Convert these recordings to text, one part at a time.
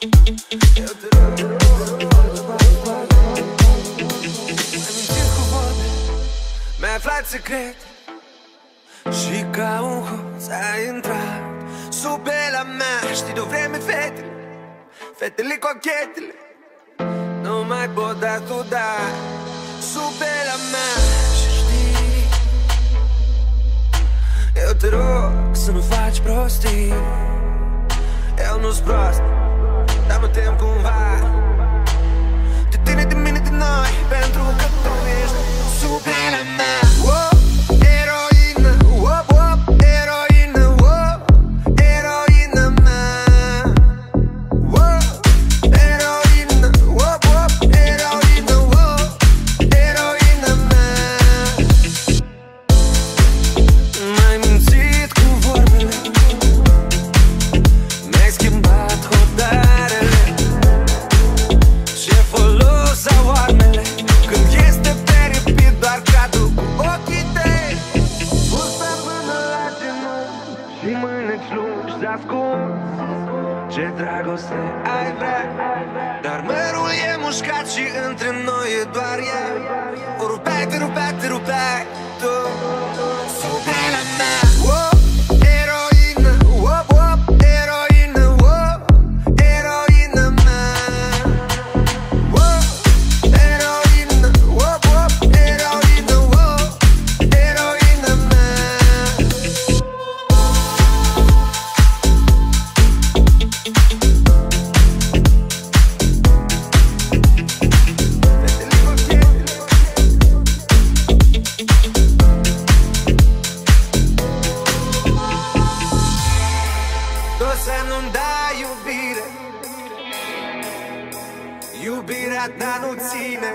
Eu te rog, ai mințit cu vorbe, mi-ai aflat secret și ca un hoț ai intrat sub pielea mea. Știi de-o vreme fetele, fetele cochetele nu mai pot da tu da sub pielea mea. Și știi, eu te rog să nu faci prostii. Eu nu-s prost, dar mă tem cumva de tine, de mine, de noi, pentru că tu ești sub pielea mea. Oh, eroină, oh, oh, eroină, oh, eroină mea. Oh, eroină, oh, oh, eroină, oh, eroină mea. M-ai mințit cu vorbele, mi-ai schimbat hotarele. Ce folos au armele când este peripit, doar cadu cu ochii tăi. Bursa până la genunchi și mâineci lungi de ascuns. Ce dragoste ai vrea, dar mărul e mușcat și între noi e doar ea. O rupeai, te rupeai, te rupeai tu sub pielea mea. Oh, eroină, oh, oh, eroină, oh, eroină mea. Oh, eroină, oh, oh, eroină, oh, eroină mea. Fetele cochetele tu să nu-mi dai iubire, iubirea ta nu ține,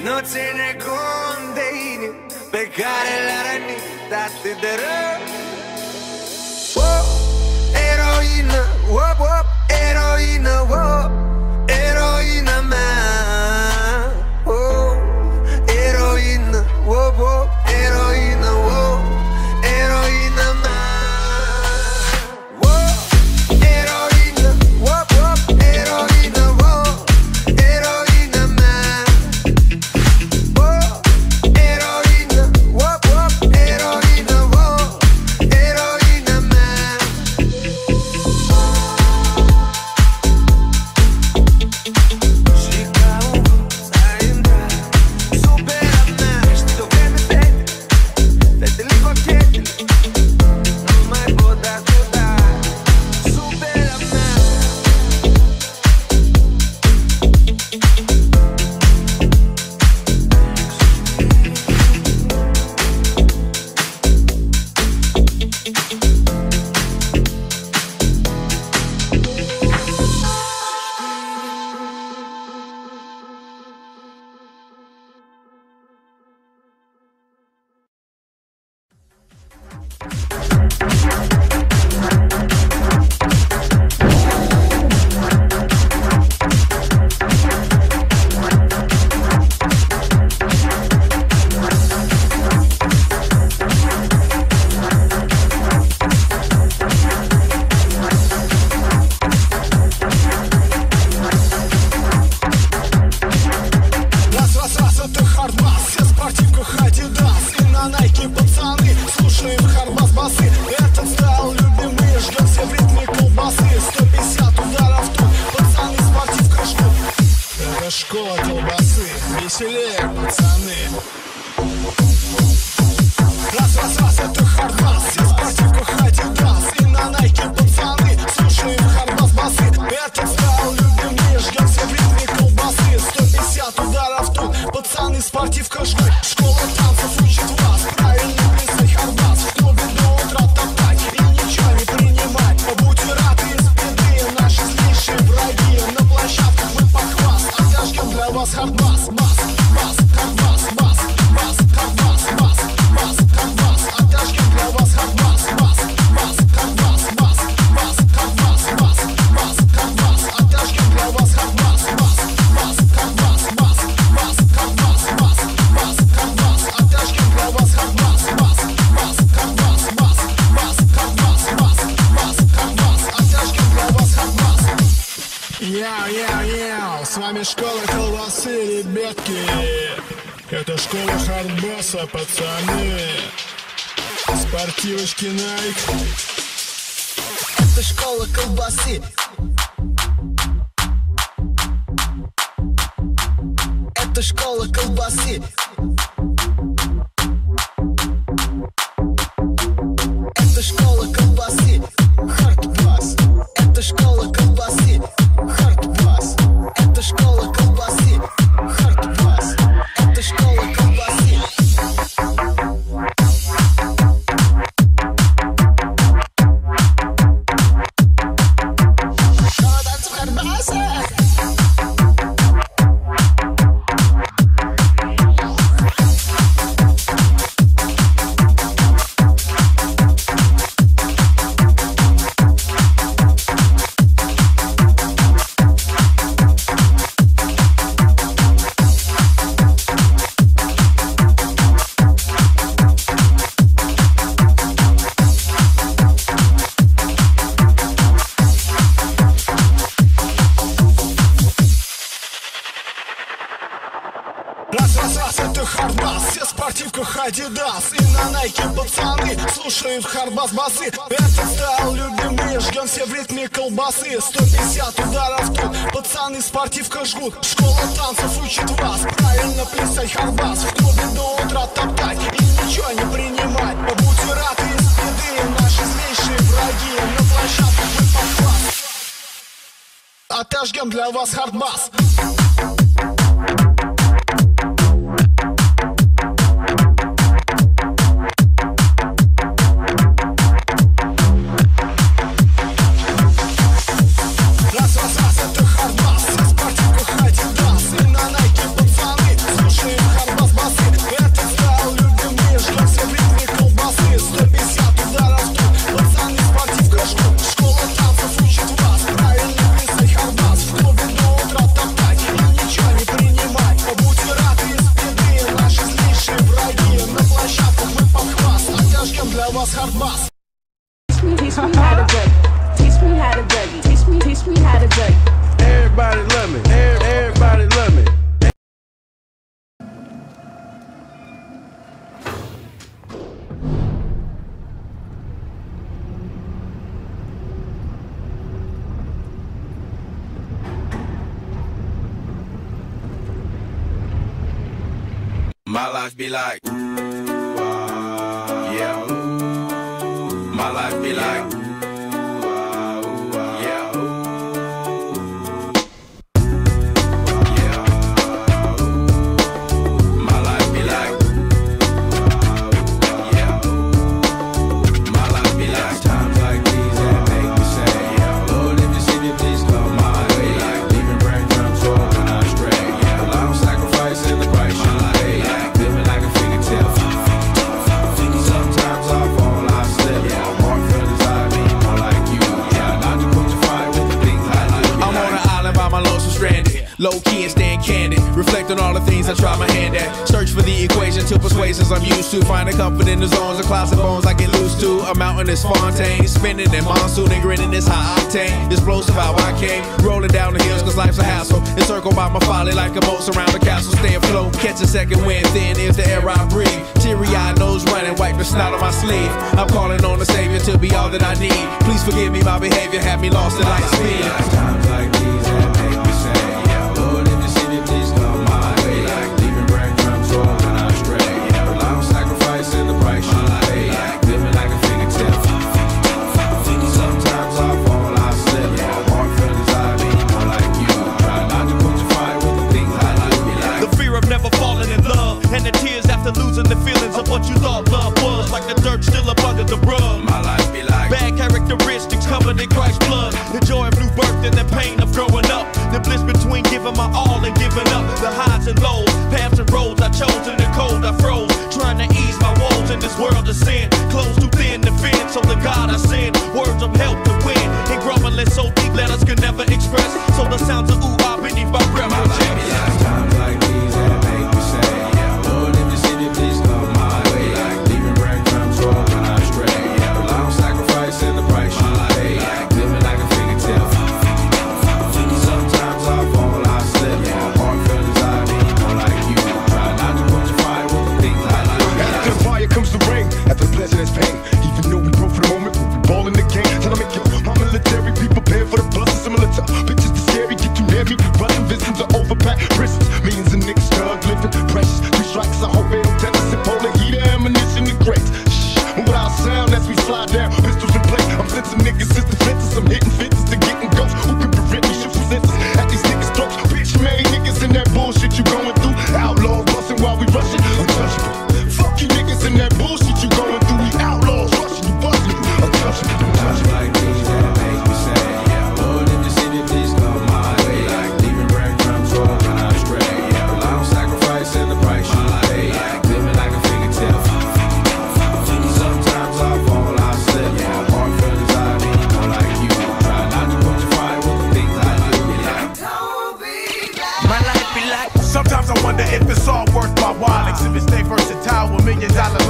nu ține cont de inimi pe care le-a rănit atât de rău. Oh, eroină, oh, oh, eroină, oh, eroină mea. Oh, eroină, oh, oh, eroină, oh, eroină mea. Oh, eroină, oh, oh, eroină, oh, eroină mea. Oh, eroină, oh, oh, eroină, oh, eroină mea. Și ca un hoț ai intrat sub pielea mea. Știi de-o vreme fetele, fetele cochetele nu mai pot da tu da sub pielea mea. Раз, это хардбас, все в спортивках Адидас. И на Найке пацаны, слушаем хардбас басы. Этот стайл любимый, ждем все в ритме колбасы. 150 ударов тут, пацаны спортивка ждут. Это школа колбасы, веселее пацаны. Раз, это хардбас, все в спортивках Адидас. И на Найке пацаны, слушаем хардбас басы. Этот стайл любимый, ждем все в ритме колбасы. 150 ударов тут, пацаны спортивка ждут. Школа танцев учит вас правильно плясать хардбас. В клубе до утра топтать и ничего не принимать. Будьте рады из беды, наши злейшие враги. На площадках мы под хваст, а я ждем для вас хардбас, бас, бас. Яу-яу-яу, с вами школа колбасы, ребятки. Это школа хардбаса, пацаны. Спортивочки Nike. Это школа колбасы. Это школа колбасы. Это школа колбасы. Хардбас. Это школа колбасы. Хардбас. Это школа колбасы. Хардбас. Это школа колбасы. Раз, это хардбас, все в спортивках Адидас. И на Найке пацаны слушают хардбас басы. Этот стайл любим мы, ждем все в ритме колбасы. 150 ударов тут, пацаны в спортивках жгут. Школа танцев учит вас правильно плясать хардбас. В клубе до утра топтать и ничего не принимать. Будьте рады из беды, наши злейшие враги. На площадке мы под класс отожгем для вас хардбас. Teach me how to duck. Teach me how to duck. Teach me how to duck. Everybody love me. Everybody love me. My life be like, yeah. My life be like, yeah. My life be like, yeah. My life be like times like these that make me say, yeah. Lord, if you see me, please come my way. Like leaving breadcrumbs for when I stray. Yeah, a long sacrifice in the price you pay. Like living like a fingertip. Sometimes I fall, I slip. Yeah. Low key and stand candid, reflect on all the things I try my hand at. Search for the equation to persuasions I'm used to. Finding comfort in the zones of closet bones I get loose to. A mountain is Fontaine, spinning in monsoon and grinning is high octane. Explosive how I came, rolling down the hills cause life's a hassle. Encircled by my folly like a moat surround the castle. Stay afloat, catch a second wind, thin is the air I breathe. Teary-eyed nose running, wipe the snot on my sleeve. I'm calling on the Savior to be all that I need. Please forgive me, my behavior had me lost in light speed. Times like these that make me say, yeah. Lord, if you see me, please come my way. Like leaving breadcrumbs for when I stray. Yeah, a long sacrifice in the price you pay. Like living like a fingertip. Sometimes I fall, I slip. Yeah, walk further I be more like you. Try not to put your fire with the things I like me like. The fear of never falling in love, and the tears after losing the feelings of what you thought love was. Like the dirt still up under the rug. My life be like bad characteristics covered in Christ's blood. The joy of new birth and the pain of growing up. The bliss between giving my all and giving up. The highs and lows, paths and roads I chose. In the cold I froze, trying to ease my woes in this world of sin. Clothes too thin to fit, so the God I send words of help to win. And grumbling so deep letters could never express. So the sounds of ooh-ah beneath my breath. my life be like times like these that make me say, yeah. Lord, if you see me, please come my way. Like leaving breadcrumbs for when I stray. Yeah, a long sacrifice in the price you pay. Like living like a fingertip. Sometimes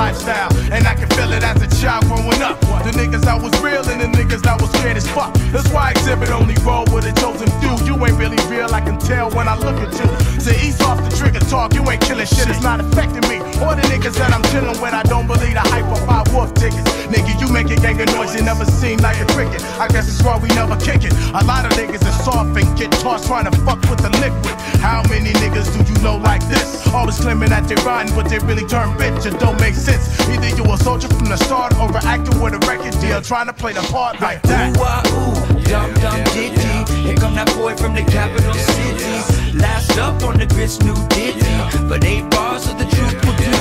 lifestyle, and I can feel it as a child growing up. The niggas that was real and the niggas that was scared as fuck. That's why Exhibit only roll with a chosen few. You ain't really real, I can tell when I look at you. Say ease off the trigger talk, you ain't killing shit, it's not affecting me. Or the niggas that I'm chilling with, I don't believe the hype of 5 wolf tickets. Nigga, you make a gang of noise, you never seem like a cricket. I guess it's why we never kick it. A lot of niggas are soft and get tossed trying to fuck with the liquid. How many niggas do you know like this? Always claiming that they're riding, but they really turn bitch. It don't make sense. Either you a soldier from the start or an actor with a record deal trying to play the part like that. Ooh, dum dum ditty. Here come that boy from the capital city. Last up on the grits, new ditty. But 8 bars of the truth will do.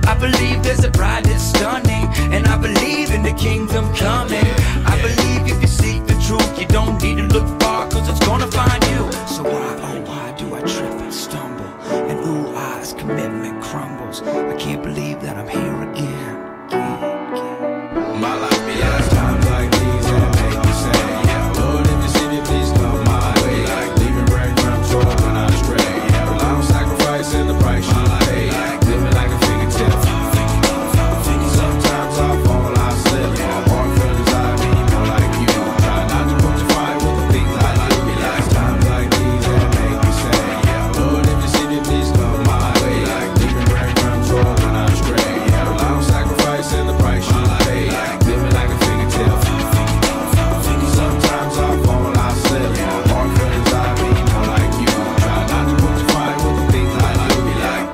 I believe there's a bride that's stunning, and I believe in the kingdom coming. I believe if you seek the truth, you don't need to look far, cause it's gonna find you. So why, oh why do I trip and stumble? And ooh, as commitment crumbles. I can't believe that I'm here again. My life be like times like these that make me say, yeah, Lord, if you see me, please come my way. Like leaving breadcrumbs short when I stray. Yeah, well, I'm sacrificing the price you pay. Like living like a fingertip. Sometimes I fall, I slip. My heart feelings, I be more like you. Try not to put your fire with the things I like. Be like times like these that make me say, yeah, Lord, if you see me, please come my way. Like leaving breadcrumbs short when I stray. Yeah, well, I'm sacrificing the price you pay. Like living like a fingertip. Sometimes I fall, I slip. My heart feelings, I be more like you. Try not to put your fire with the things I like. Be like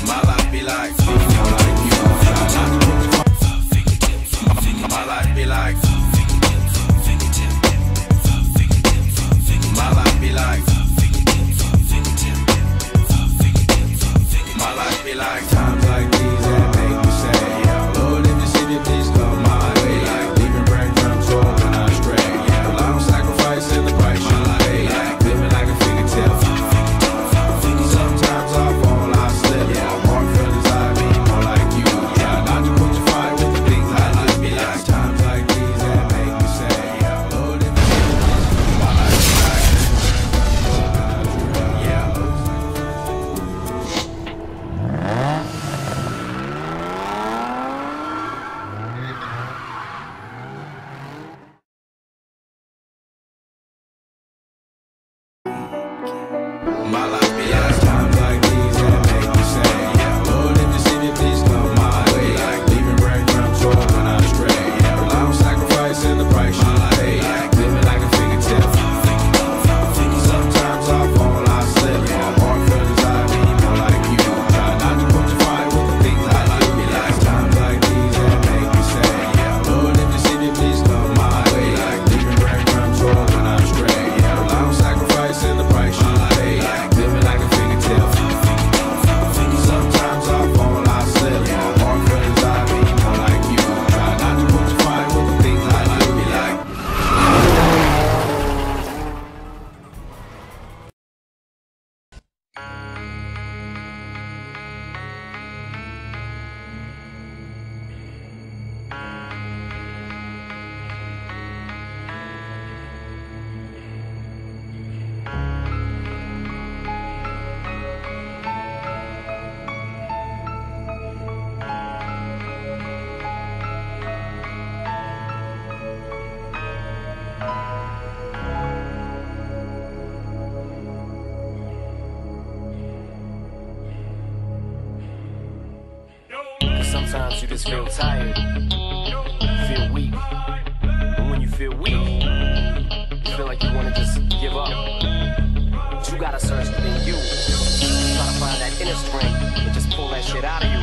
my life be like more like you. Try not to put your my life be like my life be like my life be like times like these that make me say, yeah, Lord, if you see me, please come my way. Like leaving breadcrumbs short when I stray. Yeah, well, I'm sacrificing the price you pay. Like living like a fingertip. Sometimes I fall, I slip. Yeah, my heart feelings, I be more like you. Try not to put your fire with the things I like. Be like times like these that make me say, yeah, Lord, if you see me, please come my life be like yeah. My life be like times like these that make me say, yeah, Lord, if you see me, please come my way. Like leaving breadcrumbs short when I stray. Yeah, well, I'm sacrificing the price you pay. Like living like a fingertip. Sometimes I fall, I slip. My heart feelings, I be more like you. Try not to put your fire with the things I like. Be like times like these that make me say, yeah, Lord, if you see me, please come my way. Like leaving breadcrumbs short when I stray. Yeah, well, I'm sacrificing the price you pay. Like living like a fingertip. Sometimes I fall, I slip. My heart feelings, I be more like you. Try not to put your fire with the things I like. Be like Sometimes you just feel tired, feel weak, and when you feel weak, you feel like you want to just give up. But you gotta search within you, try to find that inner strength and just pull that shit out of you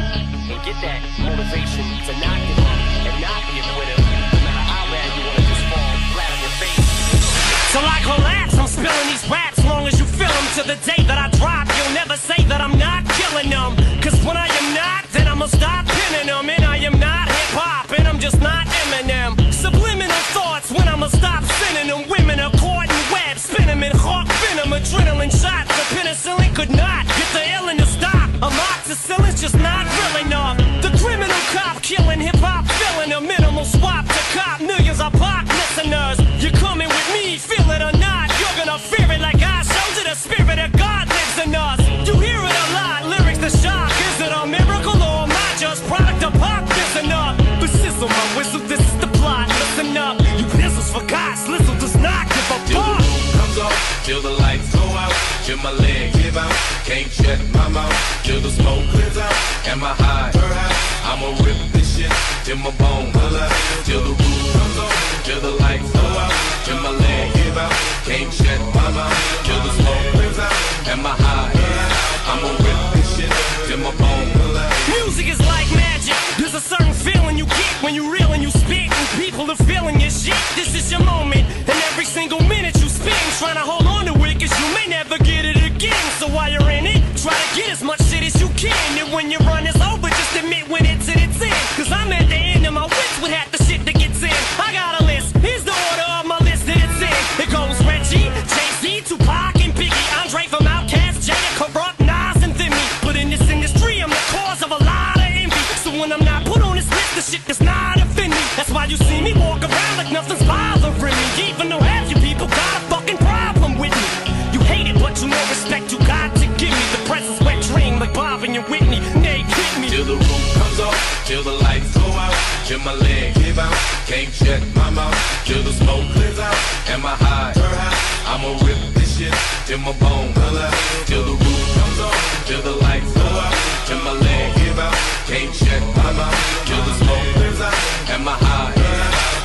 and get that motivation to not give up and not be a quitter, no matter how bad you want to just fall flat on your face. Till I collapse, I'm spilling these raps long as you feel them. To the day that I drop, you'll never say that I'm not killing them. Cause when I am not, then I'ma stop pinning them. And I am not hip-hop, and I'm just not Eminem. Subliminal thoughts when I'ma stop sending them. Women are caught in webs, spin them in hawk venom. Adrenaline shots, the penicillin could not get the illin to stop. Amoxicillin's just not real enough. The criminal cop killing hip-hop, filling a minimal swap to cop. Millions of pop listeners, you're coming with me, feel it or not, you're gonna whistle, my whistle, this is the plot. Listen up, you pistols for God, Slizzle does not give a Till the fuck. roof comes off, till the lights go out, till my legs give out, can't shut my mouth, till the smoke clears out, and my high, I'ma rip this shit, till my bones alive, till the roof comes off, till the lights go out, till my legs give out, can't shut my mouth, till the smoke clears out, and my high, I'ma rip this shit, till my bones alive. Music is like magic. There's a certain feeling you get when you reel and you spit, and people are feeling your shit. This is your moment, and every single minute you spend trying to hold on to it, cause you may never get it again. So while you're in it, try to get as much shit as you can. And when your run is over, just admit when it's in its end. Cause I'm at the end of my wits with half the shit that gets in. I got a list, here's the order of my list that it's in. It goes Reggie, Jay-Z, Tupac, and Biggie, Andre from Outkast, Jada, Corrupt, Nas, and Thimmy. But in this industry, I'm the cause of a lot of envy. So when I'm not put on this list, the shit does not offend me. That's why you see me walk around like nothing's bothering me. Even though half you people got a fucking problem with me. You hate it, but you know respect you got to give me. The presence wet dream like Bob and your Whitney. Nay, hit me. Till the roof comes off, till the lights go out, till my legs give out, can't shut my mouth, till the smoke clears out, and my high, I'ma rip this shit, till my bones alive, till the roof comes off, till the lights go out, till my legs give out, can't shut my mouth, till the smoke clears out, and my high,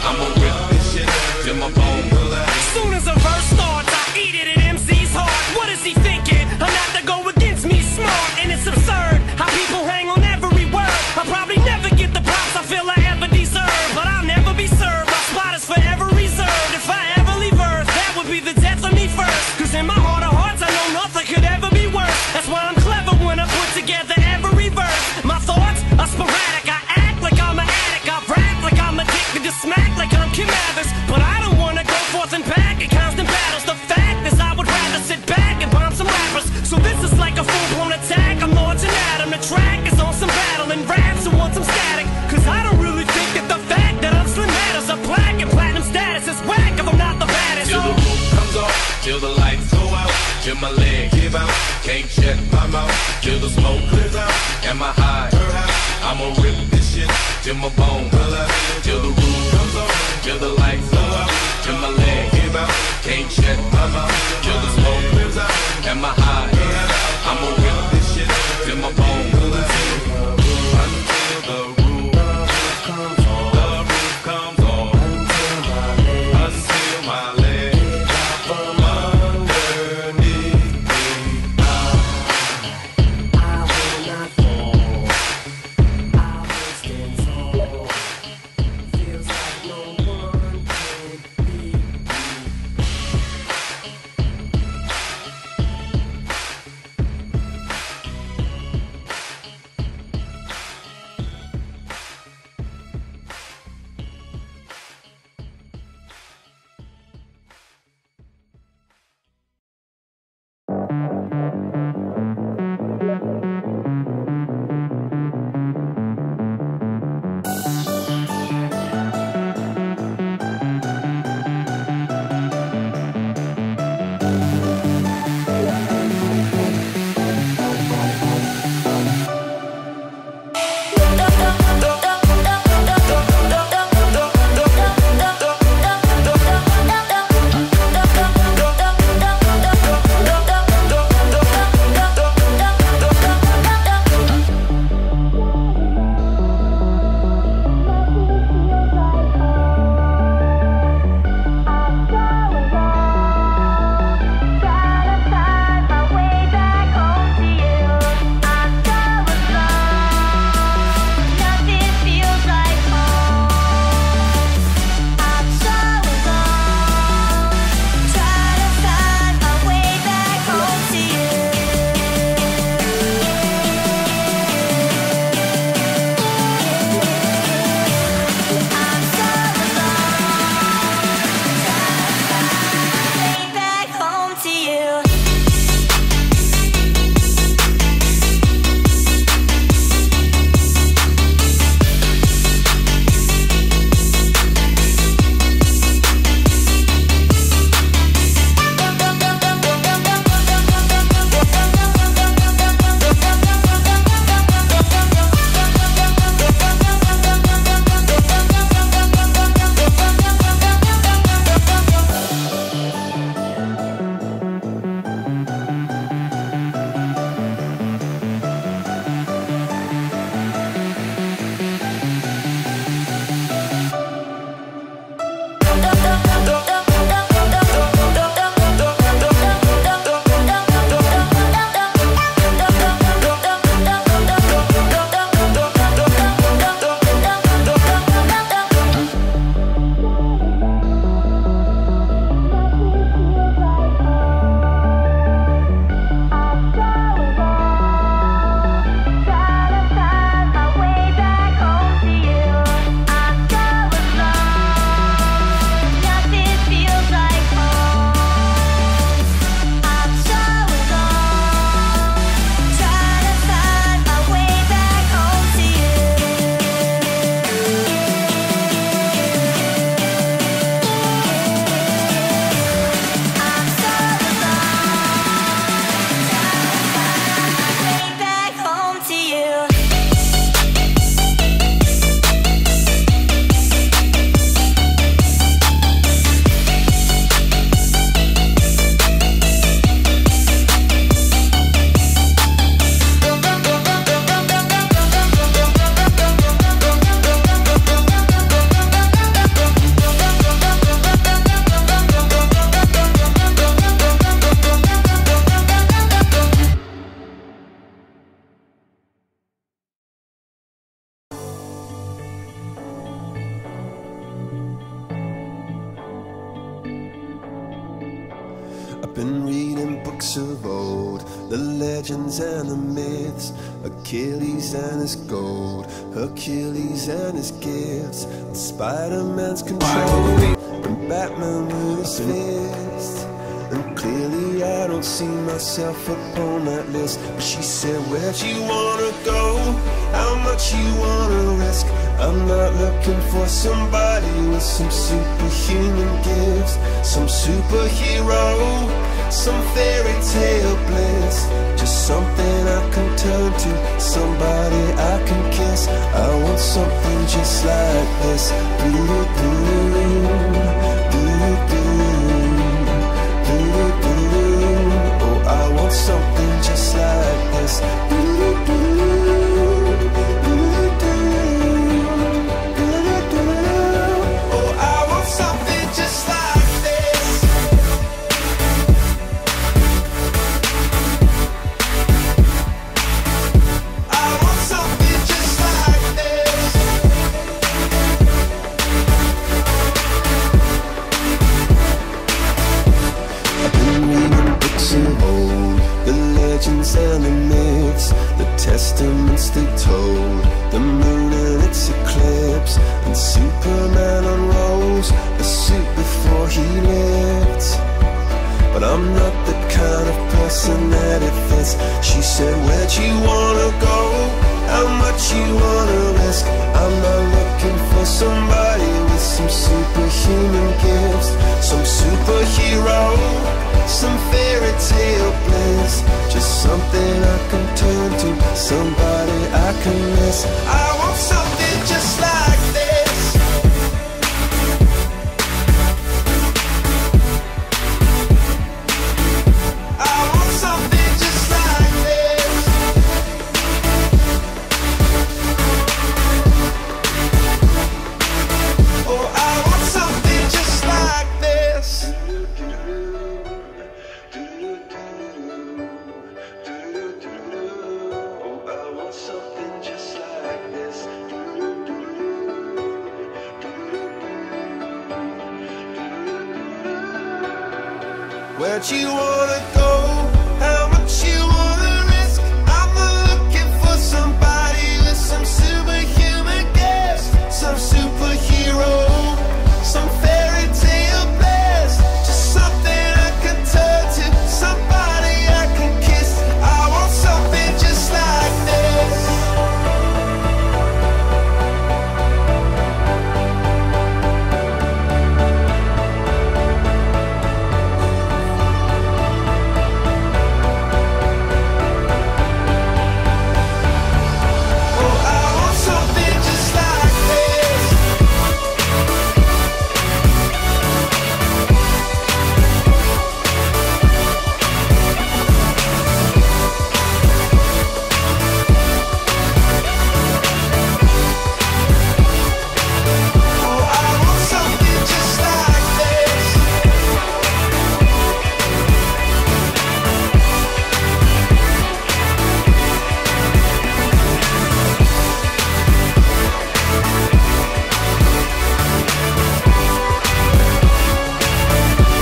I'ma rip this shit, till my bones alive. As soon as a verse starts, I eat it at MC's heart. What is he thinking? I'm not to go against me smart, and it's absurd how people hang on every word. I'll probably never get the props I feel I ever deserve, but I'll never be served. My spot is forever reserved. If I ever leave Earth, that would be the death of me first. Cause in my heart of hearts, I know nothing could ever be worse. That's why I'm clever when I put together every verse. My thoughts are sporadic. I act like I'm an addict. I rap like I'm addicted to smack like I'm Kim Mathers. But I don't wanna go forth and back in constant battles. The fact is I would rather sit back and bomb some rappers. So this is like a full-blown attack. I'm launching at 'em. The track is on some battle and raps who want some static. Cause I don't really think that the fact that I'm slim matters. A black and platinum status is whack if I'm not the baddest. Till the roof comes off, till the lights go out, till my legs give out, can't shut my mouth, till the smoke clears out, and my high, I'ma rip this shit, till my bones alive, till the roof comes off, till the lights go out, till my legs give out, can't shut my mouth, till the smoke clears out, and my high, I'ma rip this shit, till my bones alive, until the roof comes off, the roof comes off, until my legs from underneath me. I will not fall. I will stand tall. Feels like no one can beat me. books of old, the legends and the myths, Achilles and his gold, Hercules and his gifts, and Spider-Man's control, and Batman with his fist. And clearly I don't see myself upon that list. But she said, where'd you wanna go? How much you wanna risk? I'm not looking for somebody with some superhuman gifts, some superhero, some fairy tale bliss. Just something I can turn to, somebody I can kiss. I want something just like this. Oh, I want something just like this. Oh, I want something just like this. I want something just like this. I've been reading books of old, the legends and the myths, the testaments they told, the moon and its eclipse, and Superman unrolls a suit before he lived. But I'm not the kind of person that it fits. She said, where'd you wanna go? How much you wanna risk? I'm not looking for somebody with some superhuman gifts, some superhero, some fairy tale bliss. Just something I can turn to, somebody I can miss. I want something just like this. I want something just like this. Oh, I want something just like this. Oh, I want something just like this. Where'd you wanna go? How much you wanna risk? I'm not looking for somebody with some superhuman gifts, some superhero, some fairy tale bliss. Just something I can turn to, somebody I can kiss. I want something just like this. Oh, I want something just like this. Oh, I want something just like this.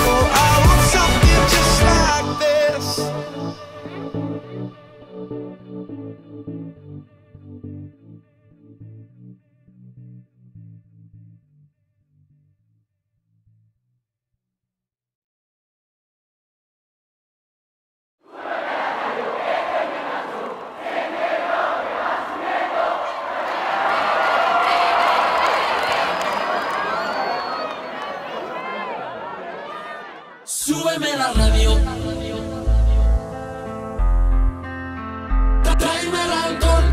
Oh, I want something just like this. Súbeme la radio. Tráeme el alcohol.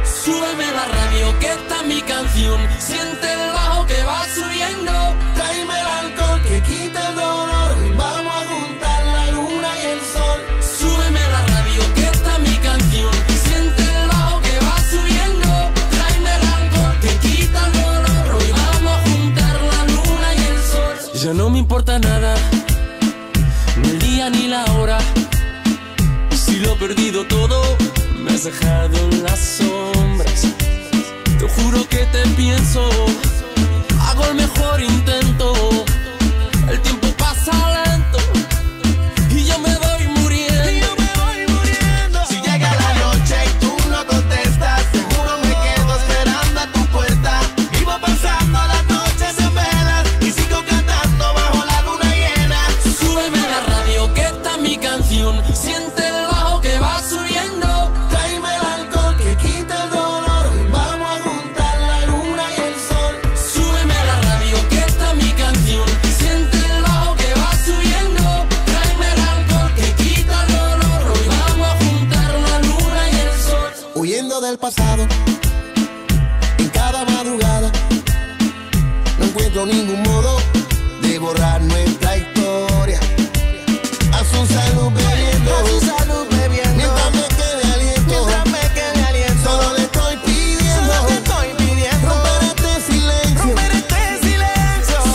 Súbeme la radio, que esta es mi canción. Siente el bajo que va subiendo. Tráeme el alcohol que quita el dolor. Vamos a juntar la luna y el sol. Súbeme la radio, que esta es mi canción. Siente el bajo que va subiendo. Tráeme el alcohol que quita el dolor. Hoy vamos a juntar la luna y el sol. Ya no me importa nada, ni el día ni la hora. Si lo he perdido todo, me has dejado en las sombras. Te juro que te pienso, hago el mejor intento. El tiempo del pasado. En cada madrugada no encuentro ningún modo de borrar nuestra historia. A su salud bebiendo, a su salud bebiendo, mientras me quede aliento, solo le estoy pidiendo, romper este silencio,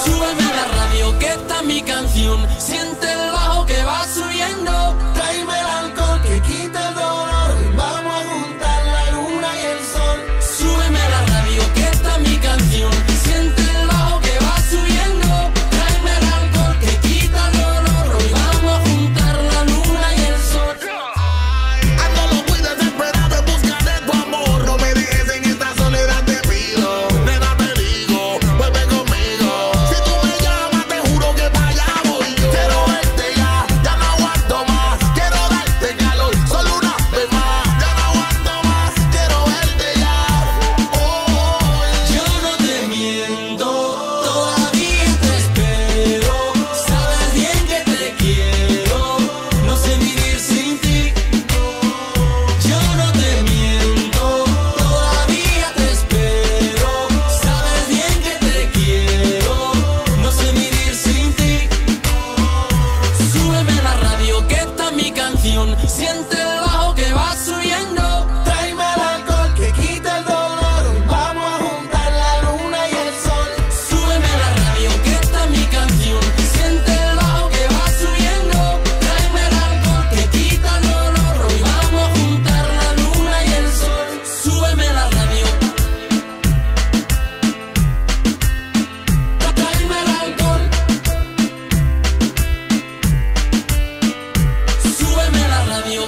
Súbeme la radio que está mi canción, siente el bajo que va subiendo, tráeme el alcohol que quita el dolor, vamos a juntar la luna y el sol. súbeme la radio que está mi canción, siente el bajo que va subiendo, tráeme el alcohol que quita el dolor, hoy vamos a juntar la luna y el sol. Ando loco y desesperado en busca de tu amor. No me dejes en esta soledad, te pido. Nena, te digo, vuelve conmigo. Si tú me llamas, te juro que para allá voy yo. Quiero verte ya, ya no aguanto más. Quiero darte calor, solo una vez más. Ya no aguanto más, quiero verte ya. Yo no te miento, todavía te espero, sabes bien que te quiero, no sé vivir sin ti. Yo no te miento, todavía te espero, sabes bien que te quiero, no sé vivir sin ti. Súbeme la radio que está mi canción, siente el bajo que va subiendo, Tráeme el alcohol que quita el dolor, vamos a juntar la luna y el sol. súbeme la radio que está mi canción, siente el bajo que va subiendo, tráeme el alcohol que quita el dolor, hoy vamos a juntar la luna y el sol. Súbeme la radio, tráeme el alcohol, súbeme la radio.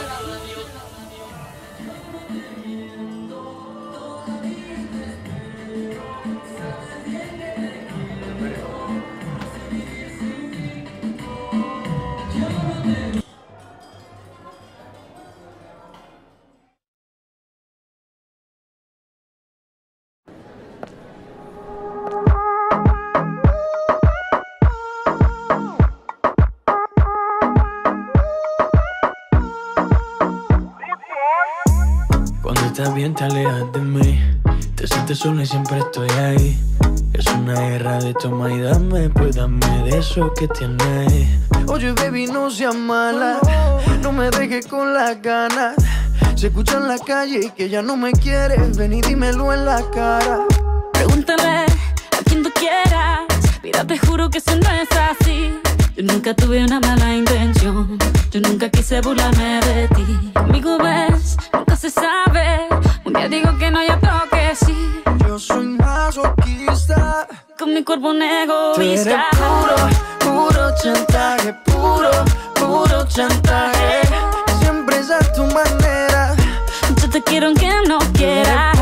Cuando estás bien te alejas de mí, te sientes sola y siempre estoy ahí. Es una guerra de toma y dame, pues dame de eso que tienes. Oye baby, no seas mala, no me dejes con las ganas. Se escucha en la calle que ya no me quieres, ven y dímelo en la cara. Pregúntale a quien tú quieras, mira, te juro que eso no es así. Yo nunca tuve una mala intención, yo nunca quise burlarme de ti. Conmigo ves, nunca se sabe, un día digo que no y otro que sí. Yo soy masoquista, con mi cuerpo un tú eres egoísta. puro chantaje, puro chantaje. Siempre es a tu manera, Yo te quiero aunque no tú eres quieras.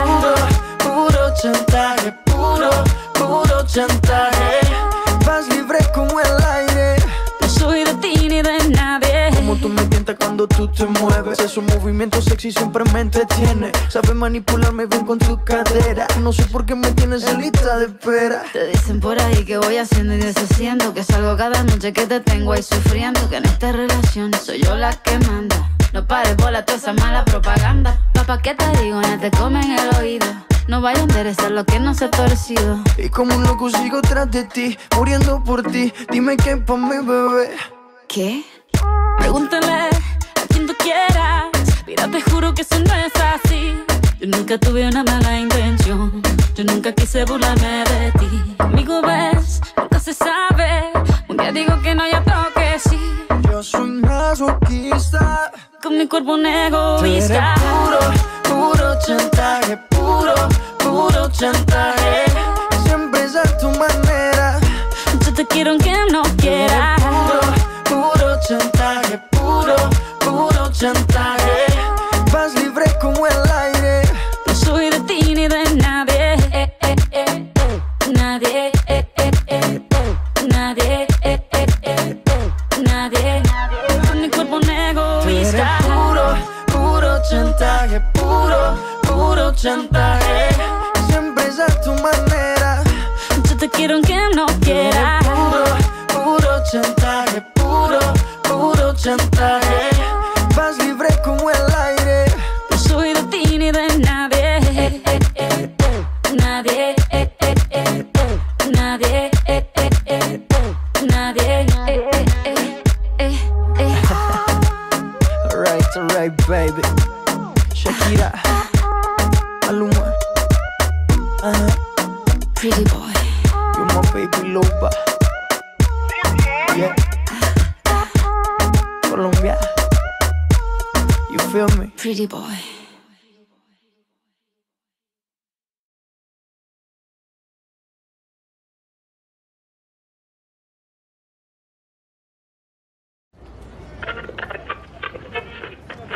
puro chantaje, puro chantaje. Vas libre como el aire, No soy de ti ni de nadie. como tú me tientas cuando tú te mueves. Esos movimientos sexy siempre me entretiene. Sabes manipularme bien con tu cadera. No sé por qué me tienes en lista de espera. Te dicen por ahí que voy haciendo y deshaciendo, que salgo cada noche que te tengo ahí sufriendo, que en esta relación soy yo la que manda. No pares bola toda esa mala propaganda. Papá, ¿qué te digo? No te comen el oído. No vaya a interesar lo que no se ha torcido. Y como un loco sigo tras de ti, muriendo por ti. Dime qué pa' mi bebé. ¿Qué? Pregúntale a quien tú quieras, mira, te juro que eso no es así. Yo nunca tuve una mala intención, yo nunca quise burlarme de ti. Conmigo ves, nunca se sabe, un día digo que no y otro que sí. Yo soy masoquista, con mi cuerpo un tú eres egoísta. puro chantaje, puro chantaje. Siempre es a tu manera, Yo te quiero aunque no tú eres quieras. puro chantaje, puro chantaje. Vas libre como el aire, No soy de ti ni de nadie. Nadie. Nadie. Nadie. Con mi cuerpo un tú eres egoísta. puro chantaje, puro chantaje. Siempre es a tu manera, Yo te quiero aunque no tú eres quieras. puro chantaje, puro chantaje. Vas libre como el aire, No soy de ti ni de nadie. Monterey, baby. Shakira, Maluma. Pretty boy. You're my baby loba. Yeah. Colombia. You feel me? Pretty boy.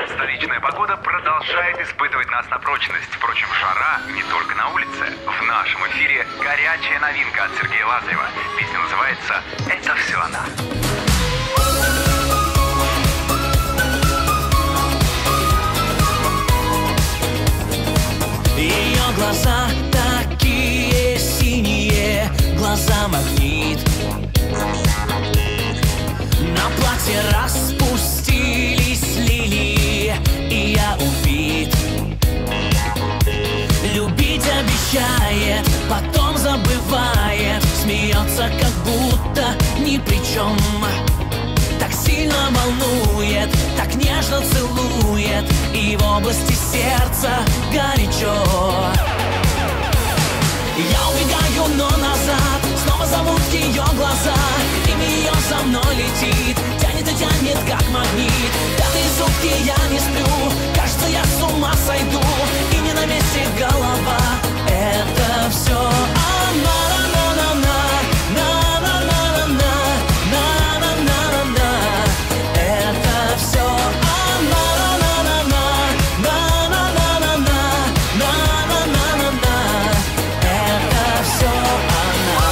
Столичная погода продолжает испытывать нас на прочность. Впрочем, жара не только на улице. В нашем эфире горячая новинка от Сергея Лазарева. Песня называется «Это все она». Ее глаза такие синие, глаза магнит. На платье распустились лилии, и я убит. Любить обещает, потом забывает, смеется, как будто ни при чем. Так сильно волнует, так нежно целует, и в области сердца горячо. Я убегаю, но назад, снова зовут ее глаза. Имя ее за мной летит, тянет и тянет, как магнит. Пятые сутки я не сплю, кажется, я с ума сойду. И не на месте голова, это все она. Это все она. Это все она.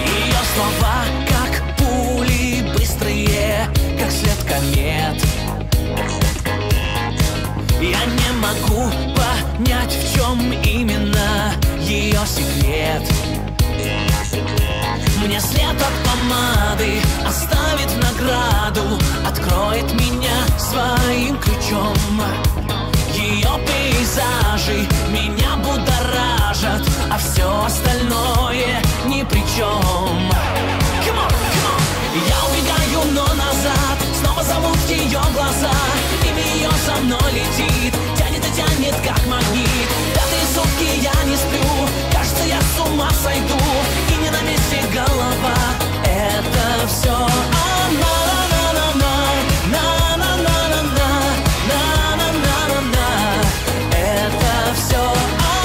Ее слова, как пули, быстрые, как след комет. Я не могу понять, в чем именно ее секрет. Мне след от помады оставит в награду, откроет меня своим ключом. Ее пейзажи меня будоражат, а все остальное ни при чем. Come on, come on. Я убегаю, но назад, снова зовут ее глаза. Имя ее за мной летит, тянет и тянет, как магнит. Пятые сутки я не сплю, кажется, я с ума сойду. И не на месте голова, это все она. Это все она.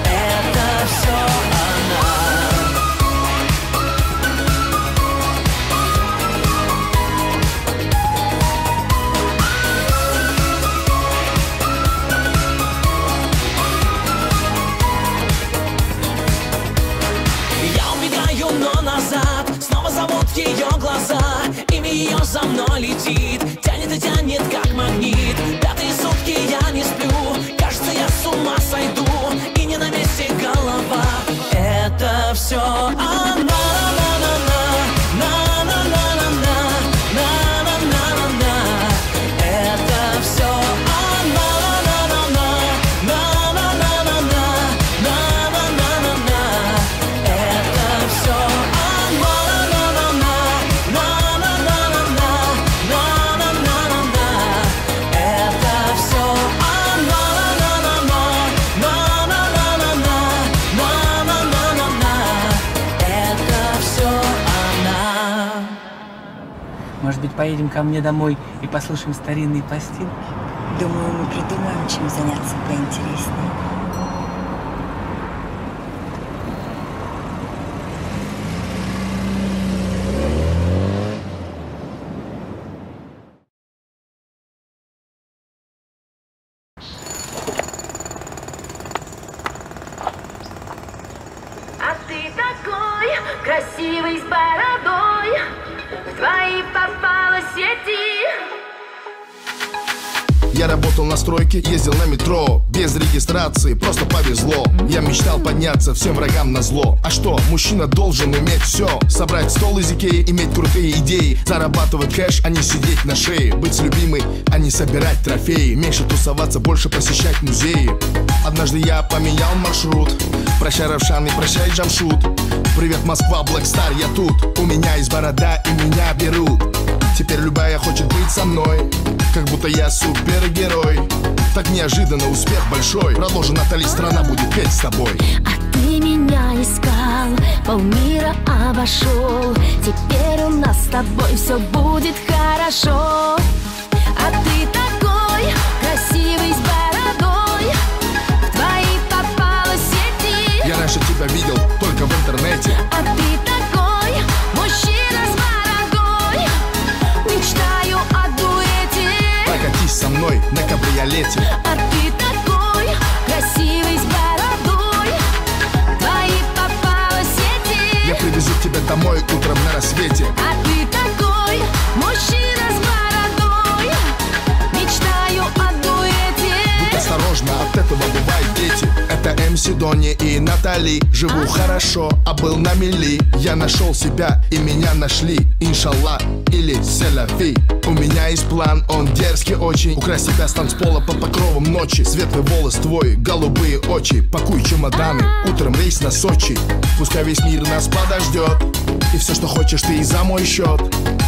Это все она. Я убегаю, но назад, снова зовут ее глаза. Имя ее за мной летит, тянет и тянет, как магнит. Пятые сутки я не сплю, кажется, я с ума сойду. И не на месте голова, это все она. Это все она. Это все Это все Это все она. Может быть, поедем ко мне домой и послушаем старинные пластинки? Думаю, мы придумаем, чем заняться поинтереснее. А ты такой красивый с бородой, в твои попала сети. Я работал на стройке, ездил на метро. Без регистрации, просто повезло. Я мечтал подняться всем врагам назло. А что, мужчина должен уметь все. Собрать стол из Икеи, иметь крутые идеи. Зарабатывать кэш, а не сидеть на шее. Быть с любимой, а не собирать трофеи. Меньше тусоваться, больше посещать музеи. Однажды я поменял маршрут. Прощай, Равшан, и прощай, Джамшут. Привет, Москва, Black Star, я тут. У меня есть борода и меня берут. Теперь любая хочет быть со мной, как будто я супергерой. Так неожиданно успех большой. Продолжи, Натали, страна будет петь с тобой. А ты меня искал, полмира обошел. Теперь у нас с тобой все будет хорошо. А ты такой красивый, с бородой. В твои попала сети. Я раньше тебя видел только в интернете. А ты такой мужчина с бородой. Мечтаю о дуэте. Прокатись со мной на кабриолете. А ты такой красивый, с бородой. Твои попала сети. Я привезу тебя домой утром на рассвете. А ты такой мужчина с бородой. Мечтаю о дуэте. Будь осторожна, от этого бывают дети. Это МС Дони и Натали. Живу хорошо, а был на мели. Я нашел себя и меня нашли. Иншаллах или селяфи. У меня есть план, он дерзкий очень. Украсть себя с танцпола под покровом ночи. Светлый волос твой, голубые очи. Пакуй чемоданы, утром рейс на Сочи. Пускай весь мир нас подождет. И все, что хочешь, ты и за мой счет.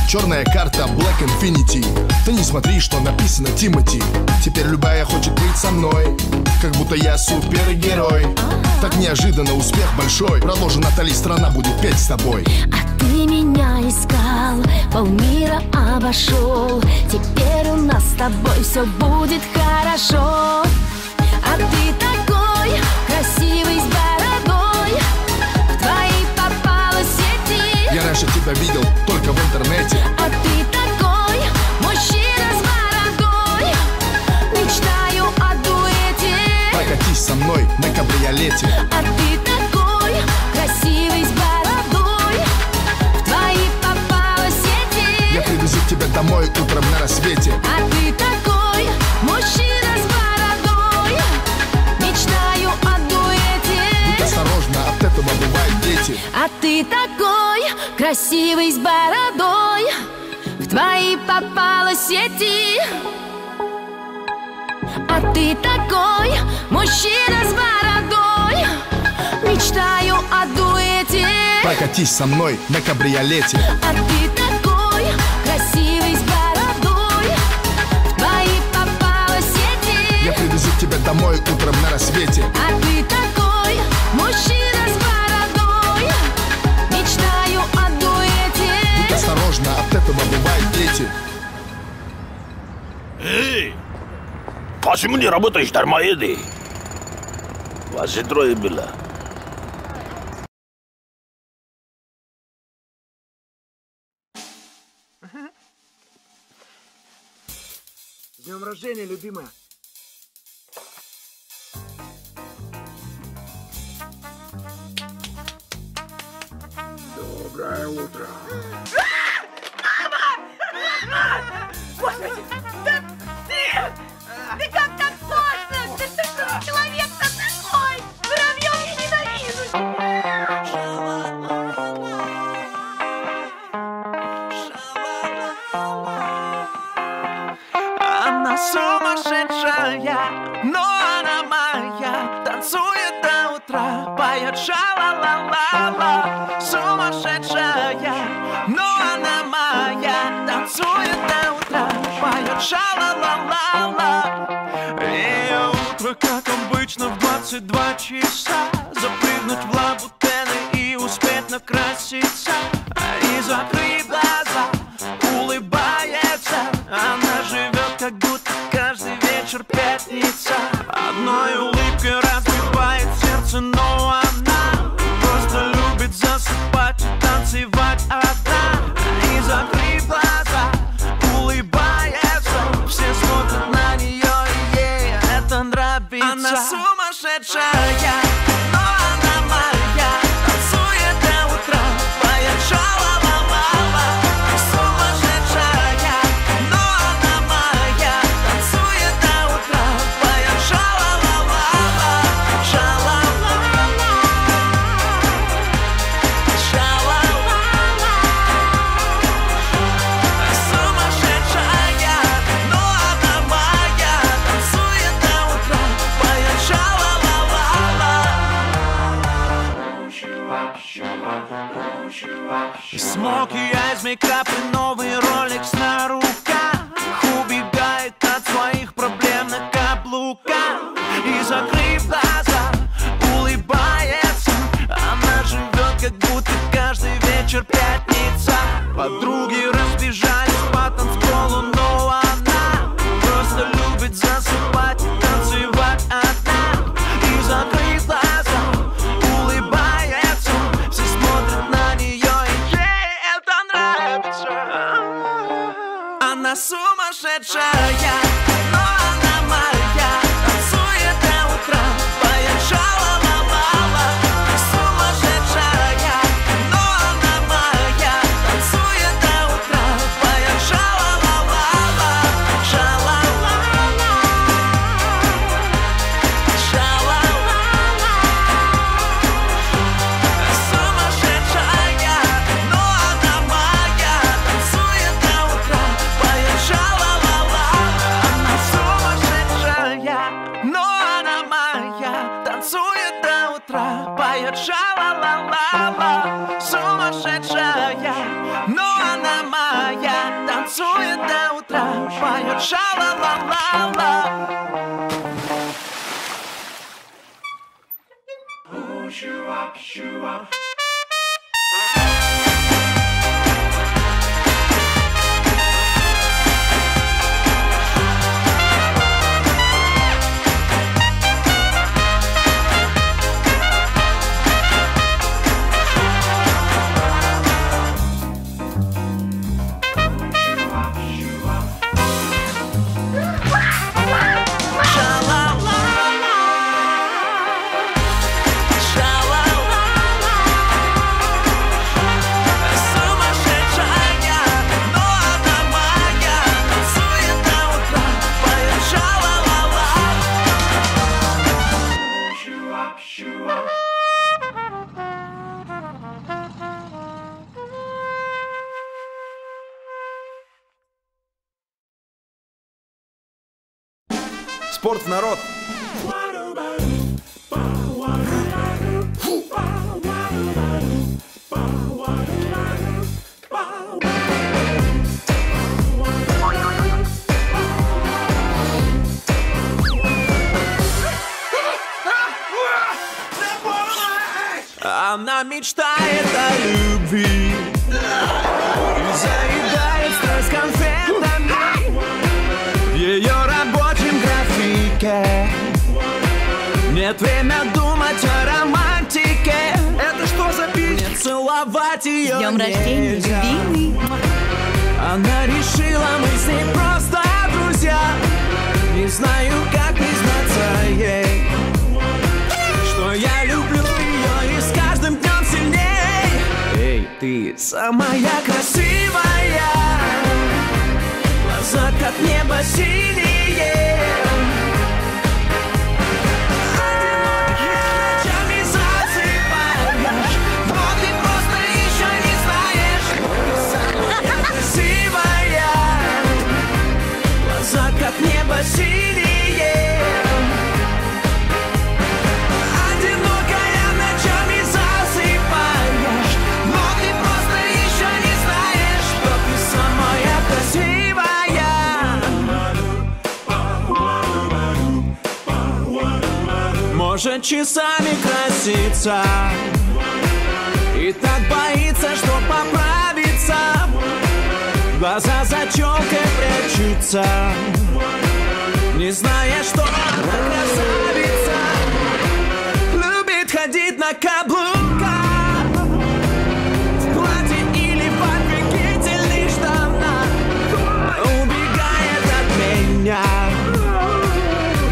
Черная карта Black Infinity. Ты не смотри, что написано Тимати. Теперь любая хочет быть со мной, как будто я супергерой. Так неожиданно успех большой. Продолжи, Натали, страна будет петь с тобой. А ты меня искал, полмира обошел. Теперь у нас с тобой все будет хорошо. А ты такой красивый, с бородой. В твои попала сети. Я раньше тебя видел только в интернете. А ты такой мужчина с бородой. Мечтаю о дуэте. Прокатись со мной на кабриолете. А ты такой красивый, с бородой. В твои попала сети. Я привезу тебя домой утром на рассвете. А ты такой мужчина с бородой. Мечтаю о дуэте. Будь осторожна, от этого бывают дети. А ты такой красивый, с бородой. В твои попала сети. А ты такой мужчина с бородой. Мечтаю о дуэте. Прокатись со мной на кабриолете. А ты такой красивый, с бородой. В твои попала сети. Я привезу тебя домой утром на рассвете. А ты такой мужчина с бородой. Мечтаю о дуэте. Будь осторожна, от этого бывают дети. Эй! Почему не работаешь, дармоеды? Вас же трое было. С днем рождения, любимая. Доброе утро. Господи, да ты как так можно? Ты что за человек-то такой? Муравьев я ненавижу. Она сумасшедшая, но она моя. Танцует до утра, поет ша-ла-ла-ла-ла. Сумасшедшая, но она моя. Танцует до утра, поет ша-ла-ла-ла-ла. Ее утро, как обычно, в 22 часа. Запрыгнуть в лабутены и успеть накраситься. И закрыть глаза, улыбается. Она живет, как будто каждый вечер пятница. Одной улыбкой разбивает сердце, но она просто любит засыпать и танцевать одна. И закрыть глаза, улыбается. Все смотрят на нее, и ей это нравится. Она сумасшедшая, но она моя. Танцует до утра, поет ша-ла-ла-ла-ла. Сумасшедшая, но она моя. Танцует до новый роликс на руках, убегает от своих проблем на каблуках. И закрыв глаза, улыбается, она живет, как будто каждый вечер пятница. Подруги разбежались по танцполу, но она просто любит засыпать и танцевать одна. И закрыв глаза, улыбается, все смотрят на нее, и ей это нравится. Она сумасшедшая, но она моя, танцует до утра, поет ша-ла-ла-ла-ла. Сумасшедшая, но она моя, танцует до утра, поет ша-ла-ла-ла-ла. Ша-ла-ла-ла, ша-ла-ла-ла. Сумасшедшая, но она моя, танцует до утра, поет ша-ла-ла-ла. Она сумасшедшая, но она моя, танцует до утра, поет ша-ла-ла-ла-ла. Сумасшедшая, но она моя, танцует до утра, поет ша-ла-ла-ла-ла. Спорт в народ. Она мечтает о любви и заедает стресс конфетами в ее рабочем графике. Нет время думать о романтике. Это что за пить? Не целовать ее С днем рождения, нельзя. любимый. Она решила, мы с ней просто друзья. Не знаю, как признаться ей, что я люблю ее и с каждым днем сильней. Эй, ты самая красивая, глаза как небо синие. Ночами засыпаешь, но ты просто еще не знаешь, что ты самая красивая, глаза как небо синие. Одинокая ночами засыпаешь, но ты просто еще не знаешь, что ты самая красивая. Может часами краситься и так боится, что поправится. Глаза за челкой прячутся, не зная, что она красавица. Любит ходить на каблуках, в платье или в офигительных штанах. Убегает от меня,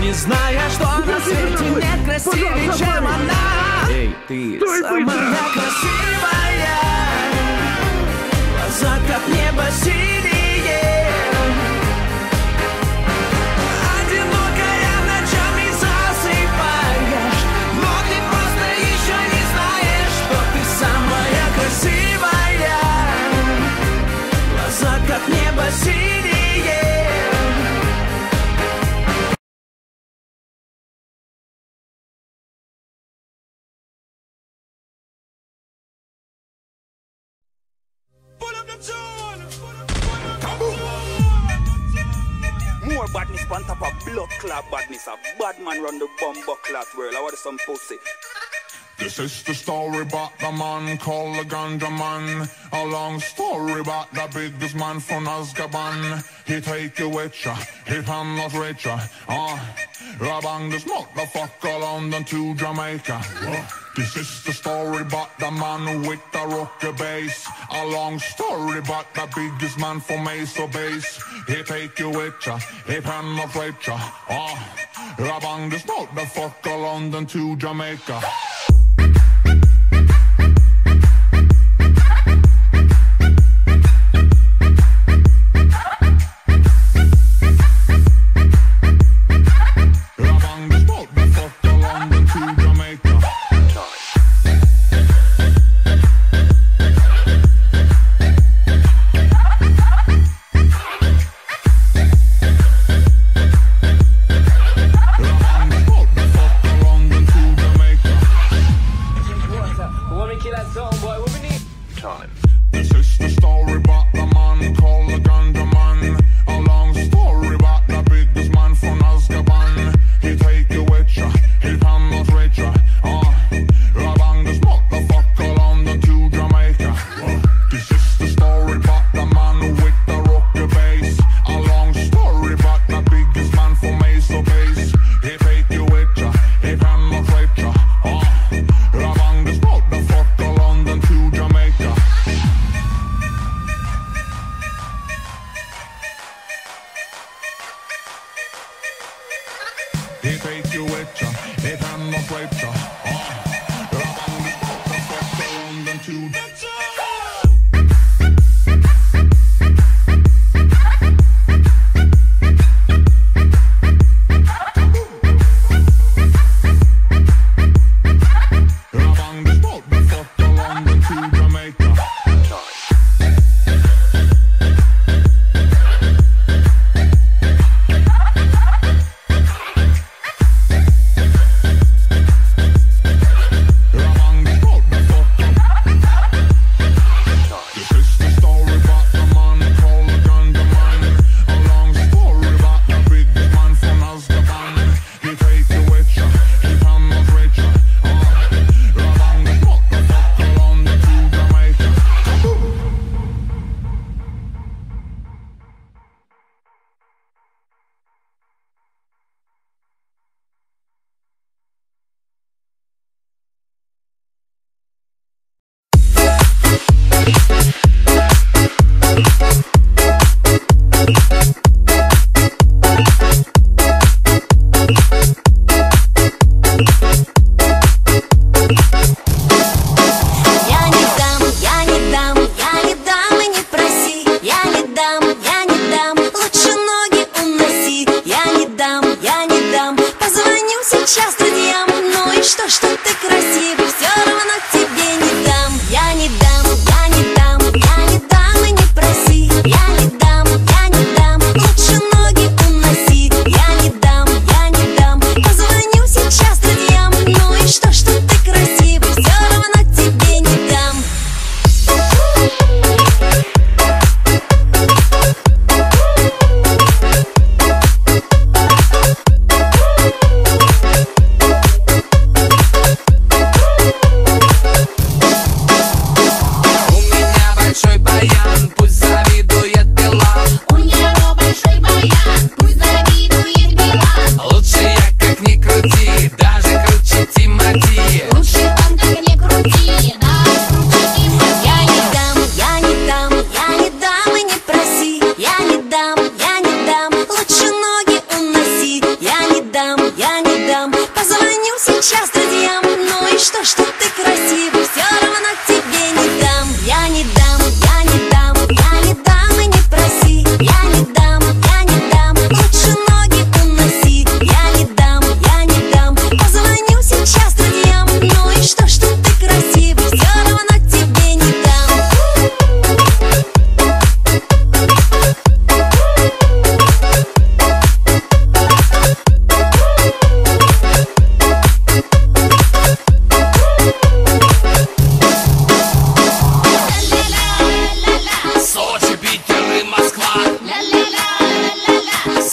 не зная, что на свете нет красивее, чем она. Эй, ты самая красивая, глаза как небо синие. Одинокая ночами засыпаешь, но ты просто еще не знаешь, что ты самая красивая, глаза как небо синие. Put up the tune. badness on top of blood clot badness. A bad man run the bumbo clot world. I want some pussy. This is the story about the man called the Ganja Man. A long story about the biggest man from Azkaban. He take you with ya, he pan not rich ya. Rabang this motherfucker London to Jamaica. This is the story about the man with the rocker bass. A long story about the biggest man from Mesa Base. He take you with ya, he pan not rich ya. Rabang this motherfucker London to Jamaica.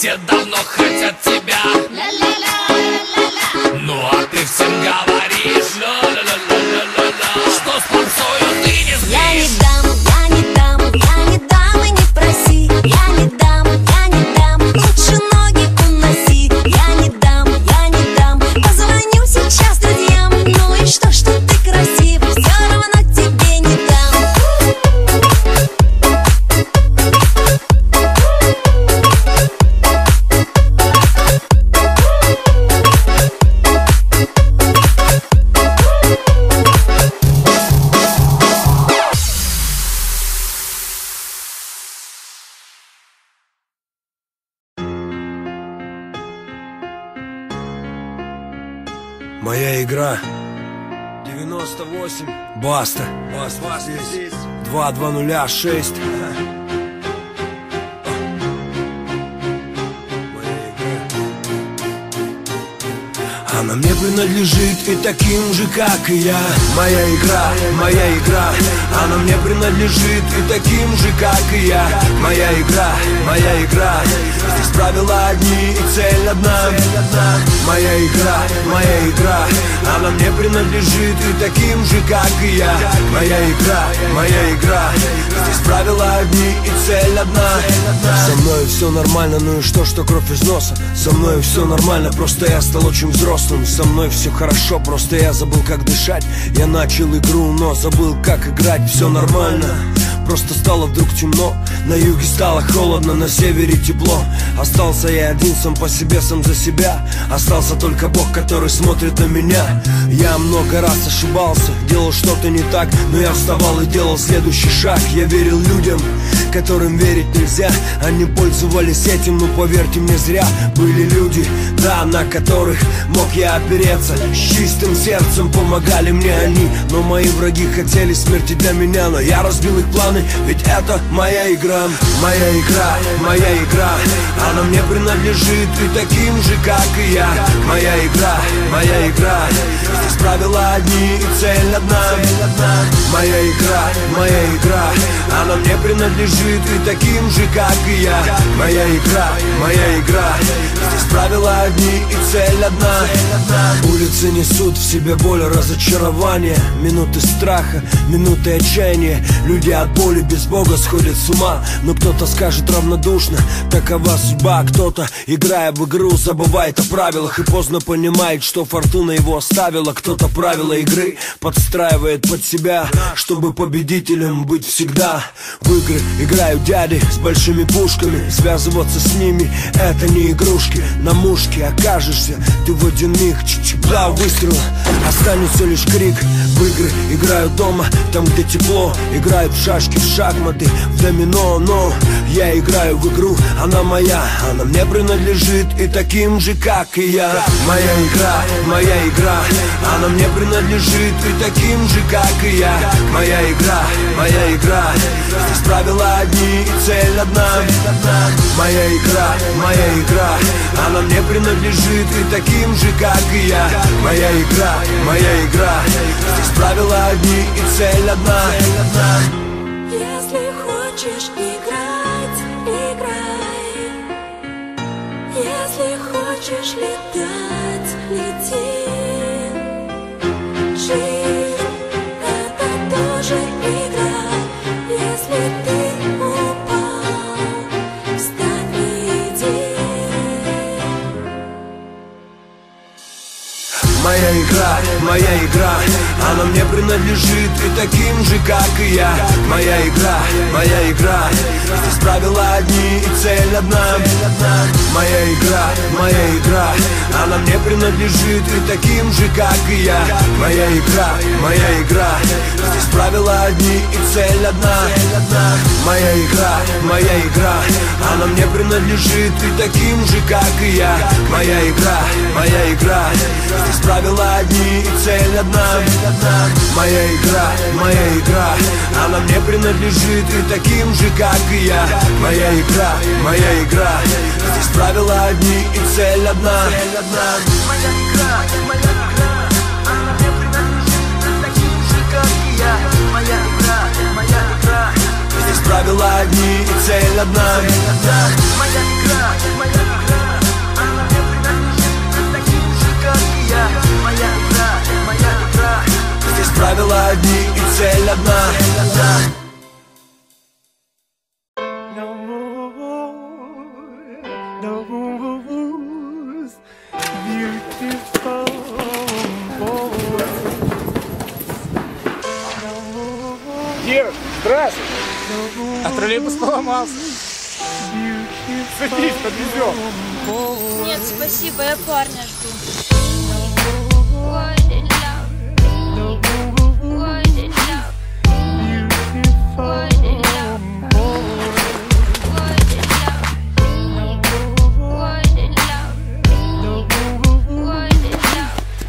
все давно хотят тебя. Ну а ты всем говоришь, что с попсою ты не спишь. Я не дам, я не дам, я не дам и не проси. Я не дам, я не дам, лучше ноги уноси. Я не дам, позвоню сейчас друзьям. Ну и что ты красивый, все равно тебе не дам. Моя игра 98 Баста 2206. Она мне принадлежит и таким же, как и я. Моя игра, она мне принадлежит и таким же, как и я. Моя игра, здесь правила одни и цель одна. Моя игра, она мне принадлежит и таким же, как и я. Моя игра, здесь правила одни и цель одна. Со мной все нормально, ну и что кровь из носа. Со мной все нормально, просто я стал очень взрослым. Со мной все хорошо, просто я забыл, как дышать. Я начал игру, но забыл, как играть. Все нормально, просто стало вдруг темно. На юге стало холодно, на севере тепло. Остался я один, сам по себе, сам за себя. Остался только Бог, который смотрит на меня. Я много раз ошибался, делал что-то не так, но я вставал и делал следующий шаг. Я верил людям, которым верить нельзя. Они пользовались этим, но поверьте мне, зря. Были люди, да, на которых мог я опереться. С чистым сердцем помогали мне они. Но мои враги хотели смерти для меня. Но я разбил их планы, ведь это моя игра. Моя игра, она мне принадлежит и таким же, как и я. Моя игра, здесь правила одни и цель одна. Моя игра, она мне принадлежит и таким же, как и я. Моя игра, здесь правила одни и цель одна. Улицы несут в себе боль, разочарование, минуты страха, минуты отчаяния. Люди от боли без Бога сходят с ума. Но кто-то скажет равнодушно, такова судьба. Кто-то, играя в игру, забывает о правилах и поздно понимает, что фортуна его оставила. Кто-то правила игры подстраивает под себя, чтобы победителем быть всегда. В игры играют дяди с большими пушками. Связываться с ними — это не игрушки. На мушке окажешься ты в один миг. Два выстрела, останется лишь крик. В игры играют дома, там где тепло. Играют в шашки, в шахматы, в домино. Но я играю в игру, она моя. Она мне принадлежит и таким же, как и я. Моя игра, она мне принадлежит и таким же, как и я. Моя игра, здесь правила одни и цель одна. Моя игра, она мне принадлежит и таким же, как и я. Моя игра, здесь правила одни и цель одна. Если хочешь играть, играй. Если хочешь летать, лети. Жизнь — это тоже игра. Если ты упал, встань и иди. Моя игра, она мне принадлежит и таким же, как и я. Моя игра, здесь правила одни и цель одна. Моя игра, она мне принадлежит и таким же, как и я. Моя игра, здесь правила одни и цель одна. Моя игра, она мне принадлежит и таким же, как и я. Моя игра, здесь правила одни и цель одна. Моя игра, она мне принадлежит и таким же, как и я. Моя игра, здесь правила одни и цель одна. Моя игра, она мне принадлежит и таким же, как и я. Моя игра, здесь правила одни и цель одна. моя игра. Правила одни и цель одна. Ир, здравствуй. А троллейбус поломался. Садись, подвезем. Нет, спасибо, я парня жду.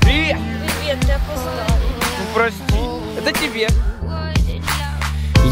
Привет. Привет, ты опоздал. Ну прости, это тебе.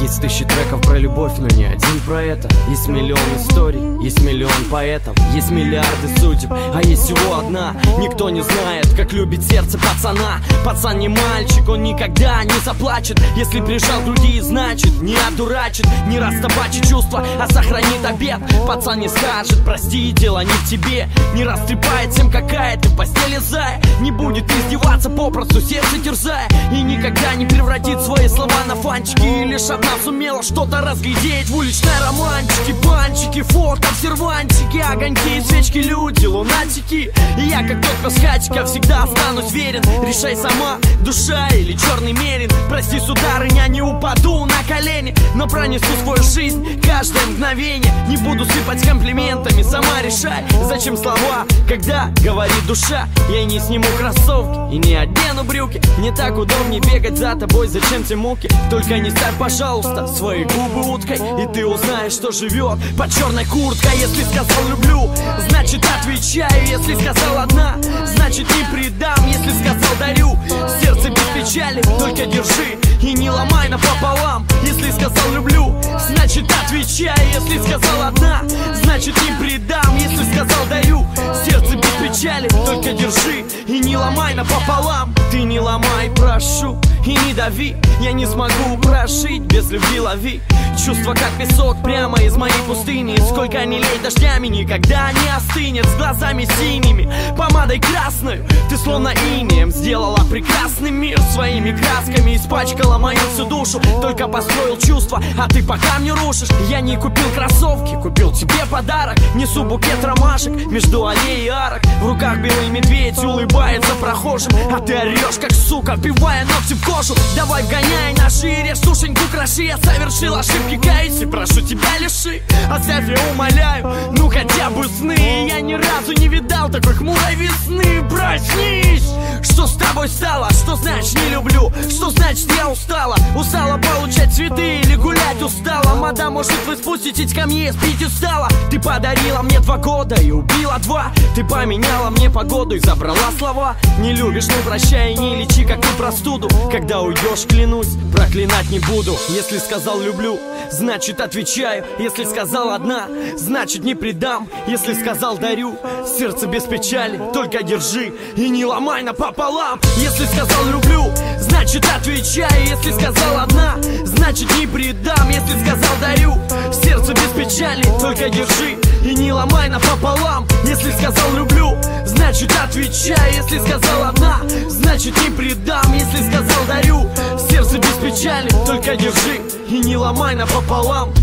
Есть тысячи треков про любовь, но не один про это. Есть миллион историй, есть миллион поэтов, есть миллиарды судеб, а есть всего одна. Никто не знает, как любит сердце пацана. Пацан не мальчик, он никогда не заплачет. Если прижал к груди, значит не одурачит, не растопачит чувства, а сохранит обет. Пацан не скажет, прости, дело не в тебе, не растрепает всем, какая ты в постели зая. Не будет издеваться, попросту сердце терзая, и никогда не превратит свои слова на фанчики. И лишь одна сумела что-то разглядеть в уличной романтике. Банчики, фото в сервантике, огоньки, свечки, люди, лунатики. И я, как тот пасхатика, всегда останусь верен. Решай сама, душа или черный мерин. Прости, сударыня, не упаду на колени, но пронесу свою жизнь каждое мгновение. Не буду сыпать комплиментами, сама решай, зачем слова, когда говорит душа. Я не сниму кроссовки и не одену брюки. Не так удобнее бегать за тобой, зачем те муки. Только не ставь, пожалуйста, свои губы уткой, и ты узнаешь, что живет под черной курткой. Если сказал люблю, значит отвечаю. Если сказал одна, значит не предам. Если сказал дарю, сердце без печали, только держи и не ломай напополам. Если сказал люблю, значит отвечаю. Если сказал одна, значит не предам. Если сказал дарю, сердце без печали, только держи и не ломай напополам. Ты не ломай, прошу, и не дави. Я не смогу прожить без любви, лови. Чувства как песок прямо из моей пустыни. Сколько ни лей дождями, никогда не остынет. С глазами синими, помадой красной, ты словно инеем сделала прекрасный мир. Своими красками испачкала мою всю душу. Только построил чувства, а ты по камню рушишь. Я не купил кроссовки, купил тебе подарок. Несу букет ромашек между аллей и арок. В руках белый медведь улыбается прохожим, а ты орешь как сука, вбивая ногти в кожу. Давай вгоняй на шире, сушеньку кроши. Я совершил ошибки, каюсь и прошу тебя лиши. Оставь, я умоляю, ну хотя бы сны. Я ни разу не видал такой хмурой весны. Проснись! Что с тобой стало? Что значит не люблю? Что значит я устала? Устала получать цветы или гулять устала? Мадам, может вы спуститесь ко мне, спить устала? Ты подарила мне 2 года и убила 2. Ты поменяла мне погоду и забрала слова. Не любишь, не прощай, не лечи как ты простуду. Когда уйдешь, клянусь, проклинать не буду. Если сказал люблю, значит отвечаю. Если сказал одна, значит не предам. Если сказал дарю, сердце без печали, только держи и не ломай напополам. Если сказал люблю, значит отвечаю. Если сказал одна, значит не предам. Если сказал дарю, сердце без печали, только держи и не ломай напополам. Если сказал люблю, значит отвечаю. Если сказал одна, значит не предам. Если сказал дарю, сердце без печали, только держи и не ломай напополам.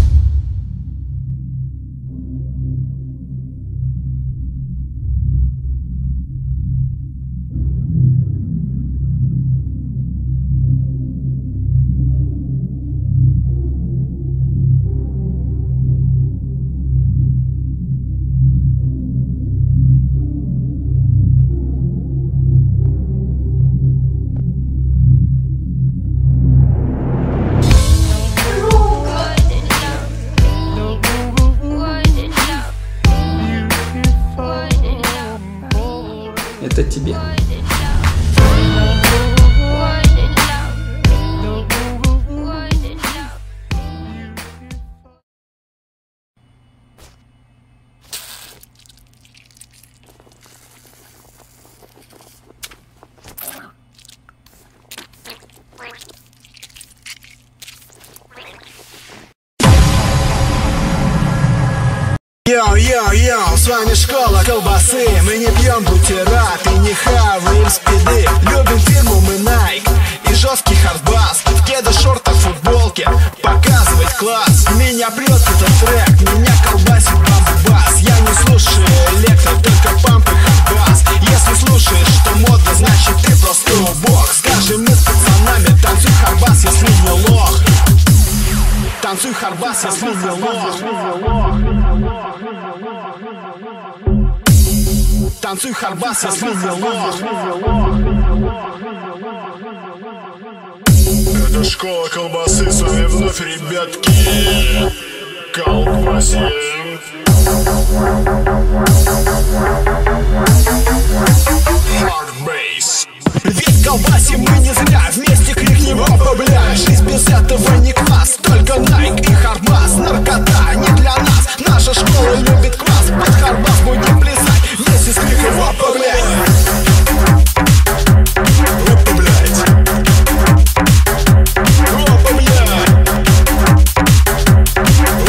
Это тебе. Йоу-йоу-йоу, с вами школа колбасы. Мы не пьем бутерат и не хаваем спиды. Любим фирму мы Nike и жесткий хардбас, в кеда, шортах, футболке показывать класс. Меня прет этот трек, меня колбасит бамбас. Я не слушаю электро, только памп и хардбас. Если слушаешь, что модно, значит ты просто убог. Скажи, мы с пацанами, танцуй хардбас, если не лох. Танцуй хардбас, если не лох. Танцуй хардбас, если не лох. Это школа колбасы, с вами вновь, ребятки. Колбасим. Hardbase. Ведь колбасим мы не зря, вместе крикнем опа, бля. Жизнь без этого не класс, только Nike и хардбас. Наркота не для нас, наша школа любит класс. Под хардбас будем плясать, вместе с криком опа, блядь. Опа, блядь. Опа, блядь.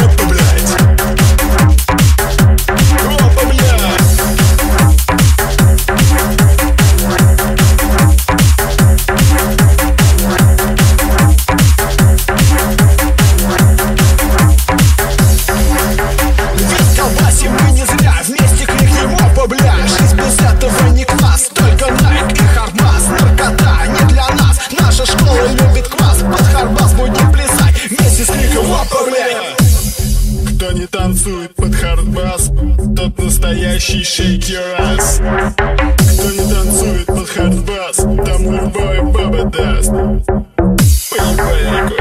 Опа, блядь. Опа, блядь. Ведь колбасим мы не зря, вместе крикнем опа, бля. Жизнь без этого не класс, только Nike и хардбас. Наркота не для нас, наша школа любит класс. Под хардбас будем плясать, вместе с криком опа, бля. Кто не танцует под хардбас, тот настоящий shake your ass. Кто не танцует под хардбас, тому любая баба даст. Поебальнику.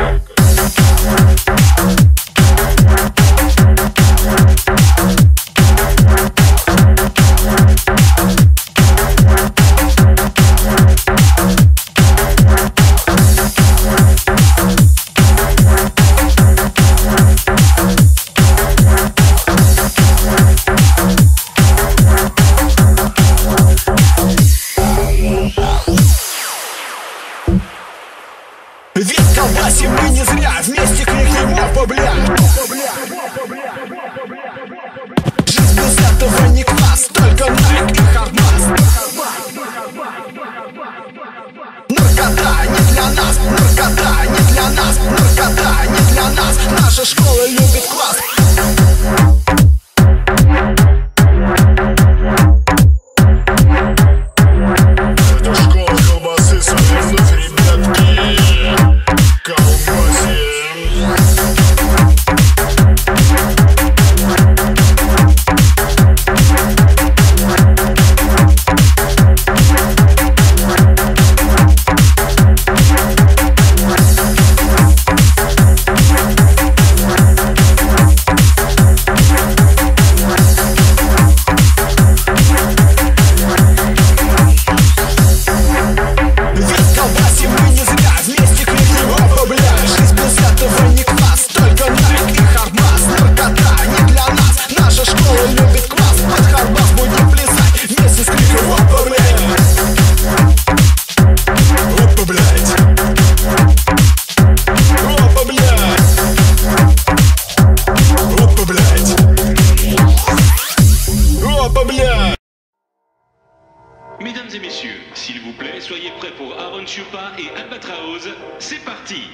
Ведь колбасим мы не зря, вместе крикнем опа, бля. Жизнь без этого не класс, только Nike и хардбас. Наркота не для нас, наркота не для нас, наркота не для нас. Наша школа любит класс. Это школа колбасы, с вами вновь, ребятки. Колбасим. Ведь колбасим мы не зря, вместе крикнем опа, бля. Жизнь без этого не класс, только Nike и хардбас. Наркота не для нас, наша школа любит класс. Под хардбас будем плясать, вместе с криком опа, блядь. Опа, блядь. Опа, блядь. Опа, блядь. Опа, блядь. Mesdames et messieurs, s'il vous plaît, soyez prêts pour Aaron Chupa et Albatraoz. C'est parti!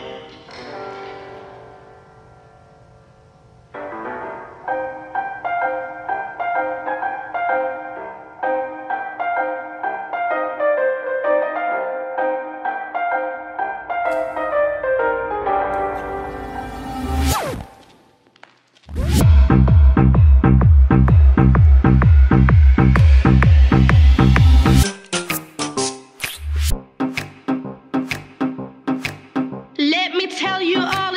Let me tell you all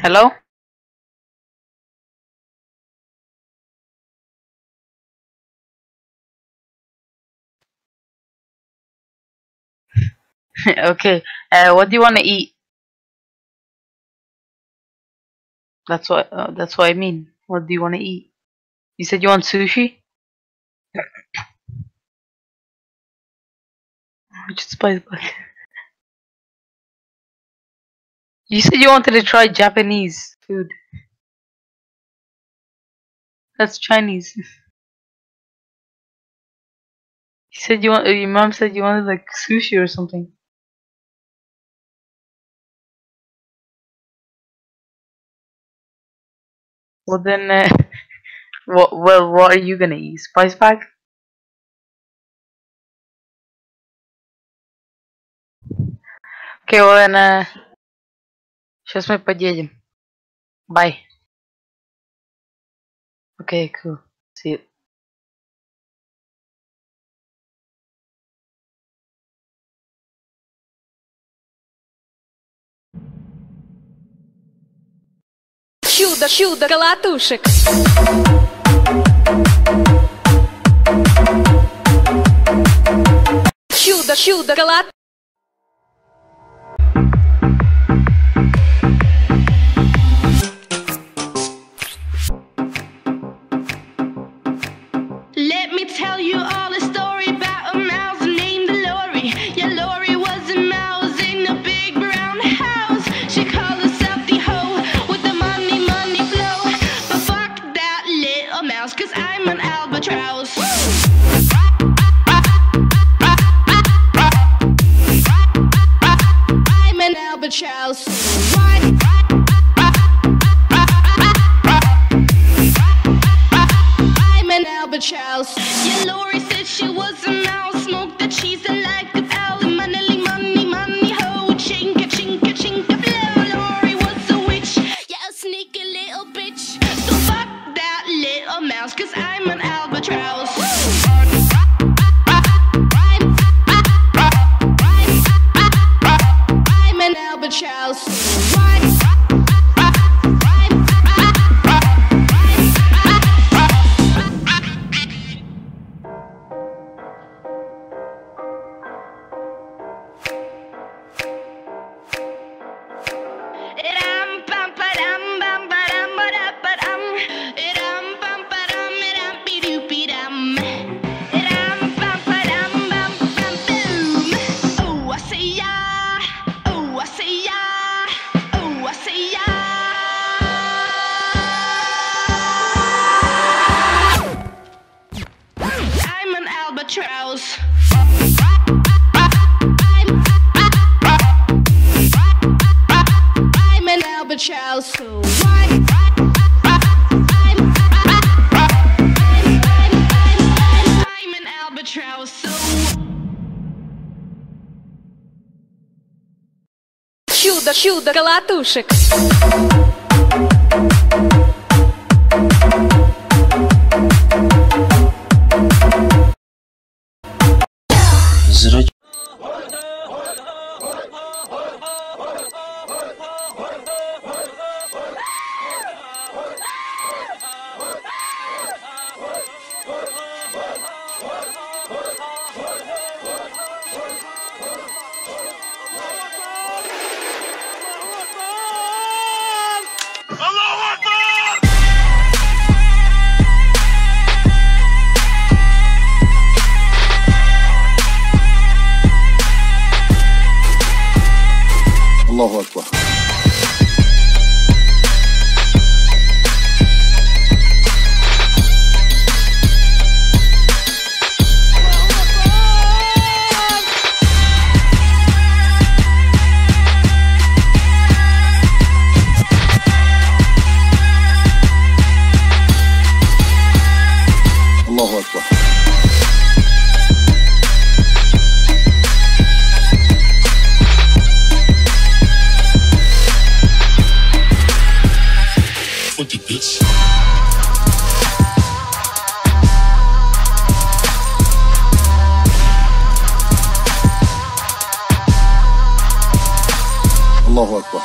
Hello? Okay. What do you want to eat? That's what I mean. What do you want to eat? You said you want sushi? Just spice bug. You said you wanted to try Japanese food. That's Chinese. You said you want. Your mom said you wanted like sushi or something. Well then, what are you gonna eat? Spice bag? Okay, well then, сейчас мы поедем. Bye. Okay, cool. See you. Чудо колотушек. Чудо колотушек. Let me tell you all a story about a mouse named Lori. Yeah, Lori was a mouse in a big brown house. She called herself the hoe with the money flow. But fuck that little mouse, 'cause I'm an albatross. I'm an albatross. I'm an albatross. Yeah, Lori said she was a mouse, smoked the cheese and like a owl. Money, ho, chinka, blow. Lori was a witch, yeah, a sneaky little bitch. So fuck that little mouse, 'cause I'm an albatross. I'm an albatross. I'm an albatross. I'm an albatross. I'm an albatross. Чудо колотушек. Аллаху Акбар. Аллаху Акбар. Аллаху Акбар.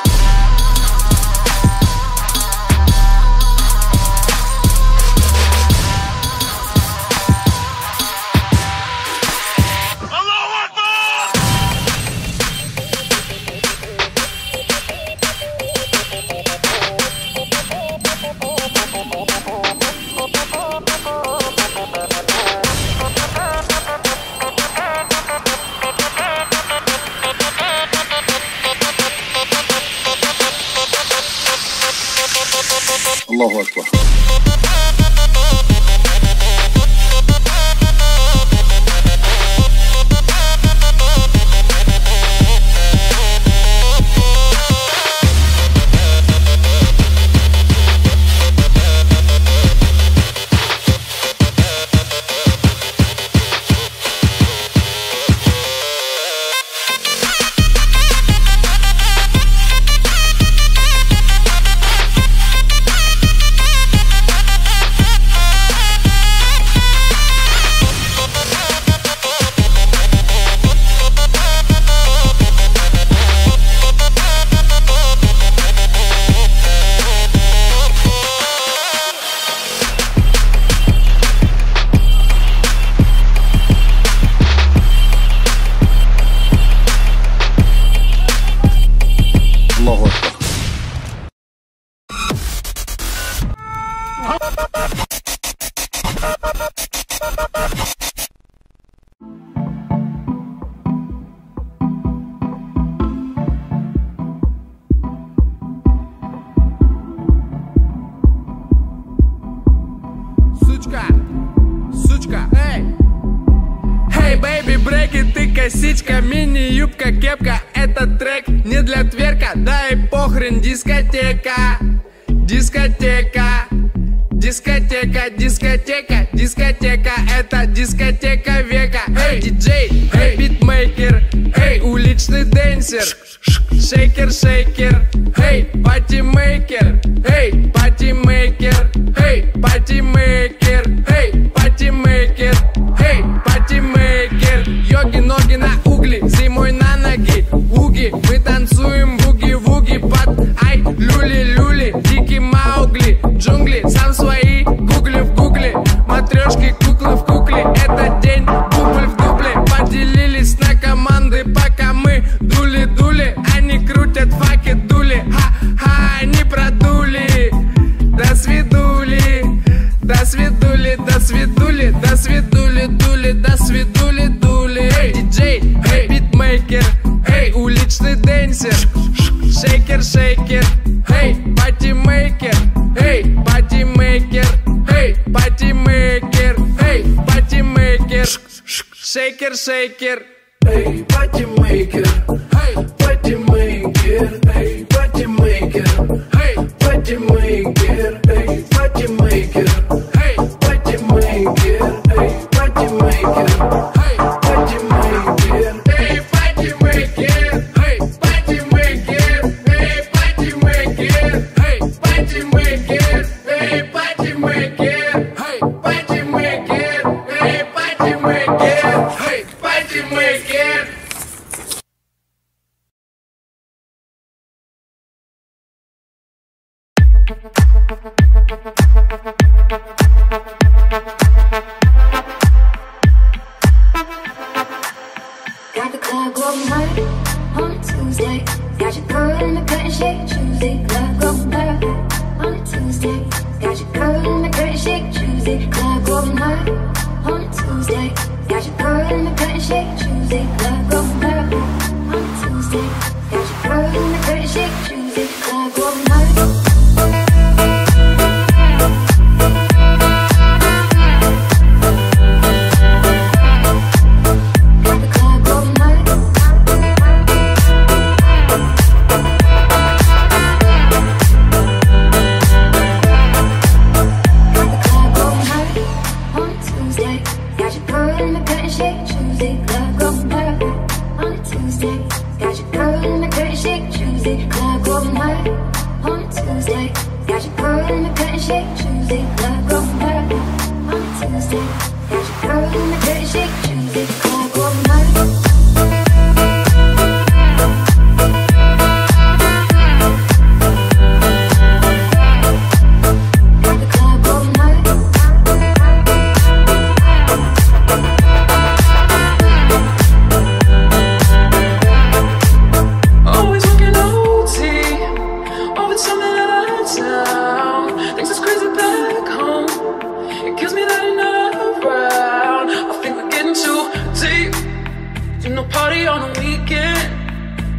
Аллаху акбар. Сучка, эй! Hey, baby, брейки, ты косичка, мини-юбка, кепка. Этот трек не для тверка, да и похрен, дискотека. Дискотека, дискотека, дискотека, дискотека. Это дискотека века. Эй, диджей, эй, битмейкер, эй, уличный дэнсер. Шейкер, шейкер, эй, патимейкер, эй, патимейкер, эй, патимейкер, эй, патимейкер, эй, патимейкер. Йоги, ноги на угли, зимой на ноги, уги. Мы танцуем буги-вуги под ай, люли-люли, дикий Маугли, джунгли, сам свои гугли в гугле, матрешки, куклы в кукле. Это день, дубль в дубле, поделились на команды, пока мы дули-дули. Они крутят факи, дули, ха-ха, они продули. До свидули, до свидули, до свидули, до свидули, дули, до свидули, дули. Эй, диджей, эй, битмейкер, эй, уличный дэнсер. Шейкер, шейкер, эй, патимейкер, эй, патимейкер, эй, патимейкер, эй, патимейкер. Шейкер, шейкер, эй, патимейкер, эй, патимейкер, эй, патимейкер, эй, патимейкер, эй, патимейкер, эй, патимейкер, эй, патимейкер, эй, патимейкер, эй, патимейкер, эй, патимейкер, эй, патимейкер, эй, патимейкер, эй, патимейкер, эй, патимейкер, эй, патимейкер, эй, патимейкер. Got the club going hard on a Tuesday. Got your girl in the cut and shake Tuesday. Club going hard on a Tuesday. Got your girl in the cut and shake Tuesday. Club going hard on a Tuesday. Got your girl in the cut and shake Tuesday. Club going hard on a Tuesday. Got your girl in the cut and shake Tuesday. Club going hard.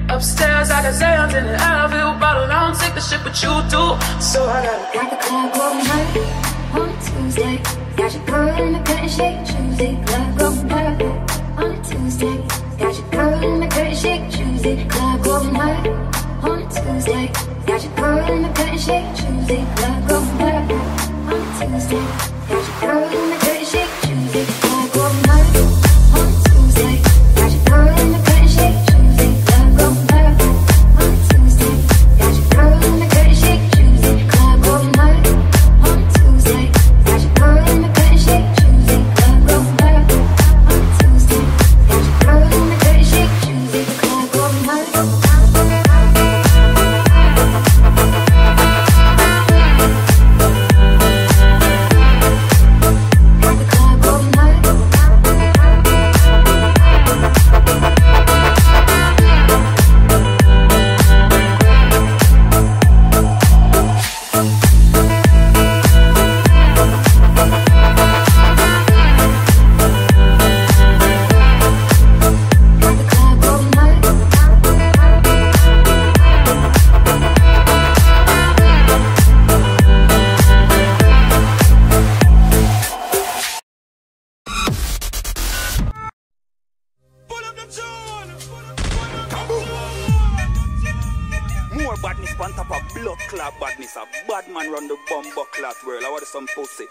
Upstairs, I got Zans in it. I feel bottle. I don't take the shit, but you do. So I gotta got the club Got your girl in the curtain shake, choosy, club going hard on a Tuesday. Got your girl in the curtain shake, choosy, club going hard on a Tuesday. Got your girl in the curtain shake, choosy, club going hard on a Tuesday. Got your girl in the curtain shake, choosy, club going hard on a Tuesday. Got your girl in the curtain shake, choosy, club going hard on a Tuesday. Got your girl in the curtain shake, choosy, club going hard on a Tuesday. Got your girl in the curtain shake, choosy, club going hard on a Tuesday. Got your girl in the curtain shake, choosy, club going hard. More badness on top of blood clot badness. A bad man run the bumbo clot world. I want some pussy.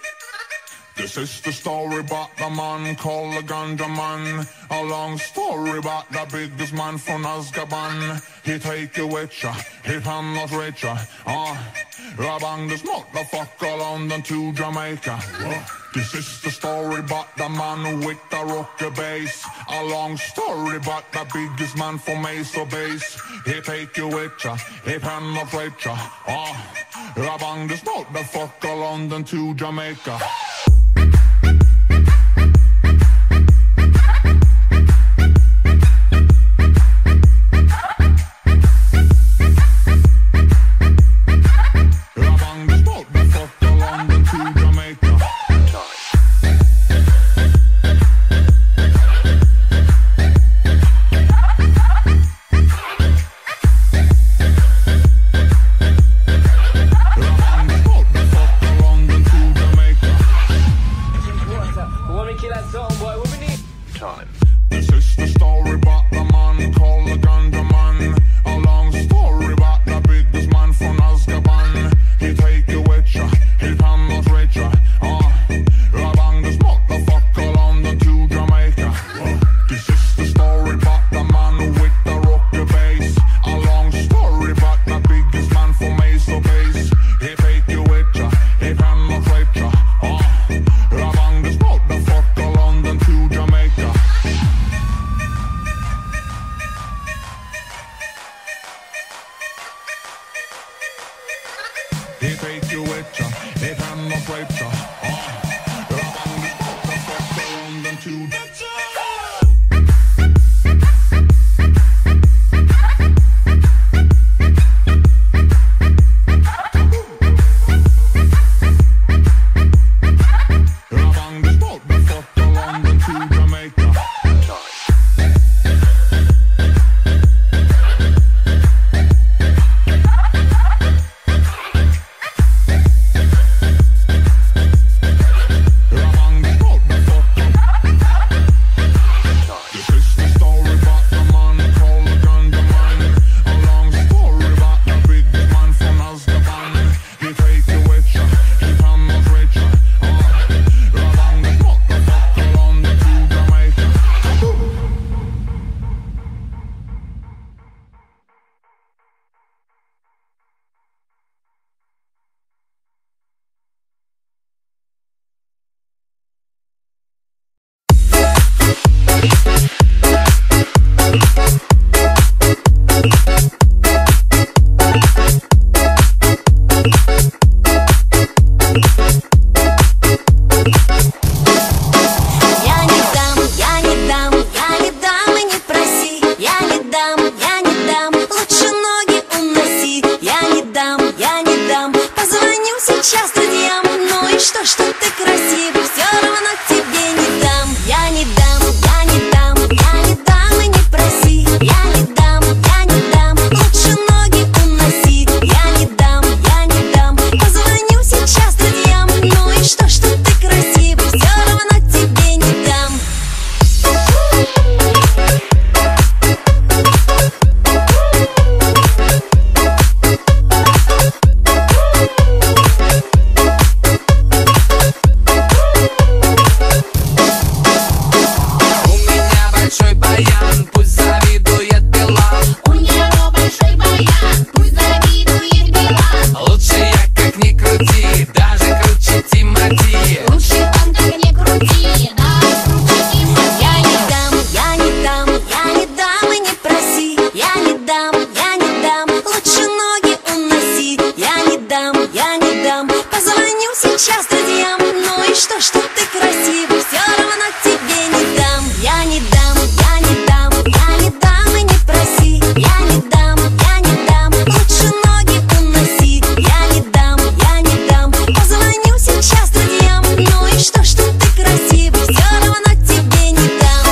This is the story about the man called the Ganja Man. A long story about the biggest man from Azkaban. He take you with ya, he not rich ya. Rabang this motherfucker London to Jamaica. This is the story about the man with the rocker bass. A long story about the biggest man from Mesa Base. He take you with ya, he not rich ya. Rabang this motherfucker London to Jamaica. This is the story about the man called the Ganja Man. A long story about the biggest man from Azkaban. He take you with ya, he not rich ya. Rabang this motherfucker London to Jamaica. This is the story about the man with the rocker bass. A long story about the biggest man from Mesa Base. He take you with ya, he not rich ya. Rabang this motherfucker London to Jamaica. He take you with ya, he not rape ya. Rabang this motherfucker London to Jamaica. сейчас друзьям. Ну и что ты красивый, все равно тебе не дам. Я не дам, я не дам, я не дам и не проси. Я не дам, я не дам, лучше ноги уноси. Я не дам, я не дам, позвоню сейчас друзьям. Ну и что ты красивый, все равно тебе не дам.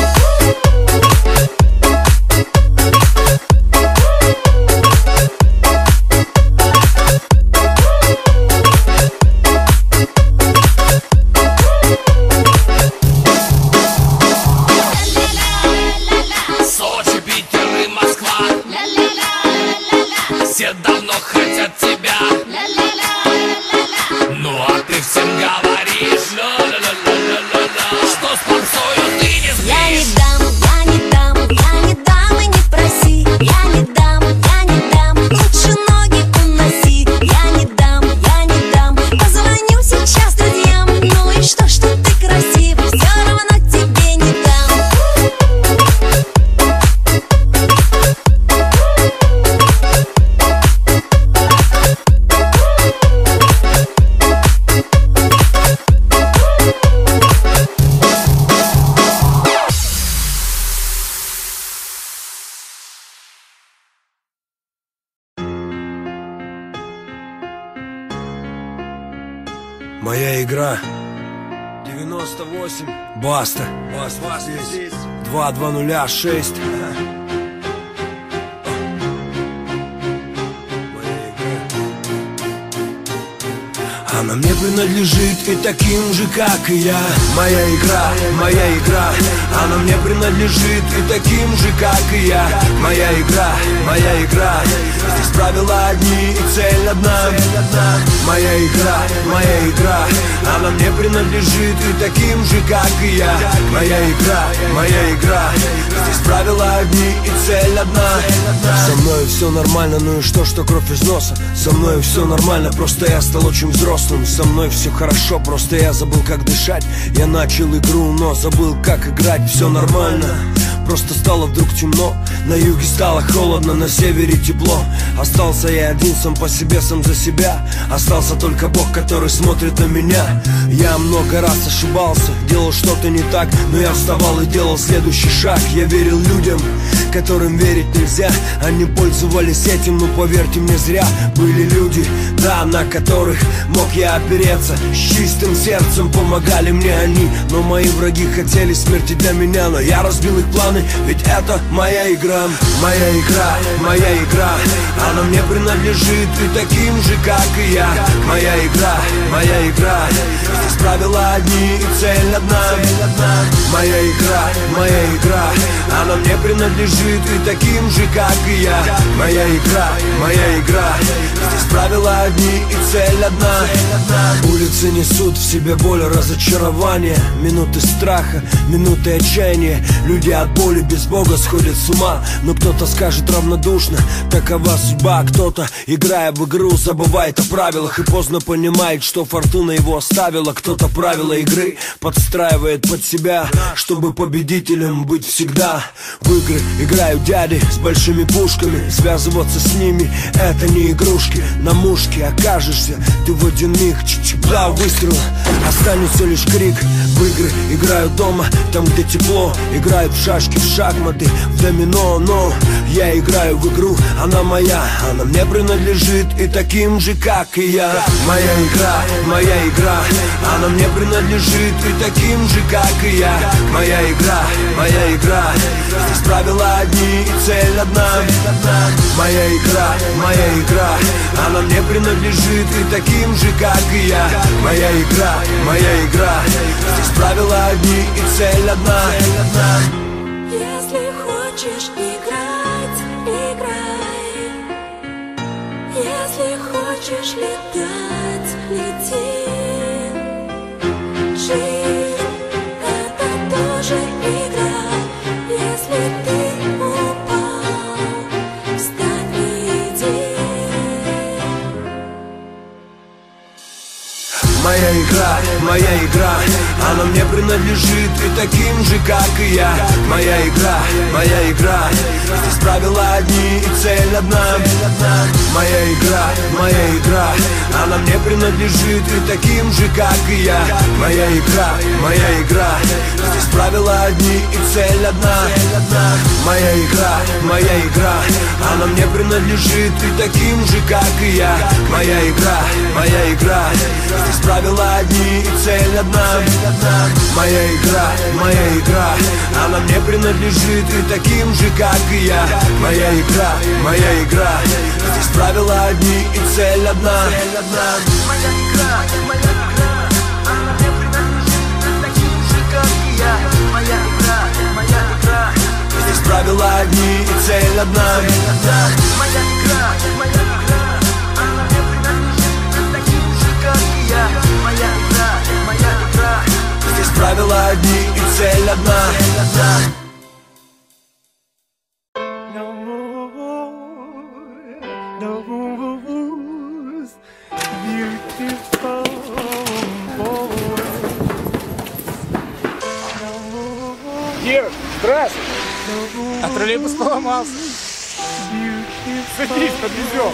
Сочи, Питер и Москва. Все давно хотят тебя. Ну а ты всем говоришь, что с попсою ты не спишь. Я не дам, я не дам, я не дам и не проси. Я не дам, я не дам, лучше ноги уноси. Я не дам, я не дам, позвоню сейчас друзьям. Ну и что ты красивый, все равно тебе не дам. Моя игра 98. Баста. Баста здесь. 2-2-0-6. Она мне принадлежит и таким же, как и я. Моя игра, моя игра. Она мне принадлежит и таким же, как и я. Моя игра, моя игра. Здесь правила одни и цель одна. Моя игра, моя игра. Она мне принадлежит и таким же, как и я. Моя игра, моя игра. Здесь правила одни и цель одна. Со мной все нормально, ну и что кровь из носа. Со мной все нормально, просто я стал очень взрослым. Со мной все хорошо, просто я забыл, как дышать. Я начал игру, но забыл, как играть. Все нормально, просто стало вдруг темно. На юге стало холодно, на севере тепло. Остался я один, сам по себе, сам за себя. Остался только Бог, который смотрит на меня. Я много раз ошибался, делал что-то не так, но я вставал и делал следующий шаг. Я верил людям, которым верить нельзя. Они пользовались этим, но поверьте мне, зря. Были люди, да, на которых мог я опереться. С чистым сердцем помогали мне они. Но мои враги хотели смерти для меня. Но я разбил их планы, ведь это моя игра. Моя игра, моя игра. Она мне принадлежит и таким же, как и я. Моя игра, моя игра. Здесь правила одни и цель одна. Моя игра, моя игра. Она мне принадлежит и таким же, как и я. Моя игра, моя игра. Здесь правила одни и цель одна. Улицы несут в себе боль, разочарование. Минуты страха, минуты отчаяния. Люди от боли без Бога сходят с ума. Но кто-то скажет равнодушно, такова судьба. Кто-то, играя в игру, забывает о правилах и поздно понимает, что фортуна его оставила. Кто-то правила игры подстраивает под себя, чтобы победителем быть всегда. В игры играют дяди с большими пушками. Связываться с ними — это не игрушки. На мушке окажешься ты в один миг. Два выстрела, останется лишь крик. В игры играют дома, там где тепло. Играют в шашки, в шахматы, в домино. Но я играю в игру, она моя. Она мне принадлежит и таким же, как и я. Моя игра, моя игра. Она мне принадлежит и таким же, как и я. Моя игра, моя игра. Здесь правила одни и цель одна. Моя игра, моя игра. Она мне принадлежит и таким же, как и я. Моя игра, моя игра. Здесь правила одни и цель одна. Если хочешь играть, играй. Если хочешь летать, лети. Жизнь — это тоже игра. Если ты упал, встань и иди. Моя моя игра, она мне принадлежит и таким же, как и я. Моя игра, здесь правила одни и цель одна. Моя игра, она мне принадлежит и таким же, как и я. Моя игра, здесь правила одни и цель одна. Моя игра, она мне принадлежит и таким же, как и я. Моя игра, здесь правила одни и цель одна. Моя игра, она мне принадлежит и таким же, как и я. Моя игра, здесь правила одни и цель одна. Моя игра, она мне принадлежит и таким же, как и я. Моя игра, здесь правила одни и цель одна. Моя игра, она мне принадлежит и таким же, как и я. Моя игра, здесь правила одни и цель одна. Девушка, здравствуй. А троллейбус поломался. Садись, подвезем.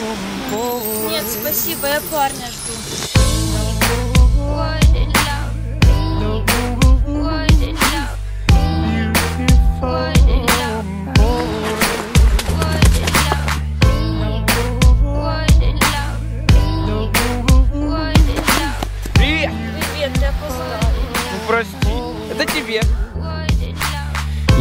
Нет, спасибо, я парня жду. Привет. Привет, я опоздал. Ну прости, это тебе.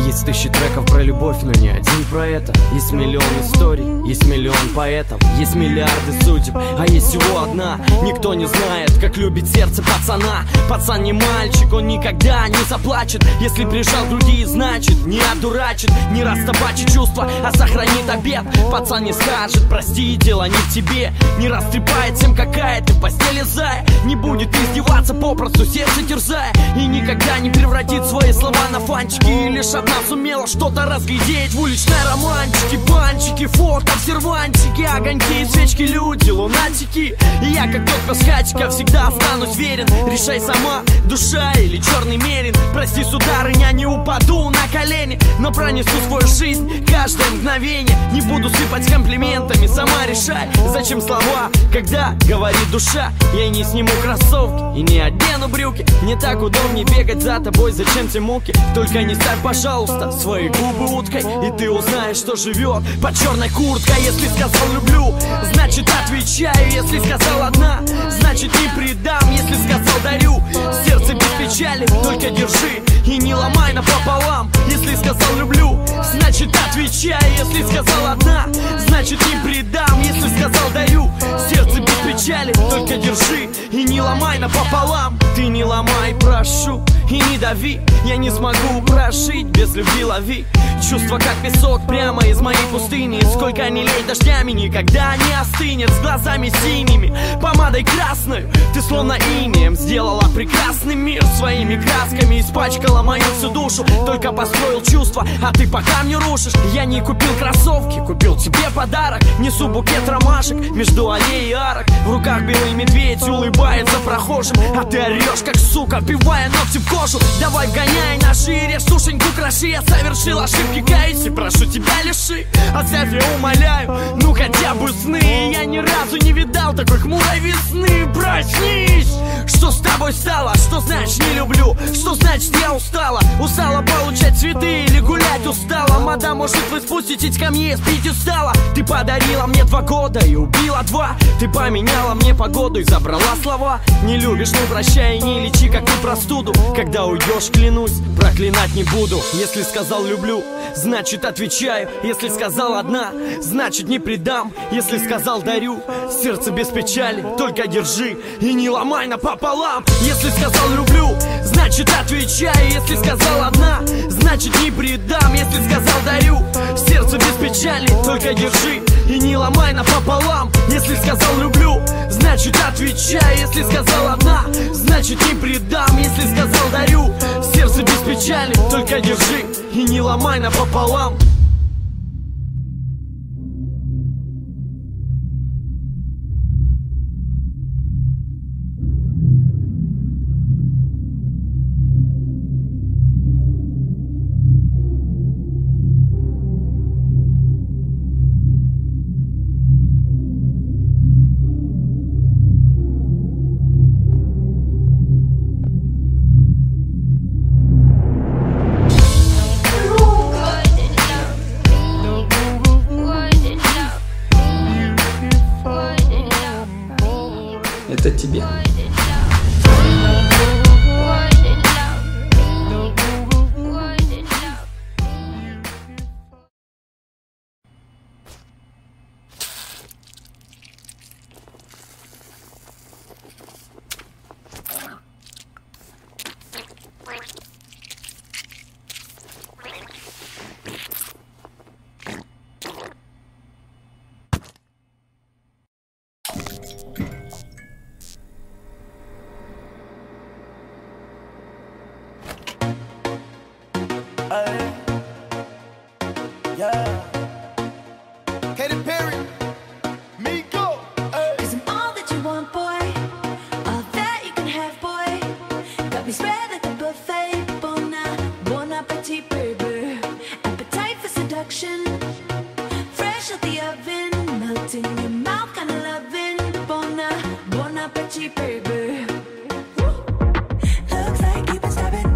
Есть тысячи треков про любовь, но не один про это. Есть миллион историй, есть миллион поэтов. Есть миллиарды судеб, а есть всего одна. Никто не знает, как любит сердце пацана. Пацан не мальчик, он никогда не заплачет. Если прижал к груди, значит не одурачит. Не растопачит чувства, а сохранит обет. Пацан не скажет, прости, дело не в тебе. Не растрепает всем, какая ты в постели зая. Не будет издеваться, попросту сердце терзая. И никогда не превратит свои слова на фанчики. И лишь одна сумела что-то разглядеть в уличной романтике. Банчики, фото, сервантики, огоньки, свечки, люди, лунатики. И я, как тот пасхатика, всегда останусь верен. Решай сама, душа или черный мерин. Прости, сударыня, не упаду на колени, но пронесу свою жизнь каждое мгновение. Не буду сыпать комплиментами, сама решай. Зачем слова, когда говорит душа? Я и не сниму кроссовки и не одену брюки. Мне так удобнее бегать за тобой, зачем те муки? Только не ставь, пожалуйста, свои губы уткой, и ты узнаешь, что живет под черной курткой. Если сказал люблю, значит отвечаю. Если сказал одна, значит не предам. Если сказал дарю, сердце без печали, только держи и не ломай напополам. Если сказал люблю, значит отвечаю. Если сказал одна, значит не предам. Если сказал дарю, сердце без печали, только держи и не ломай напополам. Ты не ломай, прошу, и не дави. Я не смогу прожить без любви, лови. Чувства как песок прямо из моей пустыни. Сколько ни лей дождями, никогда не остынет. С глазами синими, помадой красной. Ты словно инеем сделала прекрасный мир. Своими красками испачкала мою всю душу. Только построил чувства, а ты по камню рушишь. Я не купил кроссовки, купил тебе подарок. Несу букет ромашек между аллей и арок. В руках белый медведь улыбается прохожим, а ты орешь как сука, вбивая ногти в кожу. Давай вгоняй на шире, сушеньку кроши. Я совершил ошибки, каюсь и прошу тебя лиши. Оставь, я умоляю, ну хотя бы сны. Я ни разу не видал такой хмурой весны. Проснись! Что с тобой стало? Что значит не люблю? Что значит я устала? Устала получать цветы или гулять устала? Мадам, может вы спуститесь ко мне, спить устала? Ты подарила мне 2 года и убила 2. Ты поменяла мне погоду и забрала слова. Не любишь, ну прощай и не лечи, как ты простуду. Когда уйдешь, клянусь, проклинать не буду. Если сказал люблю, значит отвечаю. Если сказал одна, значит не предам. Если сказал дарю, сердце без печали, только держи и не ломай напополам. Если сказал люблю, значит отвечаю. Если сказал одна, значит не предам. Если сказал дарю, сердце без печали, только держи и не ломай напополам. Если сказал люблю, значит отвечаю. Если сказал одна, значит не предам. Если сказал дарю, сердце без печали, только держи и не ломай напополам. Aye. Yeah. Katy Perry, Miko. Cause I'm all that you want, boy. All that you can have, boy. Got me spread like a buffet. Bon appetit, baby. Appetite for seduction. Fresh out the oven. Melting in your mouth, kinda loving. Bon appetit, baby. Looks like you've been starving.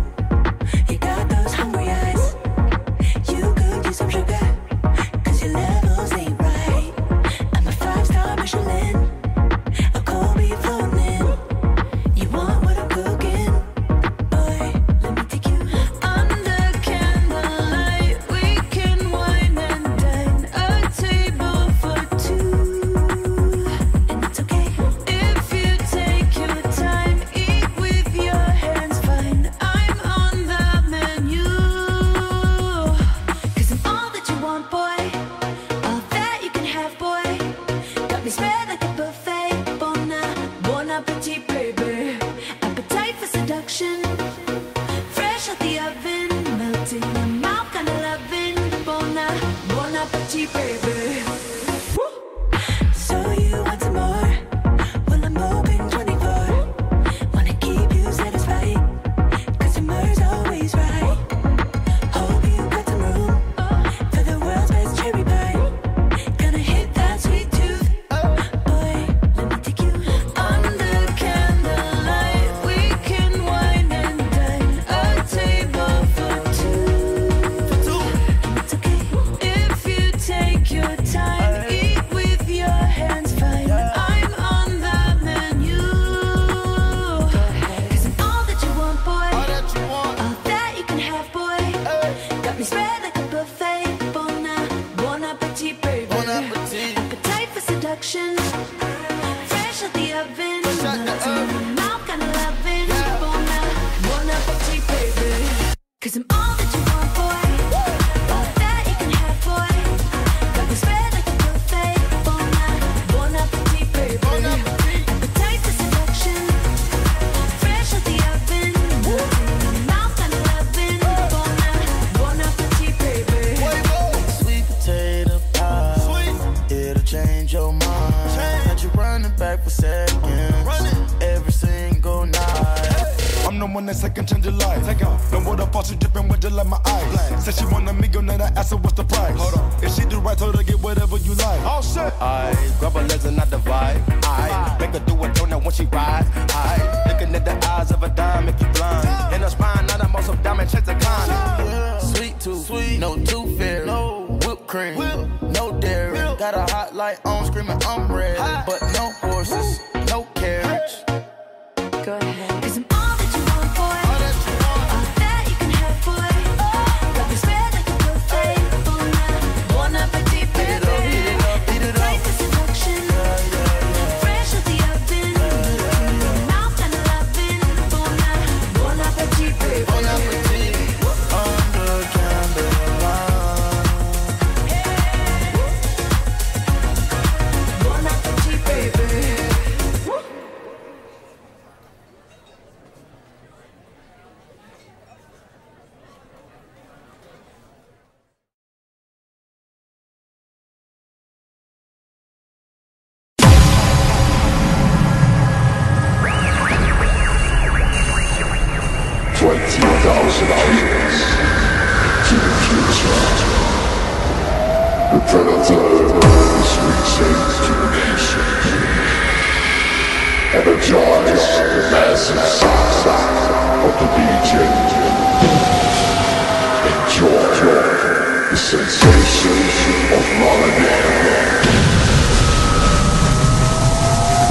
You got those hungry eyes. You could use some sugar. Cause your levels ain't right. I'm a 5-star Michelin. A cold beef floating in. You want what I'm cooking? Boy, let me take you under candlelight. We can wine and dine. A table for two. And it's okay if you take your time. Eat with your hands, fine. I'm on the menu. Cause I'm all that you want, boy. All that you can have, boy. Got me spread like a buffet. Bon appetit, baby. Appetite for seduction. Fresh out the oven. Melting in your mouth, kinda loving. Bon appetit, baby. So you want some more? Well, I'm open 24. Wanna keep you satisfied. Cause summer's always right. Hope you got some room for the world's best cherry pie. Gonna hit that sweet tooth. Boy, let me take you under candlelight. We can wine and dine. A table for two. And it's okay if you take your time. Eat with your hands, fine. I'm on the menu. Cause I'm all that you want, boy. All that you can have, boy. Got me spread like a buffet. Bon appetit, baby. Appetite for seduction. Fresh out the oven. Melting in your mouth, kinda loving. Bon appetit, baby. Cause I'm all that you want, boy. All that you can have, boy. Got me spread like a buffet. Bon appetit, baby. Appetite for seduction. Fresh out the oven. Melting in your mouth, kinda loving. Bon appetit, baby. Sweet potato pie. It'll change your mind. Had you running back for seconds. Every single night. I'm the one that second change your life. Take off. No water fall, she dripping with just like my eyes. Said she want a meal, now I asked her what's the price. Hold on. If she do right, told her get whatever you like. Oh shit. I grab her legs and I divide. I make her do a donut when she ride. I looking at the eyes of a dime, make you blind. In her spine, not a muscle diamond, chase a kind. Sweet tooth, no tooth fairy. No whipped cream, no dairy. Got a hot light on, screaming I'm ready. But no horses, no carriage. Go ahead. Cause I'm all that you want, boy. All that you can have, boy. Got me spread like a buffet. Bon appetit, baby. Appetite for seduction. Fresh out the oven. Melting in your mouth, kinda loving. Bon appetit, baby. Bon appetit. Under candlelight. Bon appetit, baby. The predator is reaching to the nation. Energize the massive size of the legion. Enjoy the sensation of Ramadan.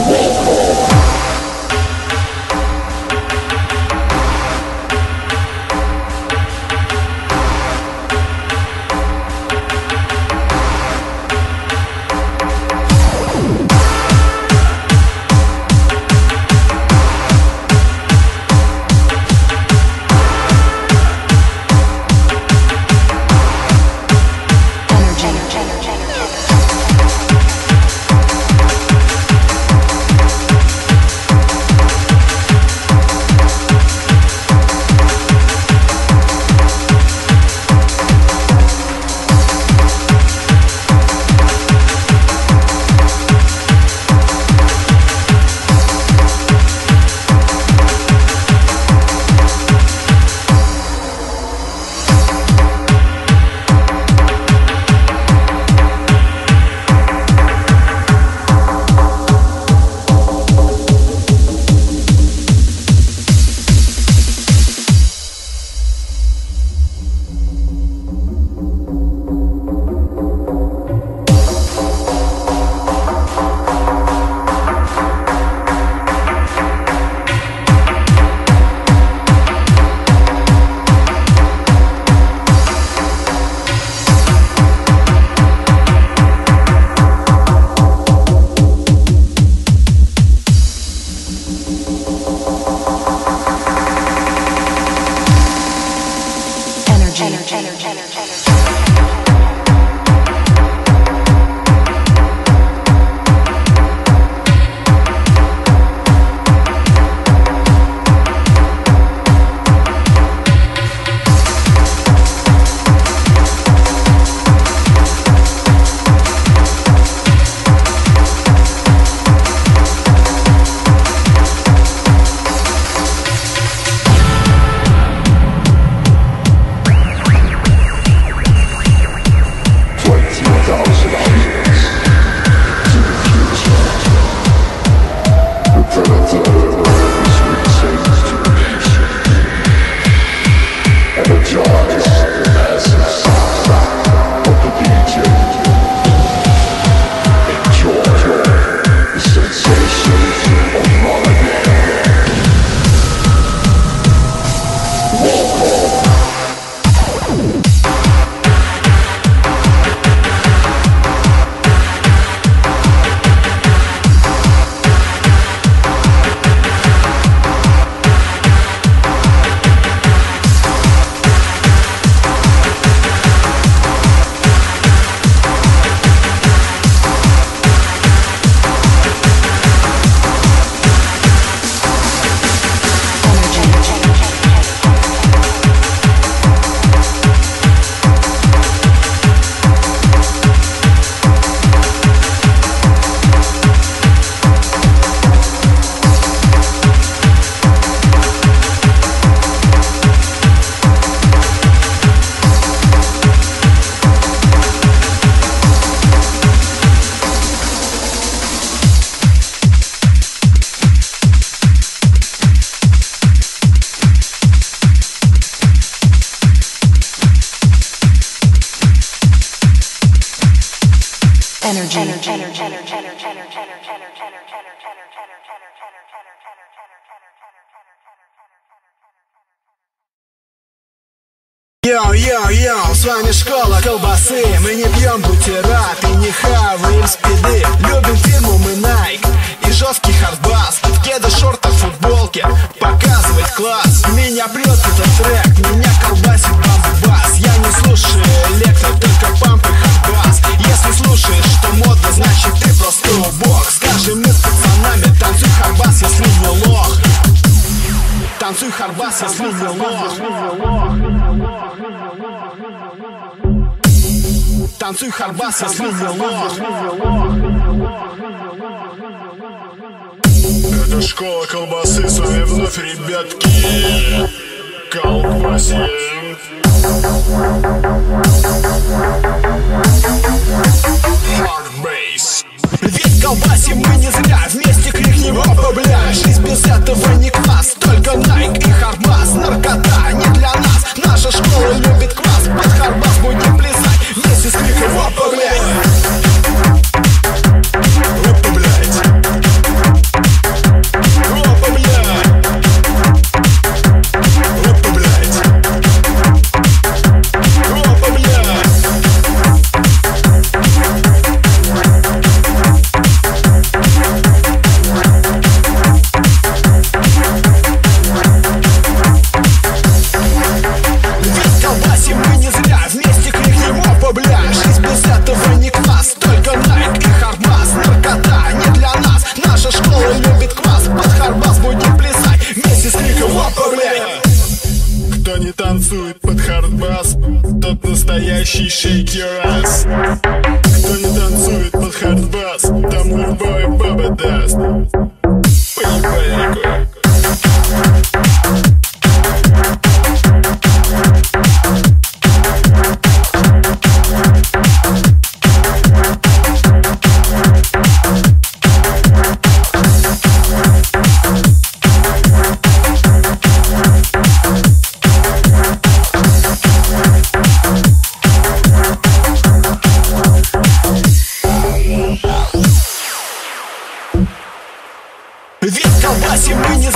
Welcome. Йоу-йоу-йоу, с вами школа колбасы. Мы не пьем бутерат и не хаваем спиды. Любим фирму мы Nike и жесткий хардбас. В кедах, шортах, футболке показывать класс. Меня прет этот трек, меня колбасит бамбас. Я не слушаю электро, только памп и хардбас. Если слушаешь, что модно, значит ты просто убог. Скажем мы с пацанами, танцуй хардбас, если не лох. Танцуй хардбас, если не лох. Танцуй хардбас, если не лох. Это школа колбасы, с вами вновь, ребятки. Колбасим. Hardbase. Ведь колбасим мы не зря, вместе крикнем опа, бля. Жизнь без этого не класс, только Nike и хардбас. Наркота не для нас, наша школа любит класс. Под хардбас будем плясать, вместе с криком опа, блядь. Опа, блядь. Опа, блядь. Опа, блядь. Опа, блядь. Кто не танцует под хардбас, тот настоящий shake your ass. Кто не танцует под хардбас, тому любая баба даст. Поебальнику. Ведь колбасим мы не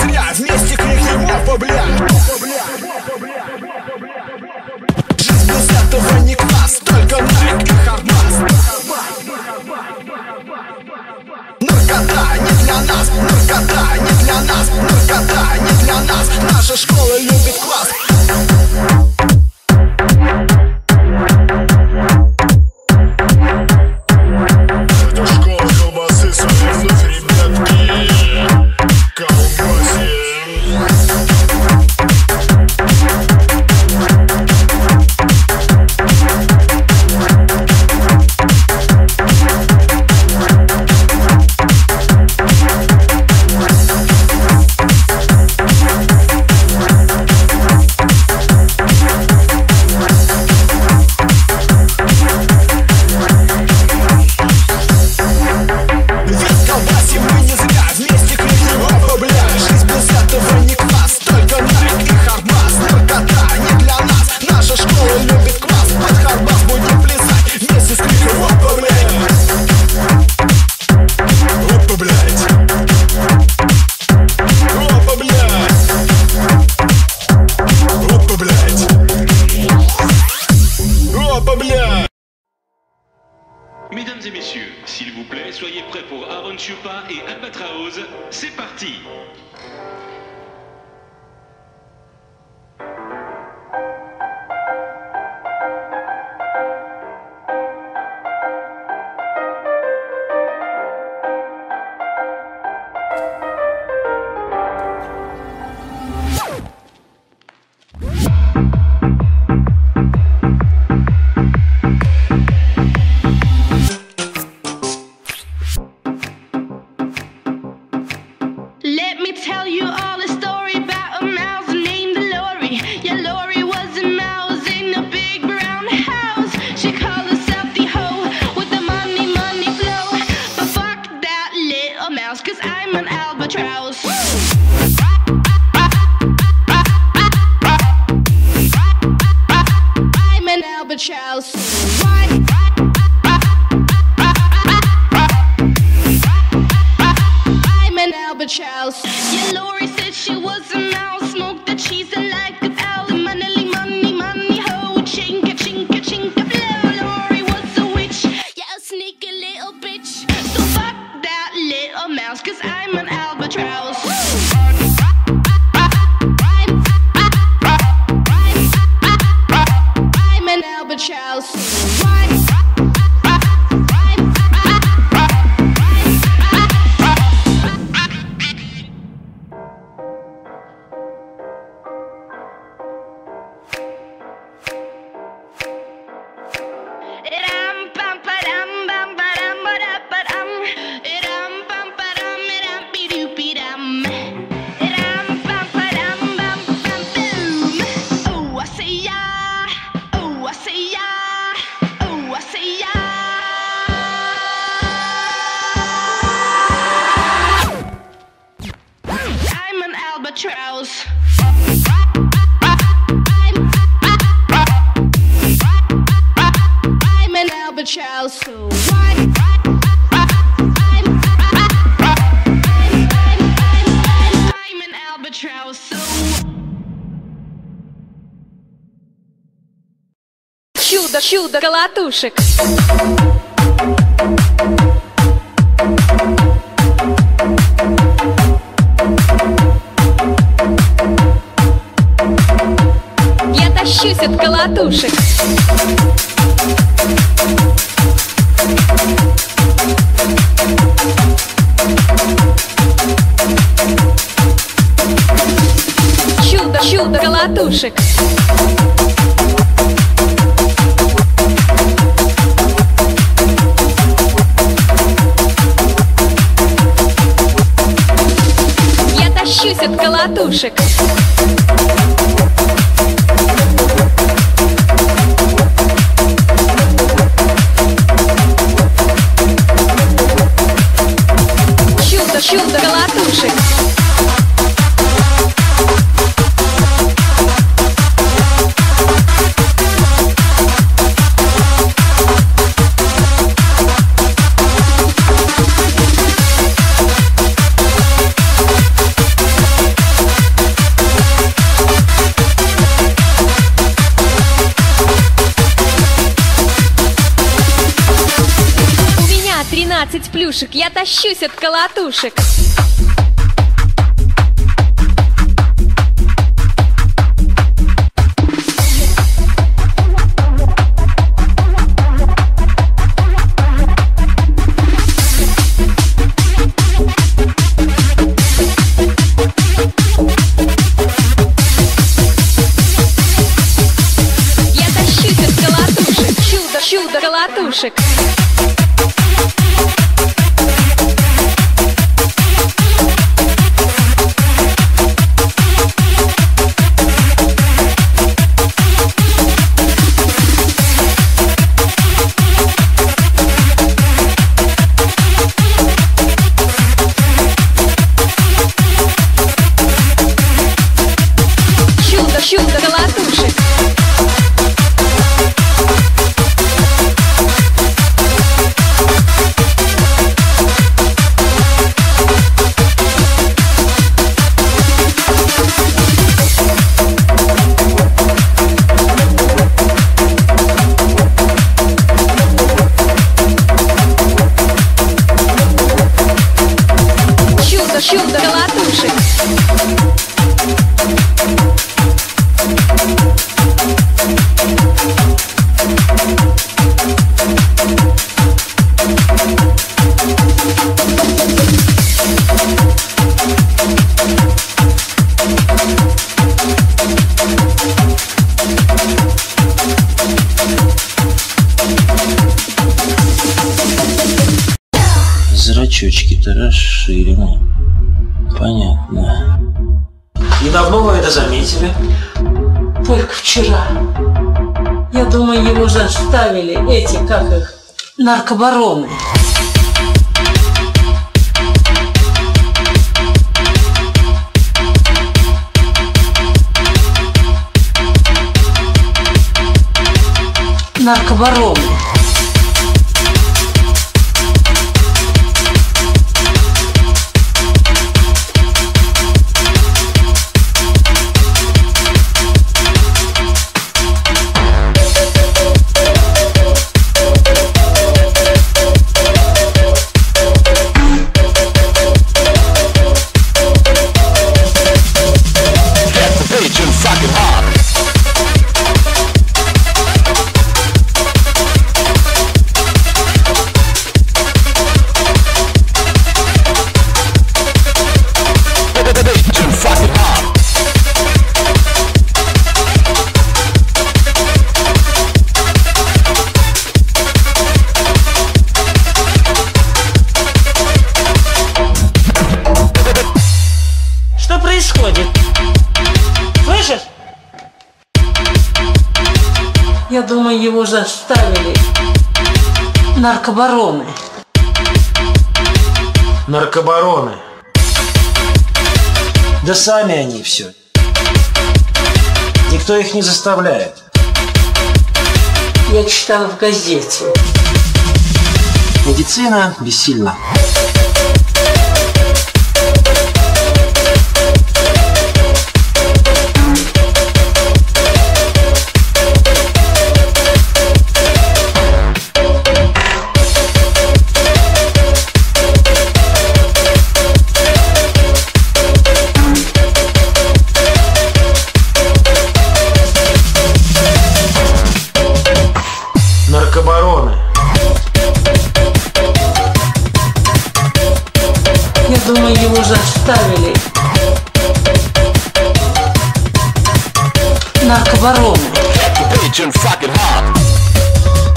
albatross. I'm an albatross. So I'm an albatross. Чудо, чудо, колотушек. Я тащусь от колотушек. Чудо, чудо, колотушек. Я тащусь от колотушек. Чудо, чудо, колотушек. У меня 13 плюшек, я тащусь от колотушек. Я тащусь от колотушек. Чудо, чудо, колотушек. Чудо, чудо, колотушек. Чудо, чудо, колотушек. Зрачочки-то расширены. Понятно. И давно вы это заметили? Только вчера. Я думаю, его заставили эти, как их, наркобароны. Наркобароны. Я думаю, его заставили наркобароны. Наркобароны. Да сами они все. Никто их не заставляет. Я читала в газете. Медицина бессильна. Наркобароны. Я думаю, его заставили. Наркобароны.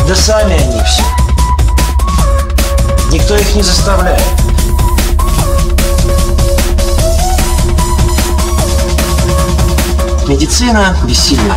Да сами они все. Никто их не заставляет. Медицина бессильна.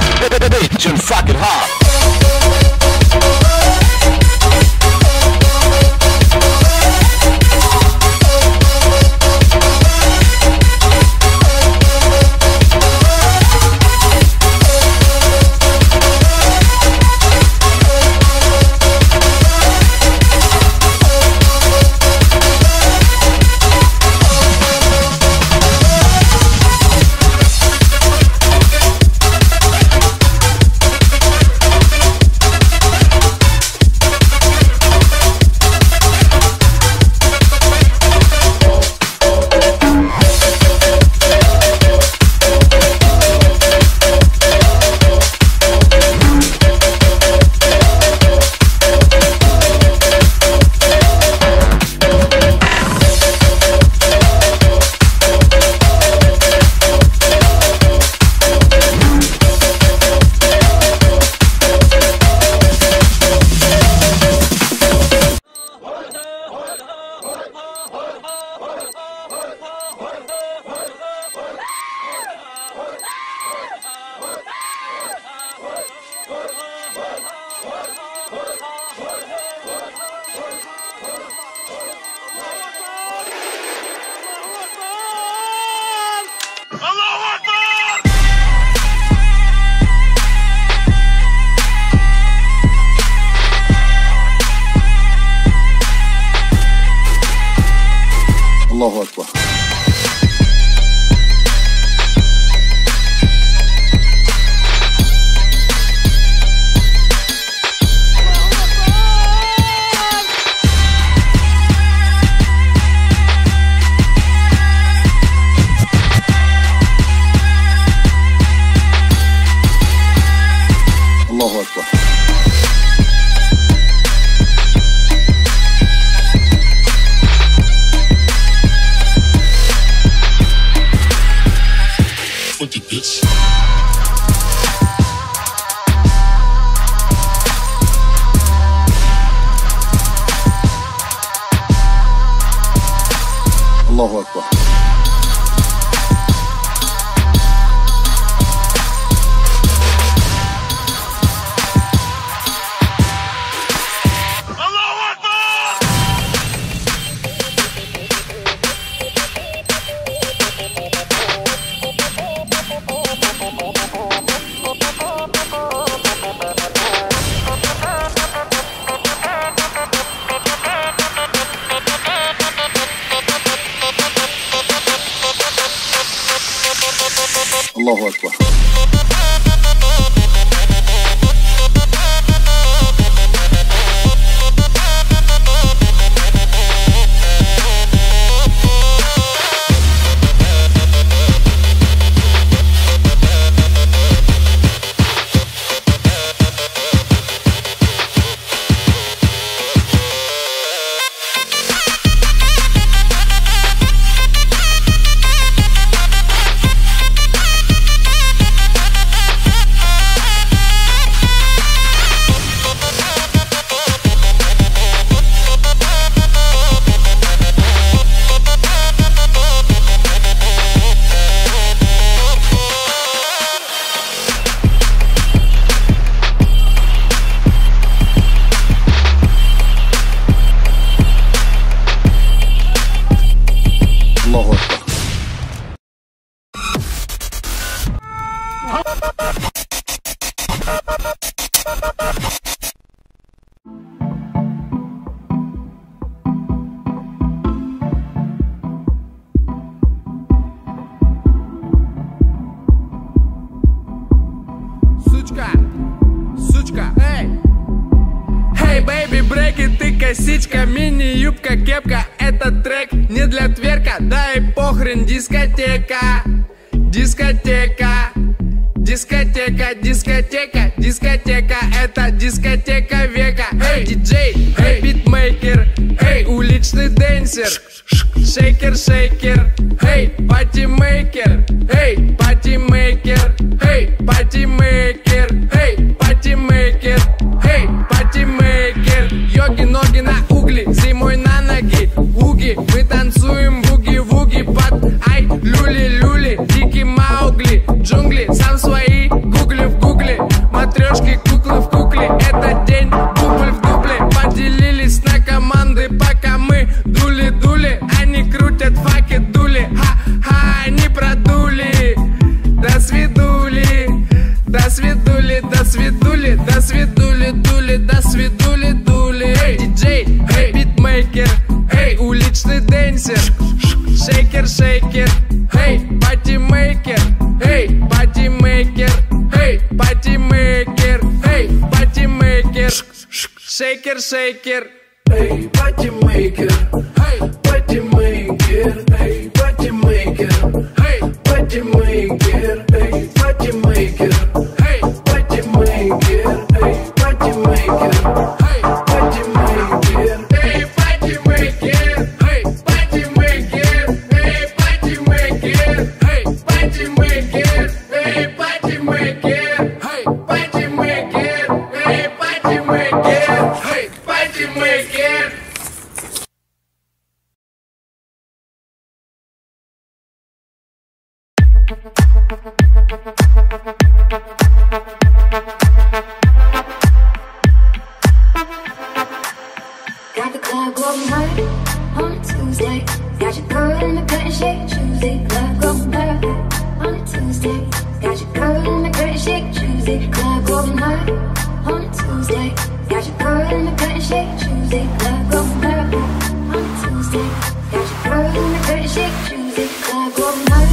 Аллаху Акбар. Аллаху Акбар. Аллаху Акбар. Аллаху Акбар. Сучка, эй! Hey, baby, брейки, ты косичка, мини-юбка, кепка. Этот трек не для тверка, да и похрен, дискотека. Дискотека, дискотека, дискотека, дискотека. Это дискотека века. Эй, диджей, эй, битмейкер, эй, уличный дэнсер. Шейкер, шейкер, эй, патимейкер, эй, патимейкер, эй, патимейкер, эй, патимейкер, эй, патимейкер. Йоги, ноги на угли, зимой на ноги, уги. Мы танцуем буги-вуги под ай, люли-люли, дикий Маугли, джунгли, сам свои гугли в гугле, матрешки, куклы в кукле. Это день, дубль в дубле, поделились на команды, пока мы дули-дули. Они крутят факи, дули, ха-ха, они продули. До свидули, до свидули, до свидули, до свидули, дули, до свидули, дули. Эй, диджей, эй, битмейкер, эй, уличный дэнсер. Шейкер, шейкер, эй, патимейкер, эй, патимейкер, эй, патимейкер, эй, патимейкер. Шейкер, шейкер, эй, патимейкер, эй, патимейкер, эй, патимейкер, эй, патимейкер, эй, патимейкер, эй, патимейкер, эй, патимейкер, эй, патимейкер, эй, патимейкер, эй, патимейкер, эй, патимейкер, эй, патимейкер, эй, патимейкер, эй, патимейкер, эй, патимейкер, эй, патимейкер. Got the club going hard on a Tuesday. Got your girl in the cut and shake Tuesday. Club going hard on a Tuesday. Got your girl in the cut and shake Tuesday. Club going hard on a Tuesday. Got your girl in the cut and shake Tuesday. Club going hard on a Tuesday. Got your girl in the cut and shake Tuesday. Club going hard.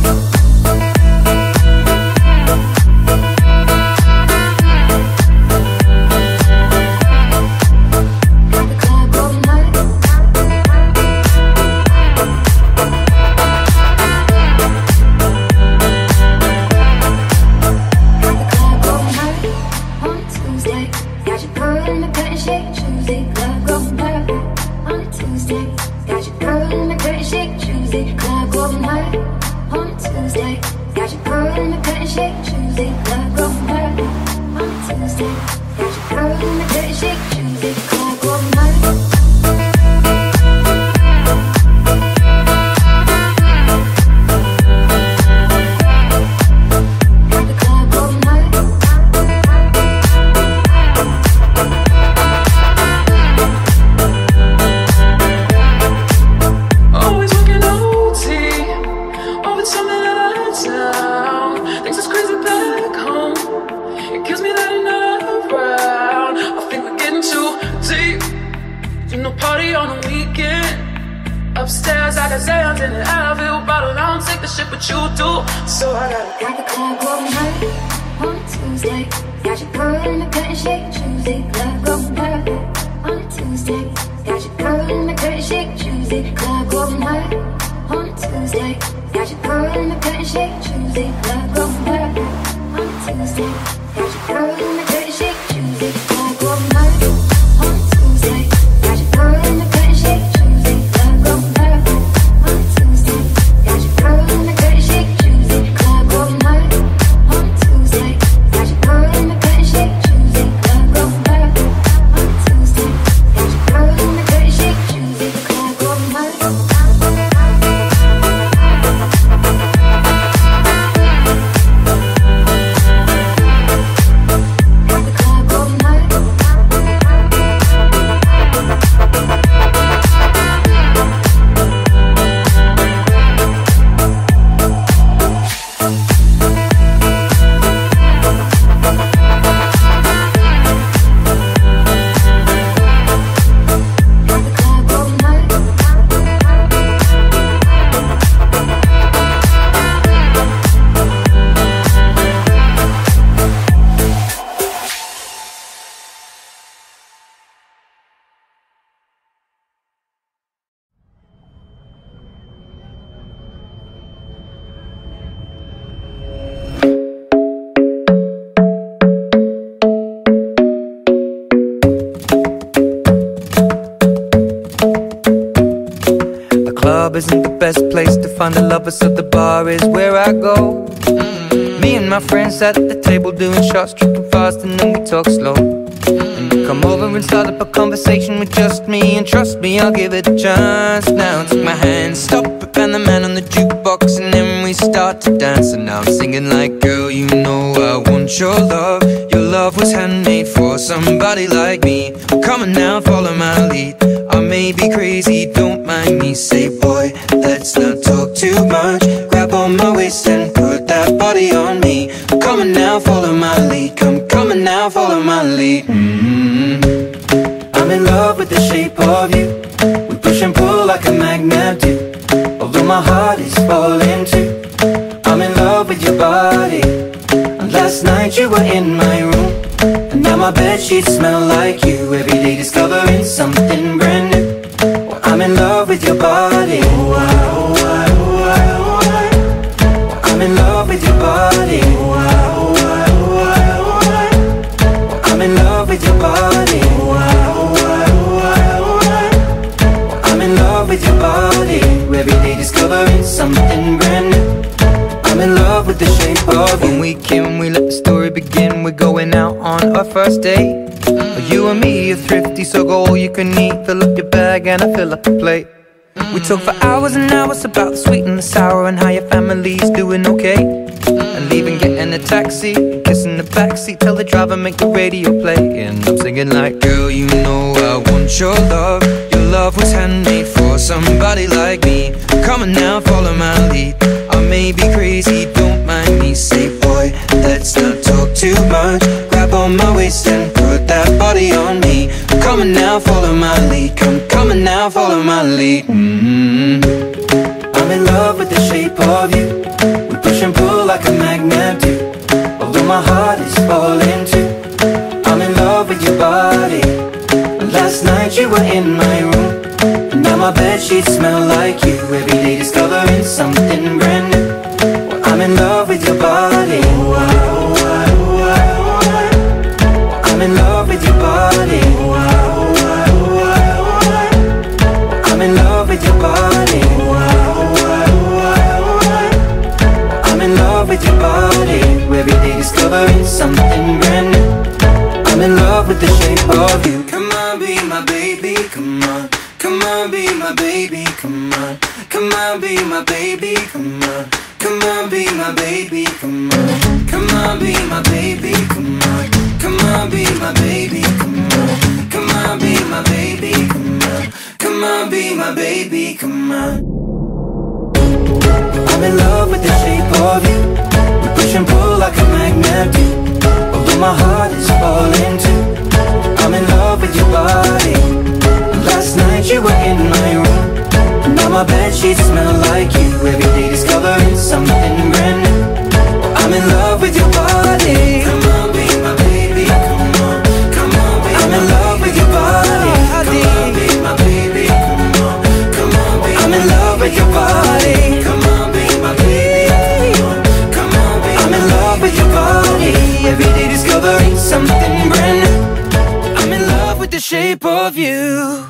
lover, so the bar is where I go. Me and my friends at the table doing shots, tripping fast, and then we talk slow. And you come over and start up a conversation with just me, and trust me, I'll give it a chance. Now take my hand, stop it, and the man on the jukebox, and then we start to dance. And now I'm singing like, girl, you know I want your love. Your love was handmade for somebody like me. Come on now, follow my lead. I may be crazy, don't mind me. Say, boy, let's not talk too much. Grab on my waist and put that body on me. Come on now, follow my lead. Come on now, follow my lead. I'm in love with the shape of you. We push and pull like a magnet do. Although my heart is falling too. I'm in love with your body. And last night you were in my room, and now my bedsheets smell like you. Every day discovering something brand new. Well, I'm in love with your body. I'm in love with your body. I'm in love with your body. I'm in love with your body. Every day discovering something brand new. I'm in love with the shape of you. When we came, we let the story begin. We're going out on our first date. You and me are thrifty, so go all you can eat. Fill up your bag and I fill up the plate. We talk for hours and hours about the sweet and the sour, and how your family's doing okay. And leaving, getting a taxi, kissing the backseat, tell the driver make the radio play. And I'm singing like, girl, you know I want your love. Your love was handmade for somebody like me. Come on now, follow my lead. I may be crazy, don't mind me. Say, boy, let's not talk too much. Grab on my waist and put that body on me. Come on now, follow my lead. Come on now, follow my lead. I'm in love with the shape of you. We push and pull like a magnet do. Although my heart is falling too. I'm in love with your body. Last night you were in my room, and now my bedsheets smell like you. Every day discovering something brand new. Well, I'm in love with your body. I'm in love with your body. I'm in love with your body. I'm in love with your body. Every day discovering something brand new. I'm in love with the shape of you. Come on, be my baby, come on. Come on, be my baby, come on. Come on, be my baby, come on. Come on, be my baby, come on. Come on, be my baby, come on. Come on, be my baby, come on. Come on, be my baby, come on. Come on, be my baby, come on. I'm in love with the shape of you. We push and pull like a magnet do. Although my heart is falling too. I'm in love with your body. Last night you were in my room, and now my bedsheets smell like you. Every day discovering something brand new. I'm in love with your body. Come on, be my baby, come on. Come on, be I'm in love with your body. Come on, be my baby, come on. Come on, be I'm in love with your body. Come on, be my baby, come on. Come on, be I'm in love with your body. Every day discovering something brand new. I'm in love with the shape of you.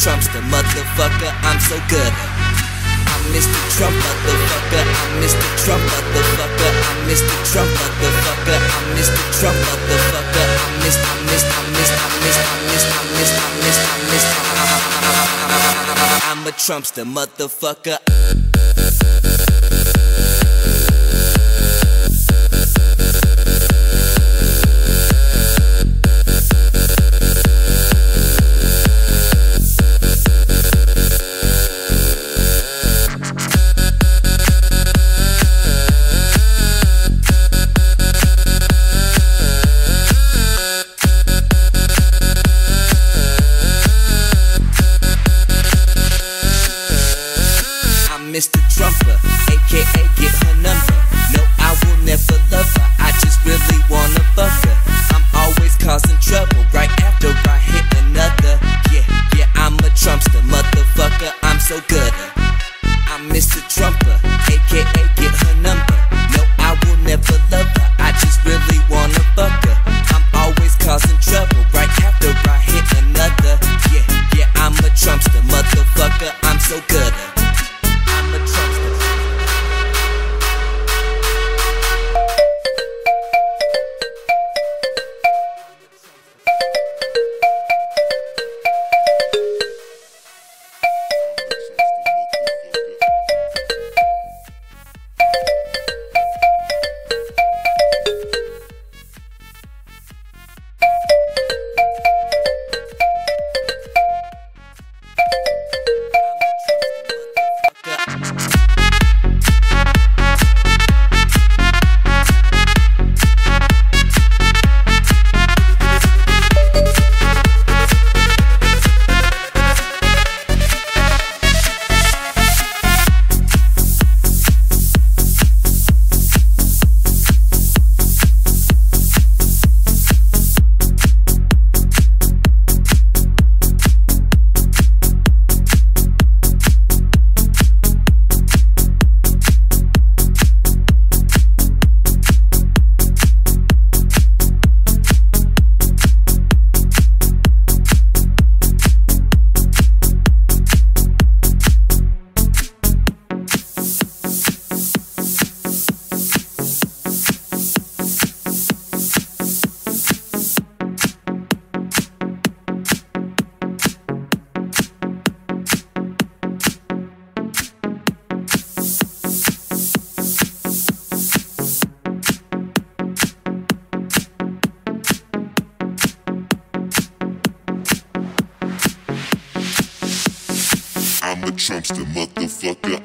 Trumpster, motherfucker, I'm so good. I'm Mr. Trump, motherfucker, I'm Mr. Trump, motherfucker, I'm Mr. Trump, motherfucker, I'm Mr. Trump, motherfucker, I'm a Trumpster, motherfucker. Mr. Trumper, aka get her number. No, I will never love her, I just really wanna fuck her. I'm always causing trouble right after I hit another. Yeah, I'm a Trumpster, motherfucker, I'm so good. I'm Mr. Trumper, aka get her number. No, I will never love her, I just really wanna fuck her. I'm always causing trouble right after I hit another. Yeah, I'm a Trumpster, motherfucker, I'm so good. I'm a Trumpster. I'm a Trumpster, motherfucker.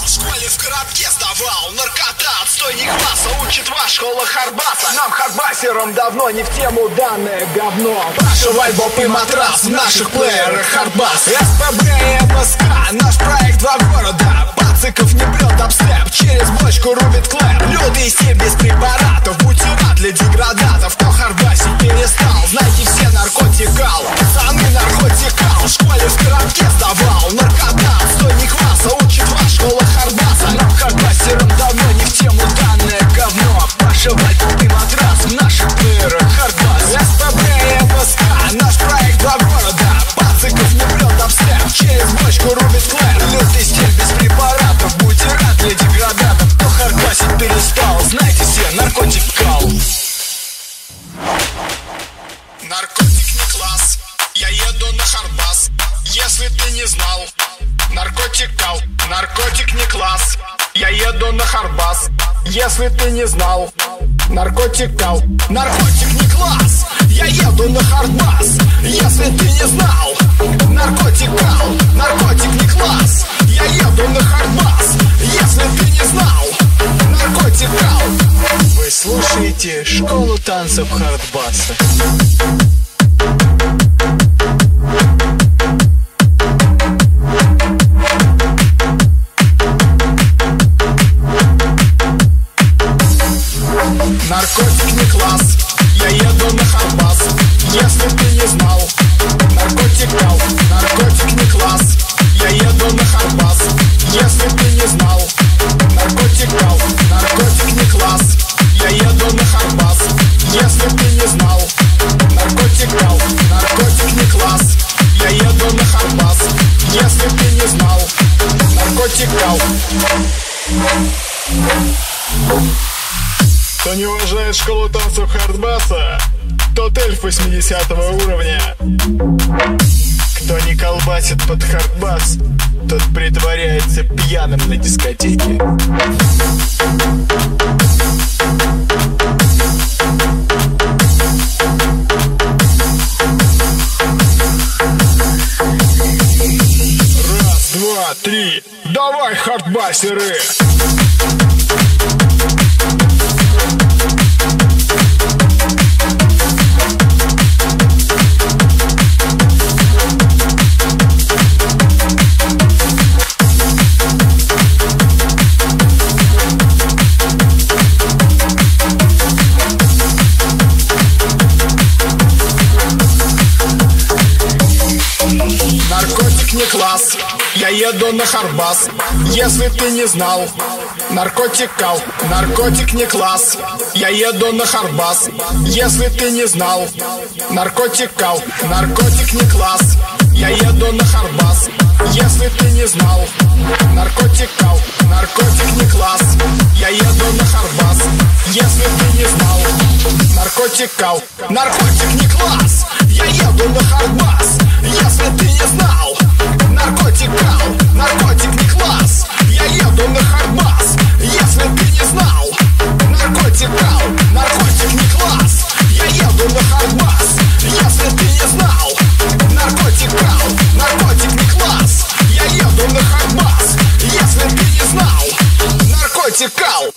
В школе в коробке сдавал. Наркота, отстойник класса, учит вас школа Хардбаса. Нам хардбасерам давно не в тему данное говно. Прошивай боб и матрас в наших плеерах Хардбас. СПБ и МСК, наш проект два города. Пациков не прет обстеп, через бочку рубит клэп. Лютый стиль без препаратов, бутерат для деградатов. Кто хардбасить перестал, знайте все наркотикал. Пацаны наркотикал, в школе в коробке сдавал. Наркота, отстойник класса, учит вас школа Хардбаса. Нам хардбасерам давно не в тему данное говно. Прошивать боб матрас в наших плеерах Хардбас. СПБ и МСК, наш проект два города. Пациков не прет обстеп, через бочку рубит клэп. Лютый стиль без препаратов, бутерат для деградатов. Кто хардбасить перестал, знайте все, наркотик кал. Наркотик не класс, я еду на Хардбас. Если ты не знал, наркотик кал. Наркотик не класс, я еду на Хардбас. Если ты не знал, наркотик кал. Наркотик не класс, я еду на Хардбас. Если ты не знал, наркотик кал. Наркотик не класс, я еду на Хардбас. Если ты не знал, наркотик кал. Вы слушаете школу танцев Хардбаса. Наркотик не класс, я еду на Хардбас. Если ты не знал, наркотик кал. Наркотик не класс, я еду на Хардбас. Если ты не знал, наркотик кал. Наркотик не класс, я еду на Хардбас. знал, наркотикал, наркотик не класс. Я еду на Хардбас, если ты не знал, наркотикал. Кто не уважает школу танцев Хардбаса, тот эльф 80 уровня. Кто не колбасит под Хардбас, тот притворяется пьяным на дискотеке. Раз, два, три, давай, хардбасеры! Наркотик не класс, я еду на Хардбас, если ты не знал, наркотикал, наркотик не класс, я еду на Хардбас, если ты не знал, наркотикал, наркотик не класс, я еду на Хардбас, если ты не знал, наркотикал, наркотик не класс, я еду на Хардбас, если ты не знал, наркотикал, наркотик не класс, я еду на Хардбас, если ты не знал, наркотикал, наркотик не класс, я еду на Хардбас, если ты не знал, наркотикал, наркотик не класс, я еду на Хардбас, если ты не знал, наркотикал, наркотик не класс, я еду на Хардбас, если ты не знал, наркотикал.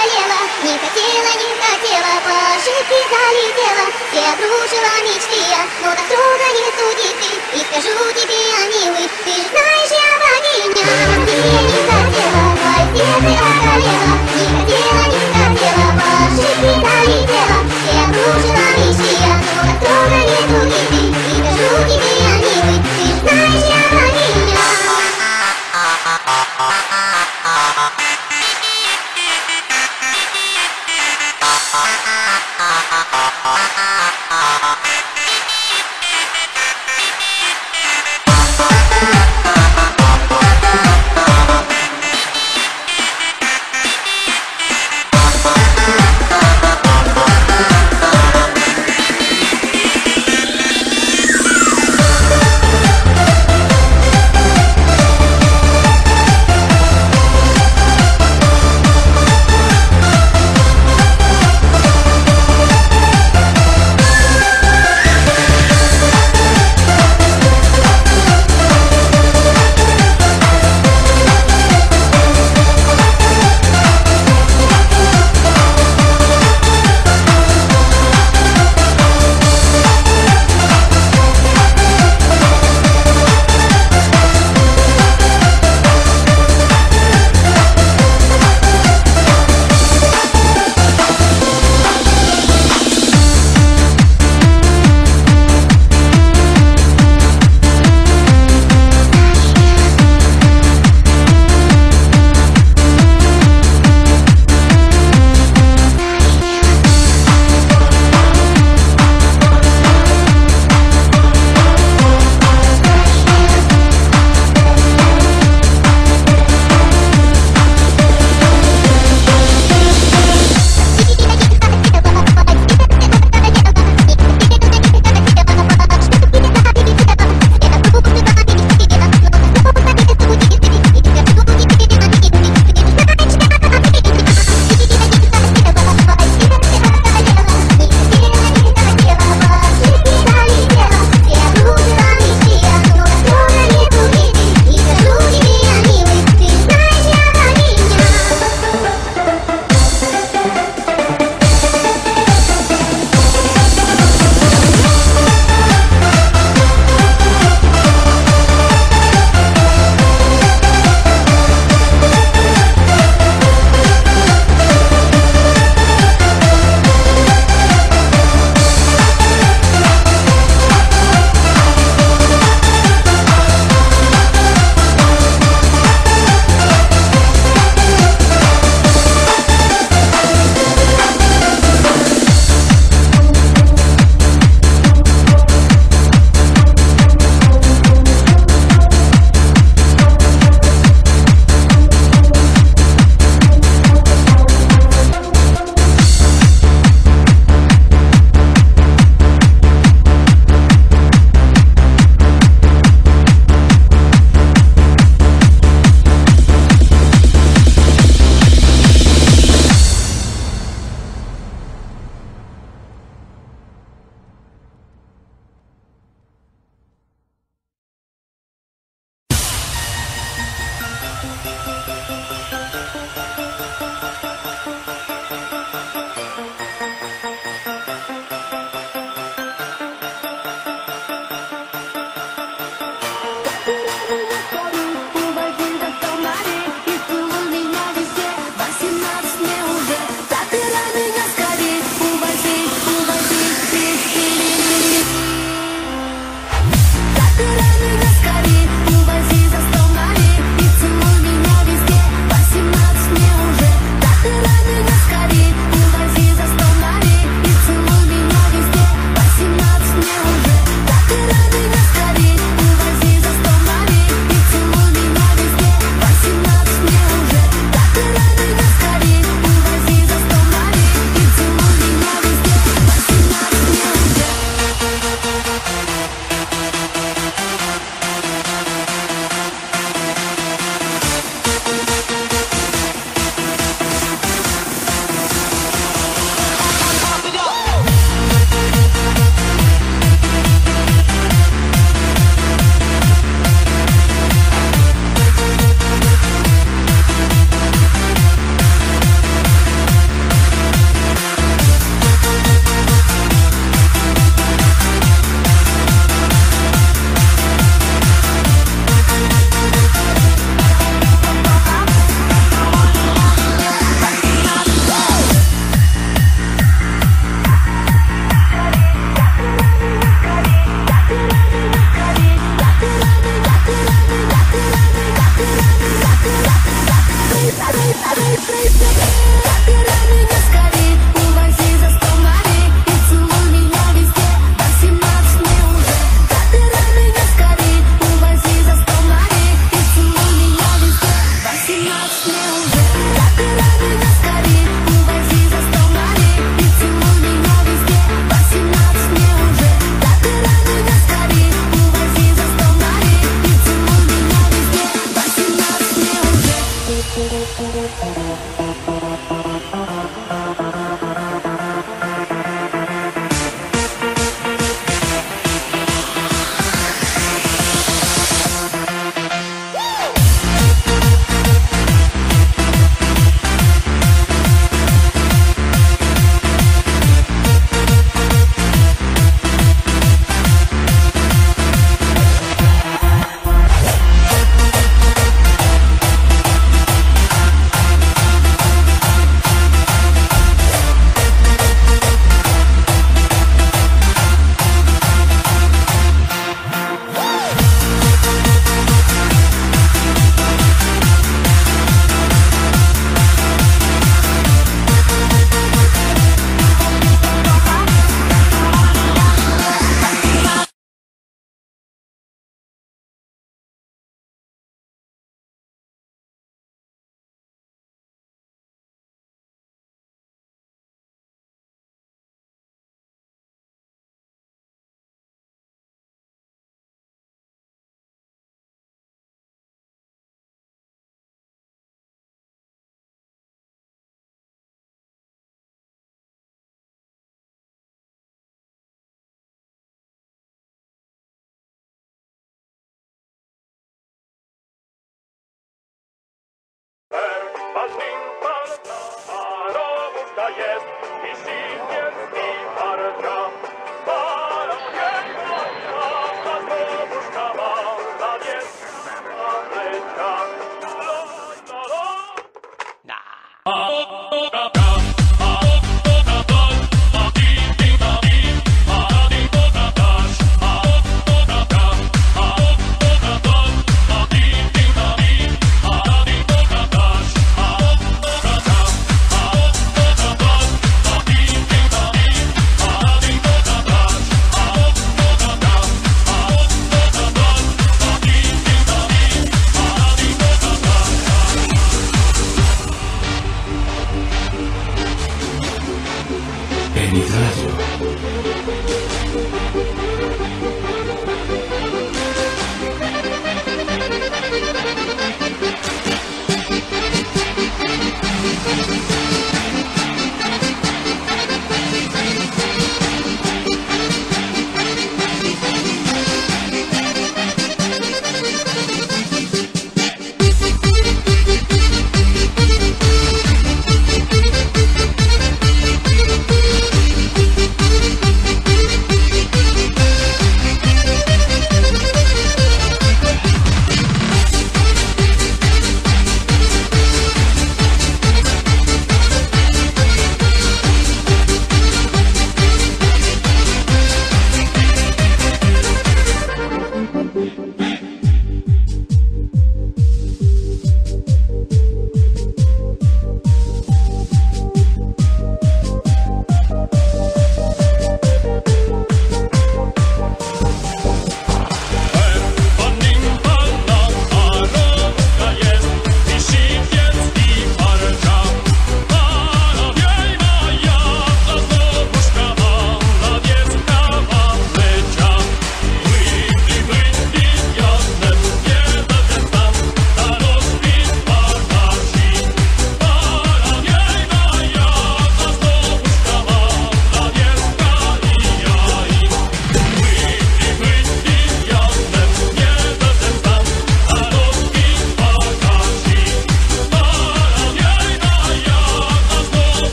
околела, не хотела, по ошибке залетела. Все обрушила мечты я, но так строго не суди ты. И скажу тебе, я милый, ты же знаешь, я богиня. Я не хотела, мое сердце околело, не хотела, по ошибке залетела. Все обрушила мечты я, но так строго не суди ты. И скажу тебе, я милый, ты же знаешь, я богиня.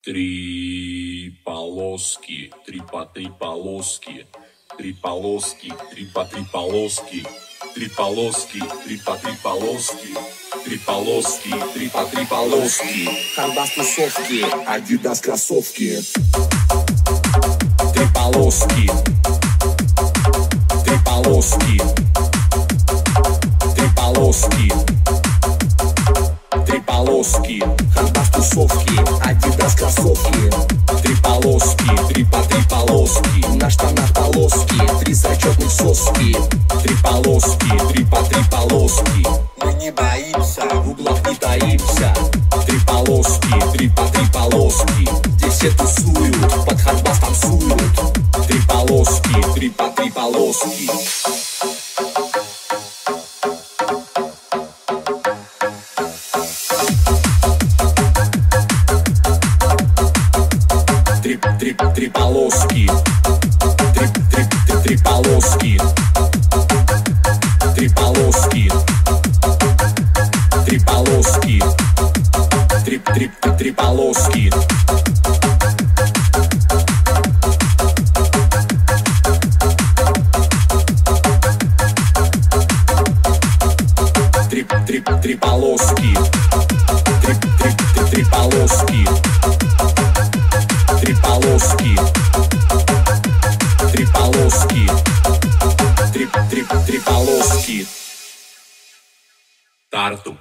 Три полоски, три по три полоски, три полоски, три по три полоски, три полоски, три по три полоски, три полоски, три по три полоски. Хардбас тусовки, Адидас кроссовки. Три полоски, три полоски, три полоски, три полоски. Хардбас тусовки, Адидас кроссовки. Три полоски, три по три полоски. На штанах полоски, три зачетных соски. Три полоски, три по три полоски. Мы не боимся, в углах не таимся. Три полоски, три по три полоски. Здесь все тусуют, под хардбас танцуют. Три полоски, три по три полоски. Три полоски, три полоски, три полоски, полоски. Три полоски. Три полоски. Тарту.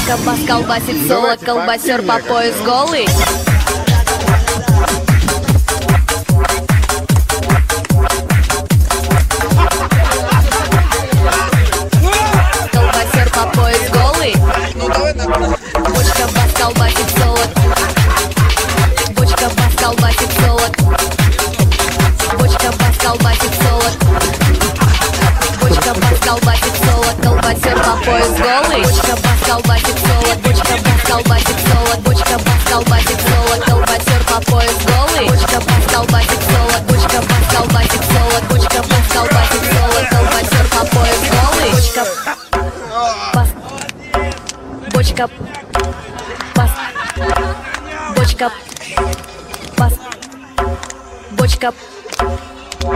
Колбас колбасит соло, колбасер по пояс голый. Колбасер по пояс голый. Бочка бас колбасит соло. Бочка бас колбасит соло. Бочка бас колбасит соло. Бочка бас колбасит соло, колбасер по пояс голый. Бочка бас колбасит соло, бочка бас колбасит соло, бочка бас колбасит соло, колбасер по пояс голый. Бочка бас колбасит соло, бочка бас колбасит соло, бочка бас колбасит соло, колбасер по пояс голый. Бочка бас, бочка бас, бочка бас, бочка.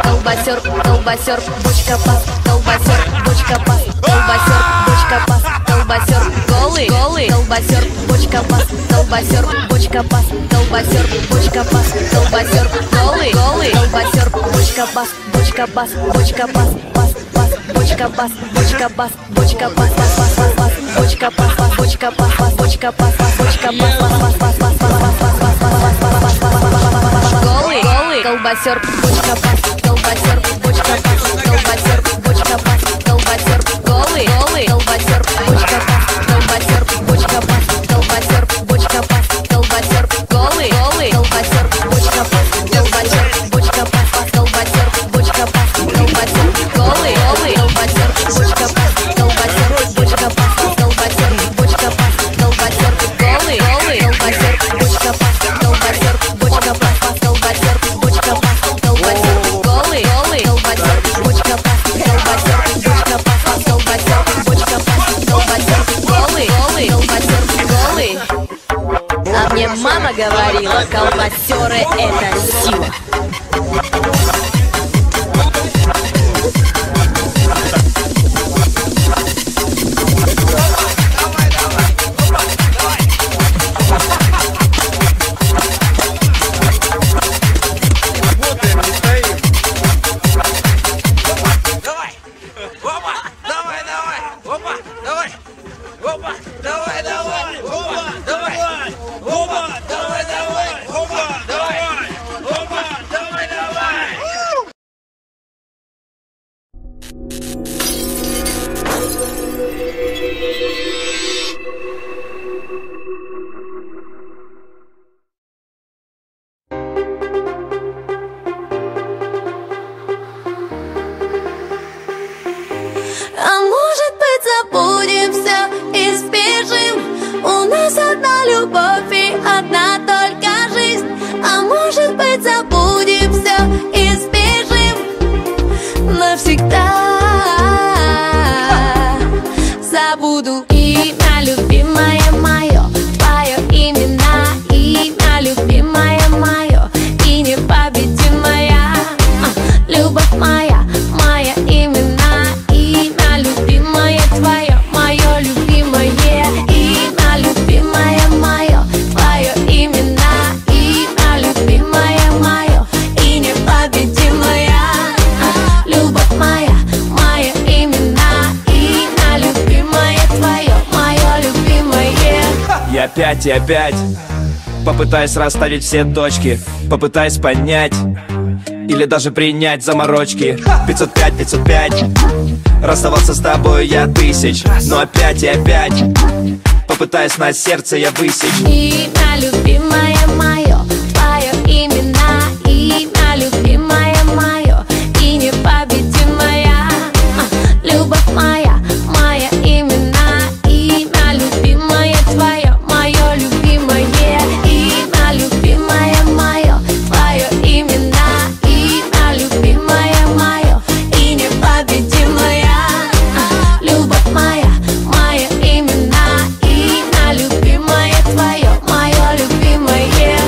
Колбасер, колбасер, бочка бас, колбасер, бочка бас, колбасер, бочка бас, колбасер, голый, голый, колбасер, бочка бас, колбасер, бочка бас, колбасер, бочка бас, колбасер, голый, голый, колбасер, бочка бас, бочка бас, бочка бас, бас, бас, бочка бас, бочка бас, бочка бас, бас, бас, бас, бас, бочка бас, бас, бочка бас, бас, бочка бас, бас, бочка бас, бас, бас, бас, бас, бас, бас, бас, бас, голый, голый, колбасер, бочка бас, колбасер, бочка бас, колбасер, бочка бас, колбасер, голый, голый, колбасер, бочка бас, колбасер, бочка бас, колбасер, бочка Мне мама говорила, колбасеры это сила. А может быть забудем все и сбежим? У нас одна любовь и одна только жизнь. А может быть забудем все и сбежим навсегда? Забуду имя любимое мое, твое имя любимое мое и непобедимая любовь моя, моя имена, имя любимое твое, мое любимое имя любимое мое, твое имена, имя любимое мое и непобедимая любовь моя, моя имена, имя любимое твое, мое любимое. Я опять и опять попытаюсь расставить все точки, попытаюсь понять или даже принять заморочки. 505, 505, расставался с тобой я тысяч, но опять и опять попытаюсь на сердце я высечь. Имя любимое мое, твое имена, имя любимое мое и непобедимая любовь моя, моя имена, имя любимое твое, мое любимое имя любимое мое, твое имена, имя любимое мое и непобедимая любовь моя, моя имена, имя любимое твое, мое любимое.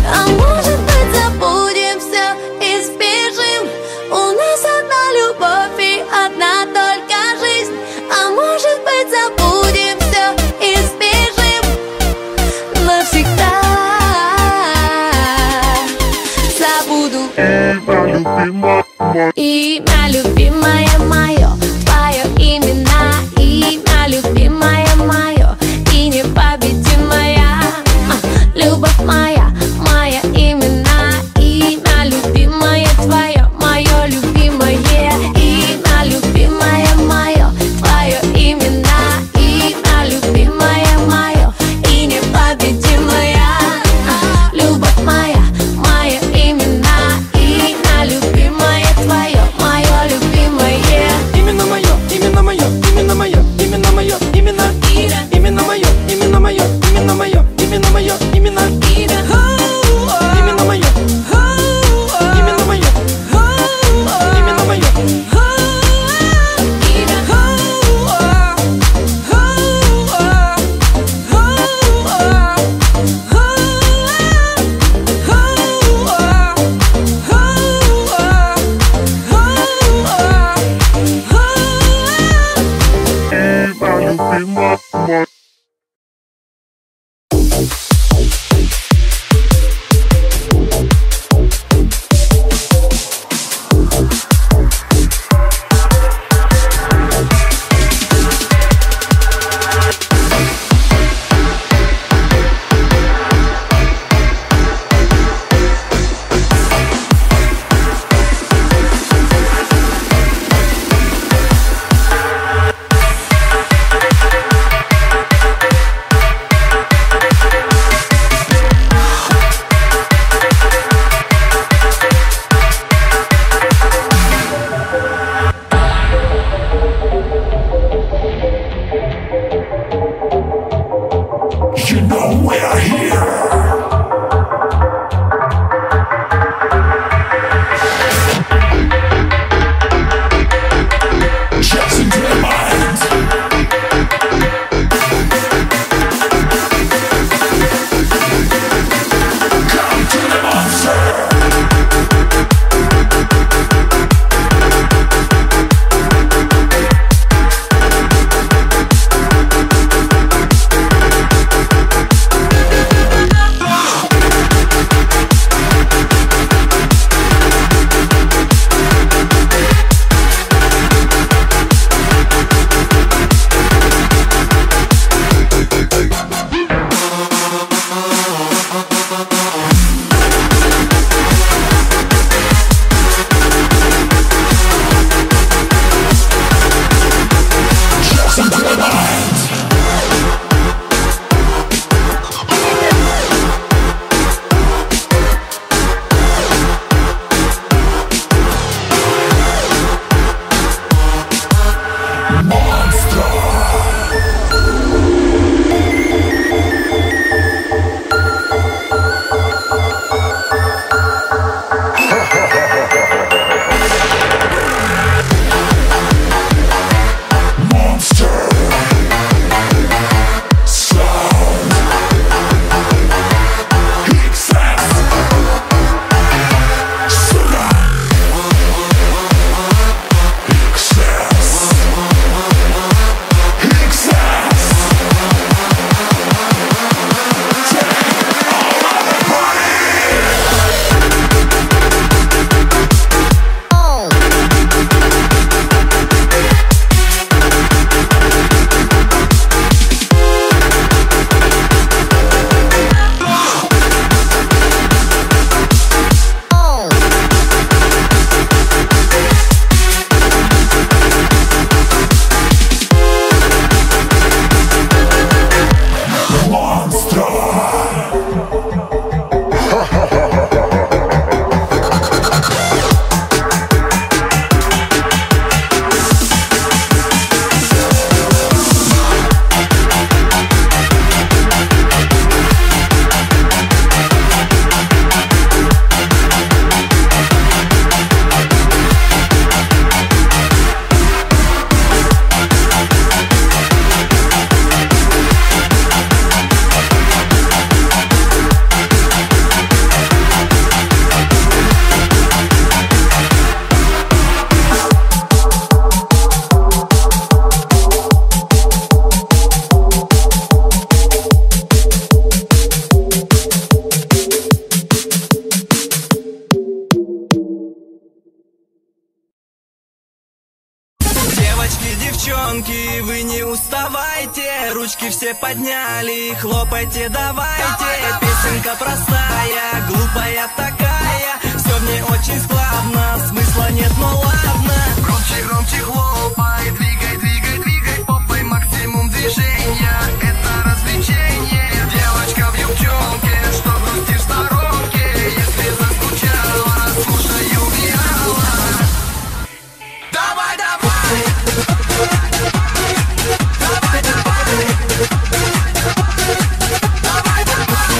А может быть забудем все и сбежим? У нас одна любовь и одна только жизнь. А может быть забудем все и сбежим навсегда? Забуду имя любимое мое, твое имена, имя любимое мое и непобедимая любовь моя, моя имена, имя любимое твое, мое любимое имя любимое мое, твое имена, имя любимое мое и непобедимая любовь моя, моя имена, имя любимое твое, мое любимое. девчонки, вы не уставайте, ручки все подняли, хлопайте, давайте. Песенка простая, глупая такая, все в ней очень складно, смысла нет, но ладно. Громче, громче хлопай, двигай, двигай, двигай попой, максимум движения, это развлечение. Девочка в юбчонке, что грустишь в сторонке, если заскучала, слушай Ювиала. Давай, давай! Давай, давай! Давай, давай!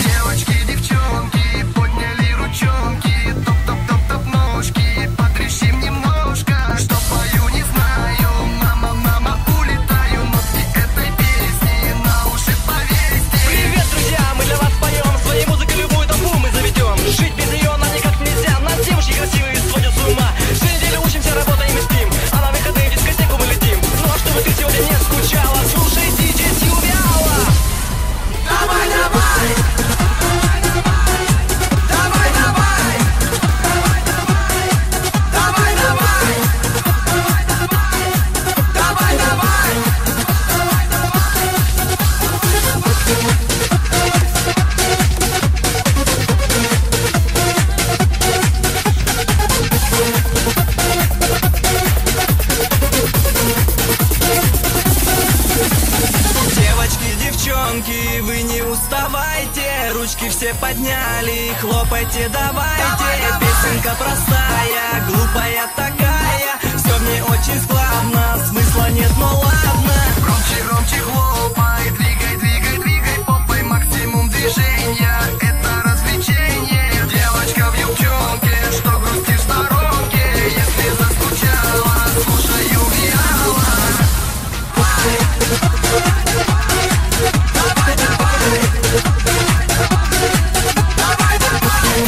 Девочки, девчонки, подняли ручонки, топ-топ-топ-топ ножки, потрещим немножко, что пою, не знаю, мама, мама, улетаю, нотки этой песни на уши повесьте. Привет, друзья, мы для вас поем, своей музыкой любую толпу мы заведем. Жить без нее нам никак нельзя, нас девушки красивые сводят с ума. 6 недель учимся, работаем и спим, а на выходные в дискотеку мы летим. Ну а чтобы ты сегодня не скучала, слушай диджей Ювиала. Давай, давай! Давай, давай! Давай, давай! Давай, давай! Девочки, девчонки, вы не уставайте, ручки все подняли, хлопайте, давайте. Песенка простая, глупая такая, все в ней очень складно, смысла нет, но ладно. Громче, громче хлопай, двигай, двигай, двигай попой, максимум движения, это развлечение. Девочка в юбчонке, что грустишь в сторонке, если заскучала, слушай Ювиала. Давай, давай! Давай, давай!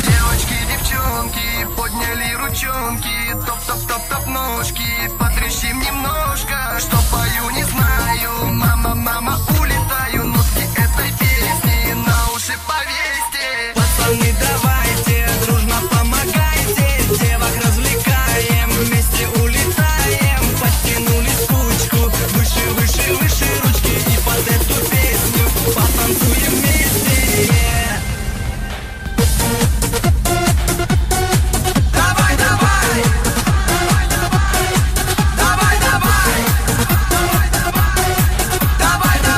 Девочки, девчонки, подняли ручонки, топ-топ-топ-топ ножки, потрещим немножко, что пою, не знаю, мама, мама, улетаю, нотки этой песни на уши повесьте. Пацаны, давайте, дружно помогайте, девок развлекаем, вместе улетаем, подтянулись кучку, выше, выше, выше ручки, и под эту песню потанцуем вместе. Давай, давай! Давай, давай! Давай, давай!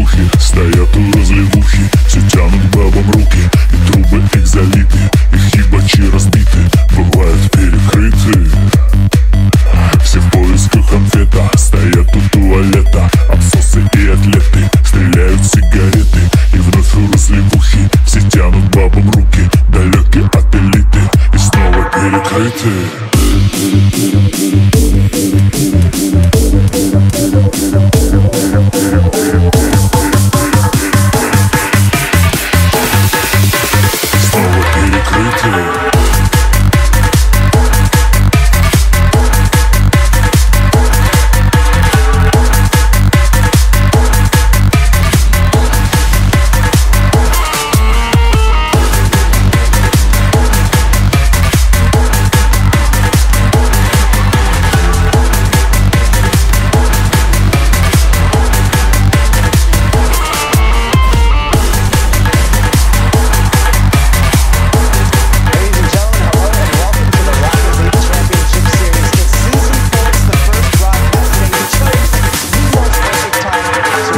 разлевухи, стоят у разлевухи, все тянут бабам руки, и трубы их залиты, их ебачи разбиты, бывают перекрыты. Все в поисках конфета, стоят у туалета, абсосы и атлеты, стреляют сигареты, и вновь у разлевухи, все тянут бабам руки, далекие от элиты, и снова перекрыты. Снова перекрыты.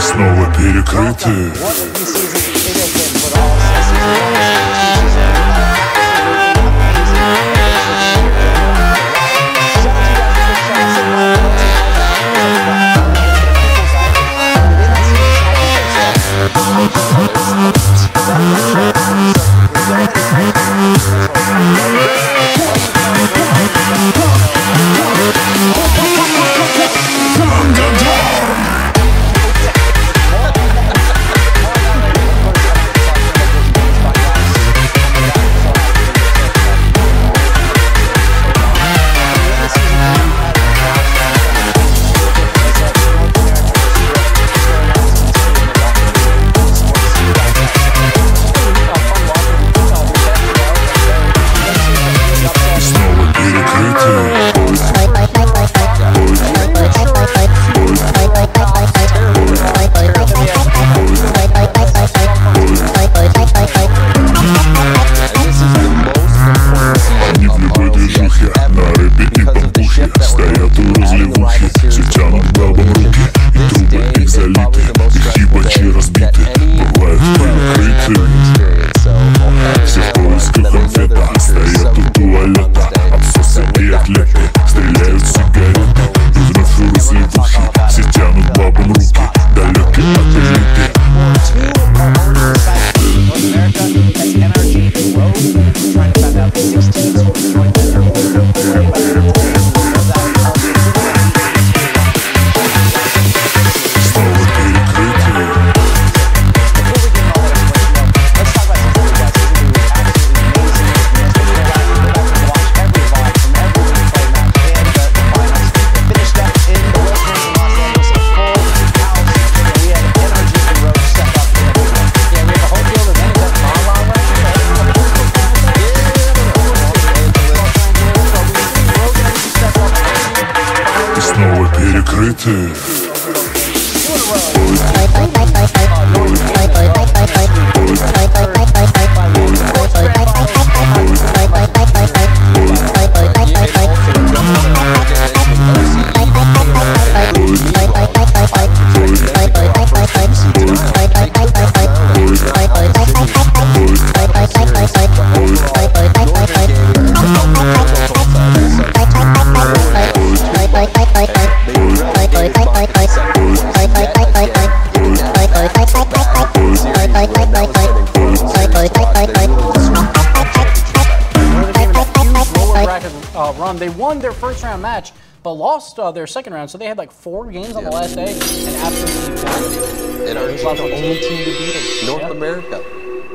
Снова перекрыты. Снова перекрыты. They won their first round match, but lost their second round. So they had like 4 games on the last day and absolutely won. And are the only team to beat them. North America.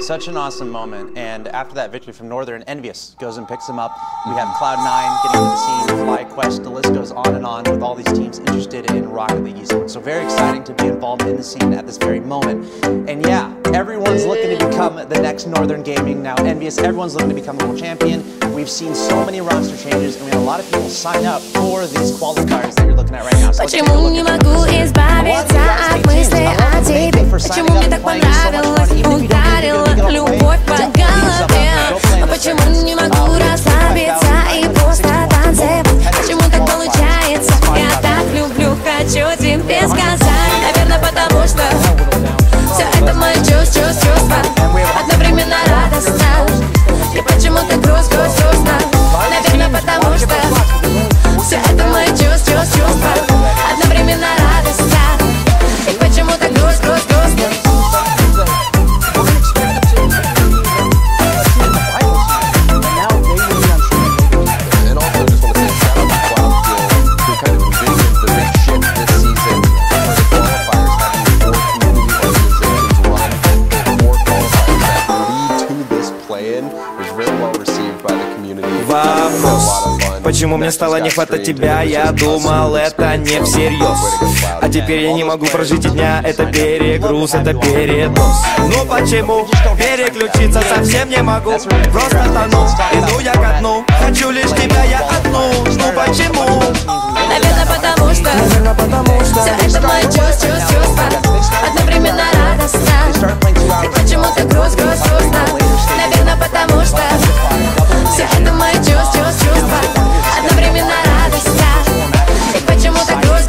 Such an awesome moment. And after that victory from Northern, Envious goes and picks them up. We have Cloud9 getting into the scene, FlyQuest, the list goes on and on with all these teams interested in Rocket League Esports. So very exciting to be involved in the scene at this very moment. And yeah, everyone's looking to become the next Northern Gaming. Now Envious, everyone's looking to become a world champion. We've seen so many roster changes, and we have a lot of people sign up for these qualifiers that you're looking at right now. So Почему не могу избавиться от мысли о тебе? Почему мне так понравилось, ударила любовь по голове? Почему не могу расслабиться и просто танцевать? Почему так получается? Я так люблю, хочу тебе сказать. Наверное, потому что Все это мои чувства, одновременно радостно. И почему-то грустно, наверное, потому что все это мои чувства, одновременно радостно. И почему-то грустно. And also just want to say shout out to Cloudfield, who kind of envisioned the big shift this season for the qualifiers, having 4 community organizations run the 4 qualifiers that lead to this play-in. It was very well received by the community. Вопрос, почему мне стало не хватать тебя? Я думал, это не всерьез. А теперь я не могу прожить и дня. Это перегруз, это передоз. Ну почему? Переключиться совсем не могу. Просто тону, иду я ко дну. Хочу лишь тебя, я одну. Ну почему? Наверное, потому что все это мои чувства, одновременно радостно. И почему-то грустно. Наверное, потому что все это мои чувства, одновременно радостно. И почему-то грустно.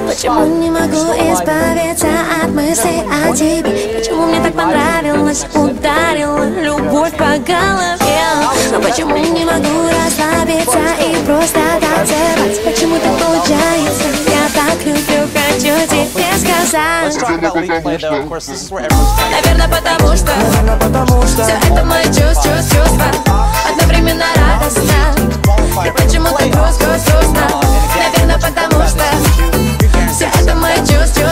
Почему не могу избавиться от мыслей о тебе? Почему мне так понравилось, ударила любовь по голове? Но почему не могу расслабиться и просто танцевать? Почему так получается? Я так люблю, хочу тебе сказать. Наверное, потому что все это мои чувства, одновременно радостно. И почему-то грустно. Наверное, потому что все это мои чувства,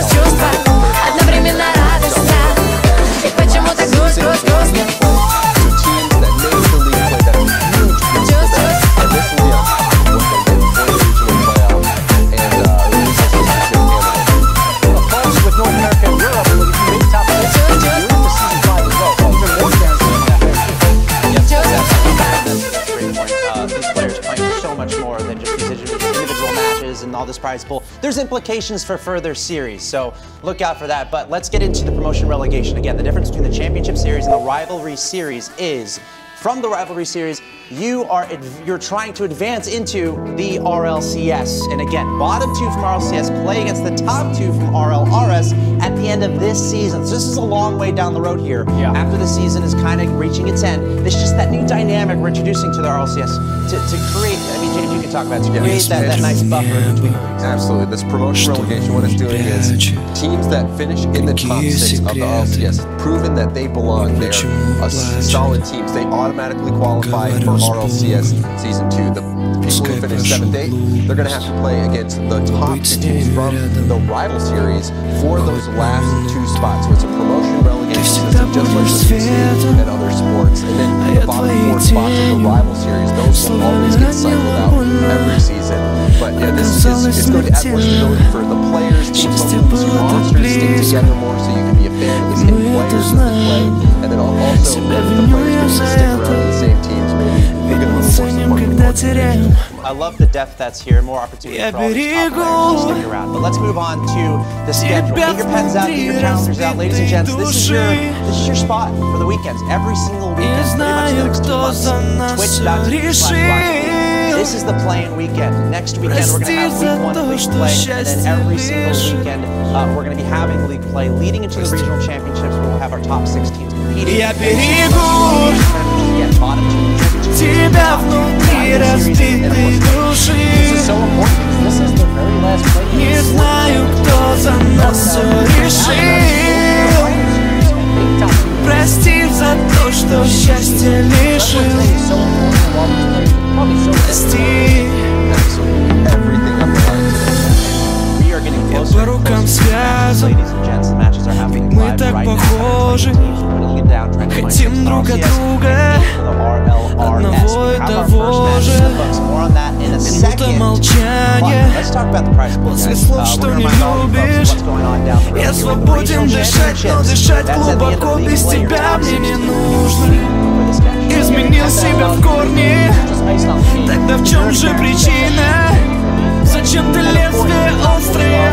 одновременно радостно. И почему-то грустно. And all this prize pool, there's implications for further series, so look out for that. But let's get into the promotion relegation. Again, the difference between the championship series and the rivalry series is, from the rivalry series, you're trying to advance into the RLCS. And again, bottom 2 from RLCS play against the top 2 from RLRS at the end of this season. So this is a long way down the road here. After the season is kind of reaching its end, it's just that new dynamic we're introducing to the RLCS to create, I mean, James, you can talk about it, to create that nice buffer between the leagues. Absolutely. This promotion relegation, what it's doing is teams that finish in the top 6 of the RLCS, proven that they belong, they're solid teams, they automatically qualify for RLCS Season 2. The people who finish 7th, 8th, they're going to have to play against the top 2 teams from the rival series for those last 2 spots. So it's a promotion relegation system, just like what you see in other sports. And then the bottom 4 spots of the rival series, those will always get cycled out every season. But yeah, it's going to add more stability for the players, teams, sponsors stick together more so you can be a fan of the same players as they play. And then also the players can stick around with the same teams, maybe they get a little more support. I love the depth that's here, more opportunity for all these top players to stick around. But let's move on to the schedule. Get your pens out, get your calendars out, ladies and gents. This is your spot for the weekends. Every single weekend, pretty much the next 2 months. Twitch.tv/RocketLeague. This is the play-in weekend. Next weekend we're going to have Week 1 league play, and then every single weekend we're going to be having league play leading into the regional championships. Where we'll have our top 6 teams competing. Bottom 2 championships. Тебя внутри разбитой души. Не знаю, кто за нас все решил. Прости за то, что счастье лишил. Прости. Я по рукам связан, ведь мы так похожи. Хотим друг от друга одного и того же. Минута молчания после слов, что не любишь. Я свободен дышать, но дышать глубоко без тебя мне не нужно. Изменил себя в корне. Тогда в чем же причина? Зачем ты лезвие острое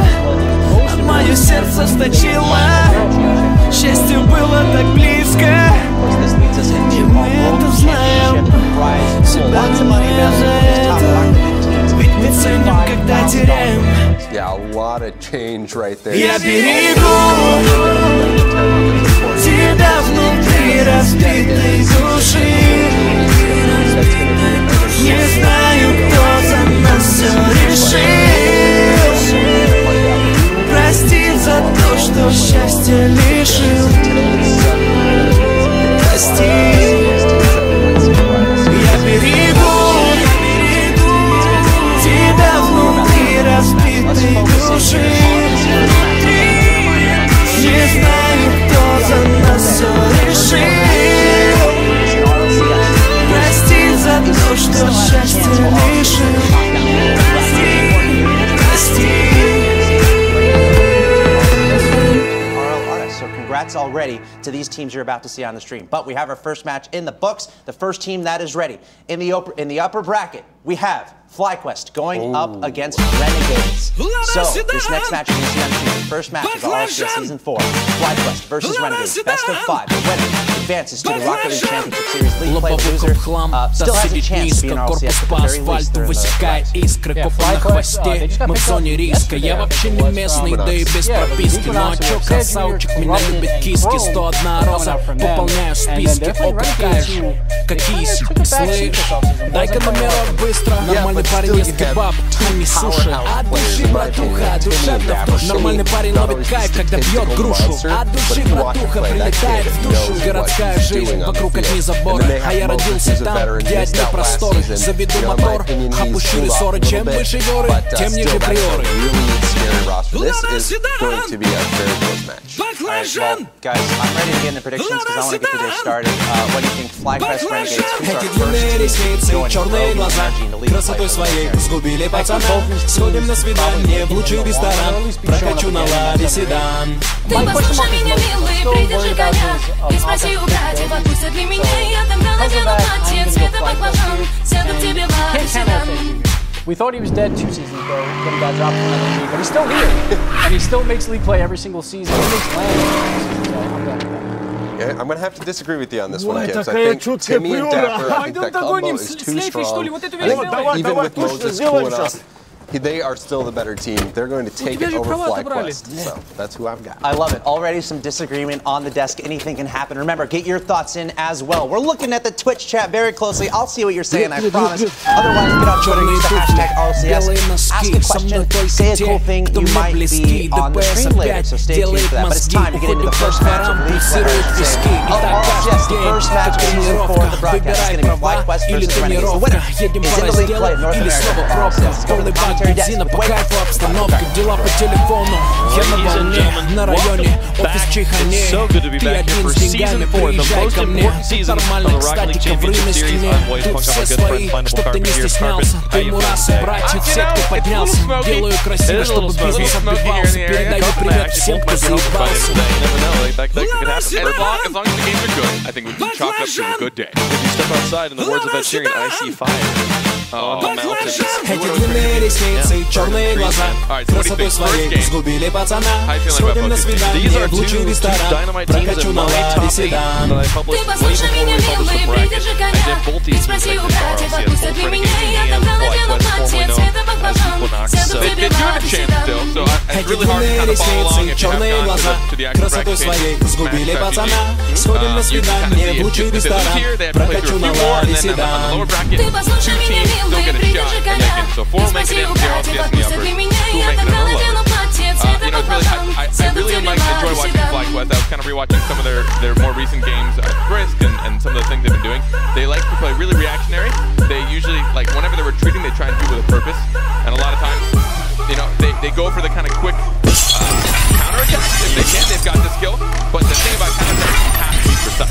когда теряем. Yeah, a lot of change right there. Я берегу тебя внутри разбитой души. Не знаю, кто за нас все решил. Прости за то, что счастье лишил. Прости. Я берегу тебя внутри разбитой души. Не знаю, кто за нас все решил. Прости за то, что счастье лишил. Прости, прости. So congrats already to these teams you're about to see on the stream. But we have our first match in the books. The first team that is ready. In the upper bracket, we have FlyQuest going up against Renegades. So this next match you can see on the stream. The first match of the RLCS Season 4. FlyQuest versus Renegades. Best of 5. The winner advances to the Rocket League Championship Series. League play loser still has a chance to be an RLCS, but at the very least they're in the высекая искры, копы на хвосте. Мы в зоне риска. Я вообще не местный, да и без прописки. Но чё, красавчик, меня любит киски. 101 роза, пополняю списки. О, какая же, какие слышь. Дай-ка номерок быстро. Нормальный парень ест кебаб, а не суши. От души, братуха, душевно в душу. Нормальный парень ловит кайф, когда бьет грушу. От души, братуха, прилетает в душу. Городская жизнь, вокруг одни заборы. А я родился там, где одни просторы. Заведу мотор, опущу рессоры. Чем выше горы, тем ниже приоры. This is going to be a very close match. Alright, well, guys, I'm ready to get into predictions because I want to get today started. What do you think FlyQuest Renegades? Who's our first team going to Rogue Energy in the league? Красотой своей сгубили пацана. Сходим на свидание в лучший ресторан. Прокачу на ладе седан. Ты послушай меня, милый, придержи коня. И спроси у братьев, отпустят ли меня. Я тогда надену платье цвета баклажан. Сяду к тебе в ладе седан. We thought he was dead 2 seasons ago when he got dropped from the league, but he's still here, and he still makes league play every single season. He makes land. Yeah, I'm going to have to disagree with you on this one, Gibbs. I think Timmy and Dapper, I think that combo is too strong. I think even with Moses cooling off, they are still the better team. They're going to take it over FlyQuest. So that's who I've got. I love it. Already some disagreement on the desk. Anything can happen. Remember, get your thoughts in as well. We're looking at the Twitch chat very closely. I'll see what you're saying, I promise. Otherwise, get on Twitter, use the hashtag RLCS. Ask a question, say a cool thing. You might be on the stream later, so stay tuned for that. But it's time to get into the first match of League Play. RLCS, the first match of Season 4 of the broadcast is going to be FlyQuest versus Renegades. The winner is in the League Play North America RLCS. Let's go to the commentary desk. Бензина по кайфу обстановка, дела по телефону. Я на волне, на районе, офис чиханеет. Ты один с деньгами, приезжай ко мне. Нормальная статика в Риме стене. Тут все свои, чтоб ты не стеснялся. Ты мурасы, братья, все, кто поднялся. Делаю красиво, чтобы бизнес отбивался. Передаю привет всем, кто заебался. I think we can chalk up to a good day. If you step outside, in the words of Ed Sheeran, I see fire. Эти длинные ресницы, черные глаза, красотой своей сгубили пацана. Сходим на свидание в лучший ресторан, прокачу на ладе седан. Ты послушай меня, милый, придержи коня. И спроси у братьев, отпустят ли меня. Я тогда надену платье цвета баклажан. Сяду к тебе в ладе седан. Эти длинные ресницы, черные глаза, красотой своей сгубили пацана. Сходим на свидание в лучший ресторан, прокачу на ладе седан. Ты послушай меня, милый, придержи коня. И спроси у братьев, отпустят ли меня. Я тогда надену платье цвета баклажан. Сяду к тебе в ладе седан. I was kind of rewatching some of their more recent games at Frisk and some of the things they've been doing. They like to play really reactionary. They usually, like, whenever they're retreating, they try and do it with a purpose. And a lot of times, you know, they go for the kind of quick counter-attack. If they can, they've got the skill. But the thing about counter-attack, you have to be precise.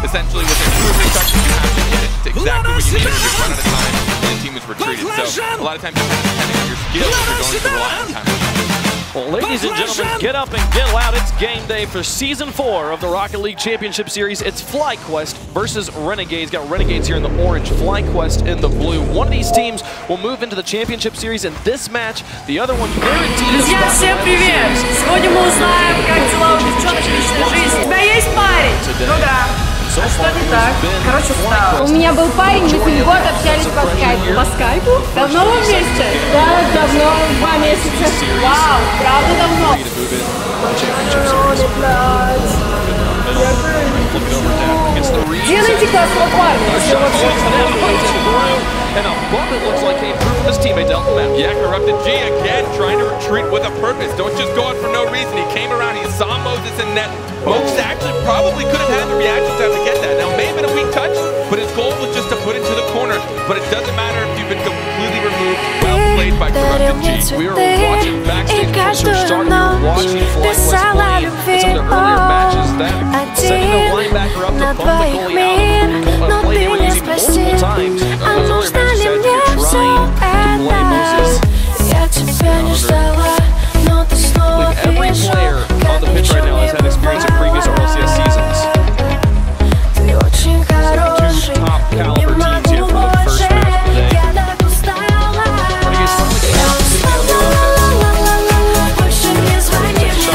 Essentially, with their cruising attack, you have to hit it to exactly what you need, or you run out of time, and the team is retreated. So a lot of times, depending on your skill, you're going to rely on counter-attack. Well, ladies and gentlemen, get up and get loud. It's game day for Season 4 of the Rocket League Championship Series. It's FlyQuest versus Renegades. Got Renegades here in the orange, FlyQuest in the blue. One of these teams will move into the Championship Series in this match. The other one guaranteed. Друзья, всем привет! Сегодня мы узнаем, как дела у девчонок в личной жизни. У тебя есть парень? Ну да. Что не так? Короче, устала. У меня был парень, мы с ним год общались по скайпу. По скайпу? Давно вы вместе? Да, давно, 2 месяца. Вау, правда давно. Где найти классного парня, если вообще? And a bucket looks like came through from his teammate Delta Map. Yeah, Corrupted G again trying to retreat with a purpose. Don't just go out for no reason. He came around, he saw Moses in net. Moses actually probably could have had the reaction time to get that. Now, it may have been a weak touch, but his goal was just to put it to the corner. But it doesn't matter if you've been completely removed. Well played by Corrupted G. We were watching backstage closer start. We were watching FlyQuest play in some of their earlier matches. That sending the linebacker up to bump the goalie out. Played they were using multiple times. Those earlier matches said you're trying to play Moses. I believe every player on the pitch right now has had experience in previous RLCS seasons. So 2 top caliber teams here for the first match of the day. Renegades finally getting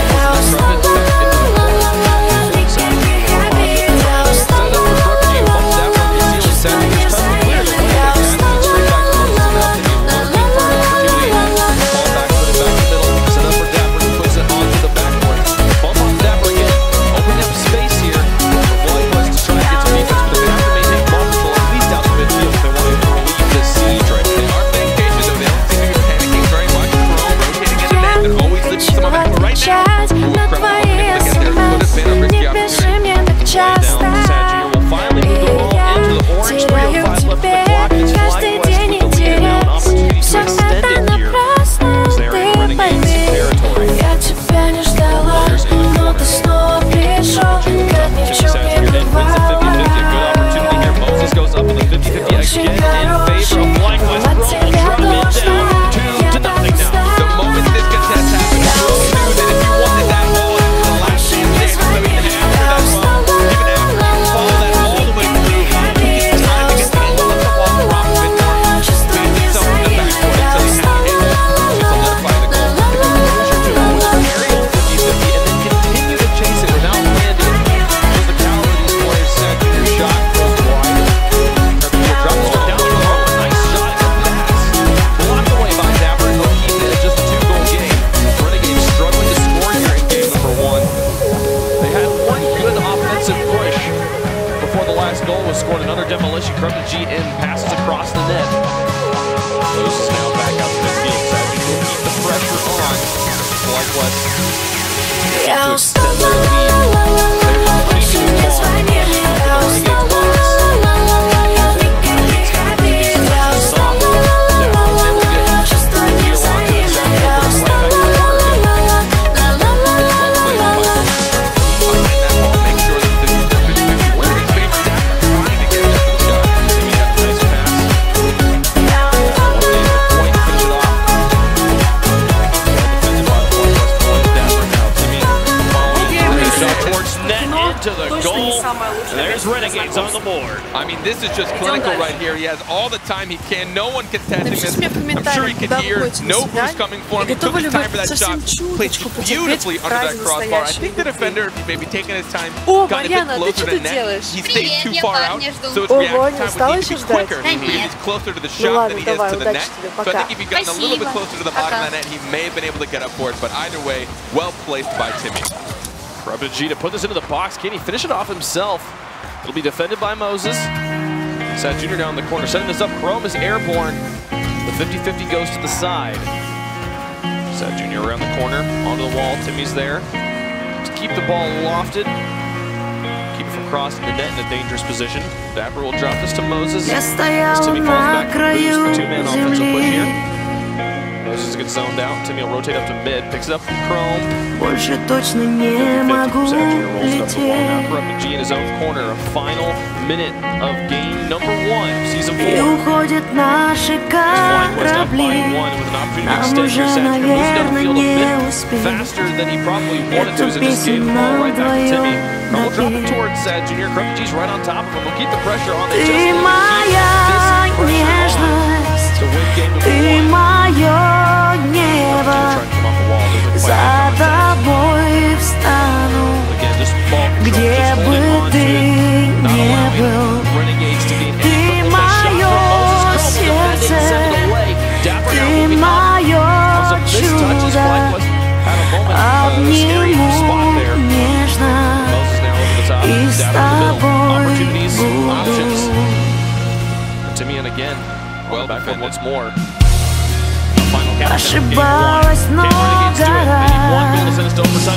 out to the Renegades on the board. I mean, this is just clinical right here. He has all the time he can. No one contesting this. I'm sure he can hear no boost coming for him. He took his time for that shot. Played beautifully under that crossbar. I think the defender, if he maybe taken his time, got a bit closer to the net. He stayed too far out, so his reaction time would need to be quicker. He's closer to the shot than he is to the net. So I think if he'd gotten a little bit closer to the bottom of the net, he may have been able to get up for it. But either way, well placed by Timmy. Corrupted G to put this into the box. Can he finish it off himself? It'll be defended by Moses. Sad Jr. down the corner, setting this up. Chrome is airborne. The 50-50 goes to the side. Sad Jr. around the corner, onto the wall. Timmy's there. To keep the ball lofted. Keep it from crossing the net in a dangerous position. Dapper will drop this to Moses. As Timmy falls back to boost. The two-man offensive push here. Moses gets zoned out. Timmy will rotate up to mid. Picks it up from Chrome. Больше точно не могу lететь. Corrupted G in his own corner. A final minute of game number 1, season 4. И уходят наши корабли. Нам уже, наверное, не успеть. Faster than he probably wanted to as an escape ball right back to Timmy. Chrome will drop it towards Junior. Corrupted G's right on top of him. We'll keep the pressure on. They just Ты моя нежность, ты мое небо, за тобой встану, где бы ты ни on the back foot once more. Ошибалась много раз.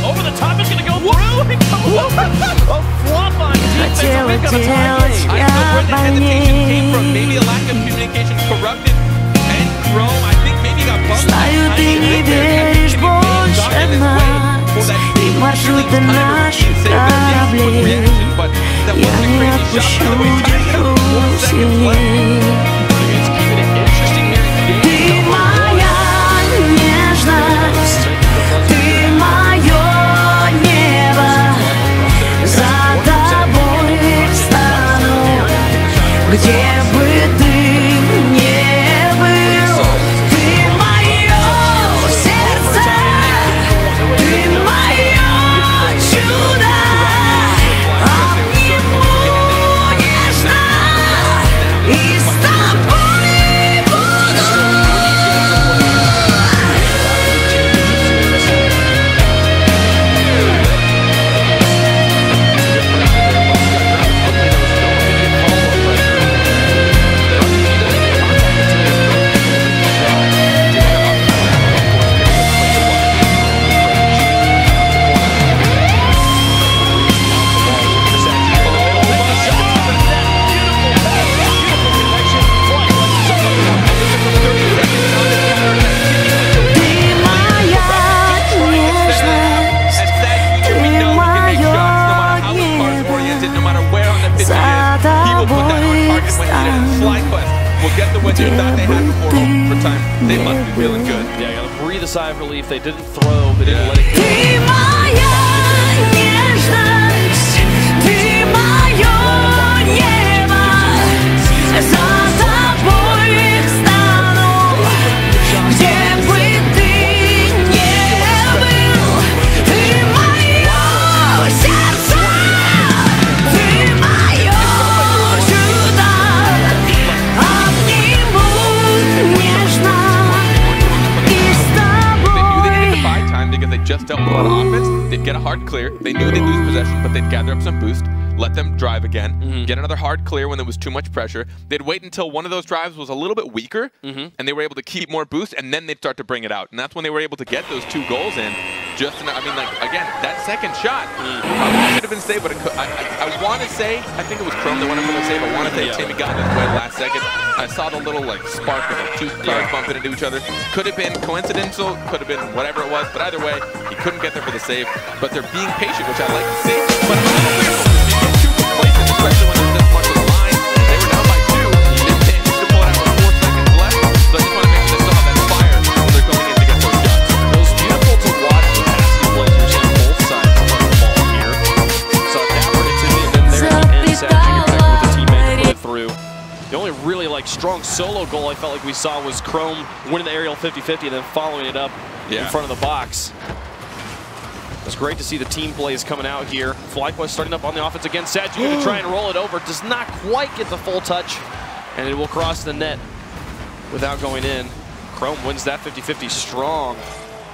Over the top, it's gonna go through. It goes over. A flop on defense. Хотела делать I я don't know where the hesitation came from. больней. Maybe a lack of communication corrupted. And Chrome, I think maybe got bumped. Знаю, ты не веришь больше нас и маршруты наших кораблей. Я не отпущу, держу сильней. Ты моя нежность, ты мое небо. За тобой встану, где бы ты не был. Ты мое сердце, ты мое чудо. Обниму нежно и с тобой буду. They must be feeling good. Yeah, gotta breathe a sigh of relief. They didn't throw, they didn't let it go. Ты моя нежность, ты мое небо. За тобой встану, где бы ты не был. Ты мое сердце, ты мое чудо. Обниму нежно. Because they just dealt with a lot of offense, they'd get a hard clear. They knew they'd lose possession, but they'd gather up some boost, let them drive again, get another hard clear when there was too much pressure. They'd wait until one of those drives was a little bit weaker, and they were able to keep more boost, and then they'd start to bring it out. And that's when they were able to get those 2 goals in. Just, I mean, like, again, that second shot should have been saved, but it could, I want to say, I think it was Chrome that went up for the save. I want to say Timmy got in his way last second. I saw the little, like, spark of like 2 cars bumping into each other. Could have been coincidental, could have been whatever it was, but either way, he couldn't get there for the save. But they're being patient, which I like to see. But it's a little weird when you get 2 complacent, especially when there's this much of the line. They were down by 2. They managed to pull it out with 4 seconds left. So I just want to make sure they still have that fire when they're going in to get those shots. It was beautiful to watch the passing players on both sides of the ball here. So Dapper and Timmy have been there at the end. Sad Junior back with the teammate to put it through. The only really like strong solo goal I felt like we saw was Chrome winning the aerial 50-50 and then following it up in front of the box. It's great to see the team plays coming out here. FlyQuest starting up on the offense again. Sad Junior to try and roll it over. Does not quite get the full touch. And it will cross the net without going in. Chrome wins that 50-50 strong.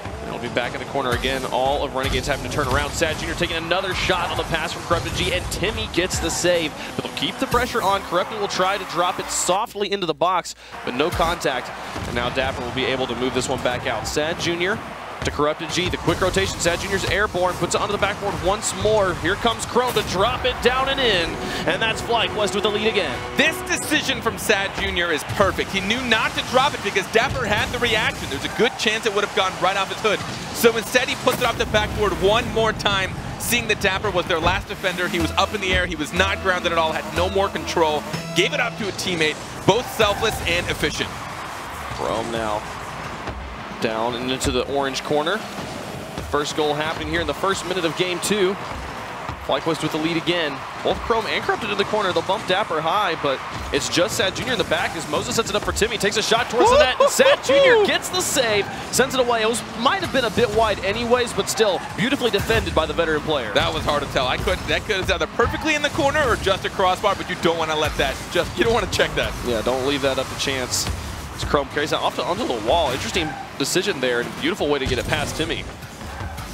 And it'll be back in the corner again. All of Renegades having to turn around. Sad Junior taking another shot on the pass from Corrupted G. And Timmy gets the save. But they'll keep the pressure on. Corrupted will try to drop it softly into the box. But no contact. And now Dapper will be able to move this one back out. Sad Junior to Corrupted G, the quick rotation. Sad Junior's airborne, puts it onto the backboard once more. Here comes Chrome to drop it down and in, and that's FlyQuest with the lead again. This decision from Sad Junior is perfect. He knew not to drop it because Dapper had the reaction. There's a good chance it would have gone right off his hood. So instead he puts it off the backboard one more time, seeing that Dapper was their last defender. He was up in the air, he was not grounded at all, had no more control, gave it up to a teammate, both selfless and efficient. Chrome now down and into the orange corner. The first goal happening here in the first minute of game 2. FlyQuest with the lead again. Both Chrome and Corrupted in the corner. They'll bump Dapper high, but it's just Sad Junior in the back as Moses sets it up for Timmy. Takes a shot towards the net, and Sad Junior gets the save, sends it away. It might have been a bit wide anyways, but still beautifully defended by the veteran player. That was hard to tell. That could have either perfectly in the corner or just a crossbar, but you don't want to let that, you don't want to check that. Yeah, don't leave that up to chance. As Chrome carries that off onto the wall. Interesting decision there, and beautiful way to get it past Timmy.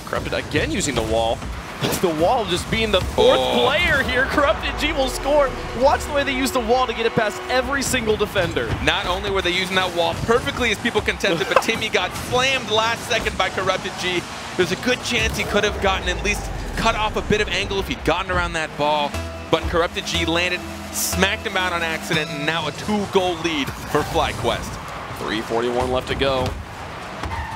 Corrupted again using the wall. The wall just being the fourth player here. Corrupted G will score. Watch the way they use the wall to get it past every single defender. Not only were they using that wall perfectly as people contested, but Timmy got slammed last second by Corrupted G. There's a good chance he could have gotten at least cut off a bit of angle if he'd gotten around that ball. But Corrupted G landed, smacked him out on accident, and now a 2-goal lead for FlyQuest. 3:41 left to go.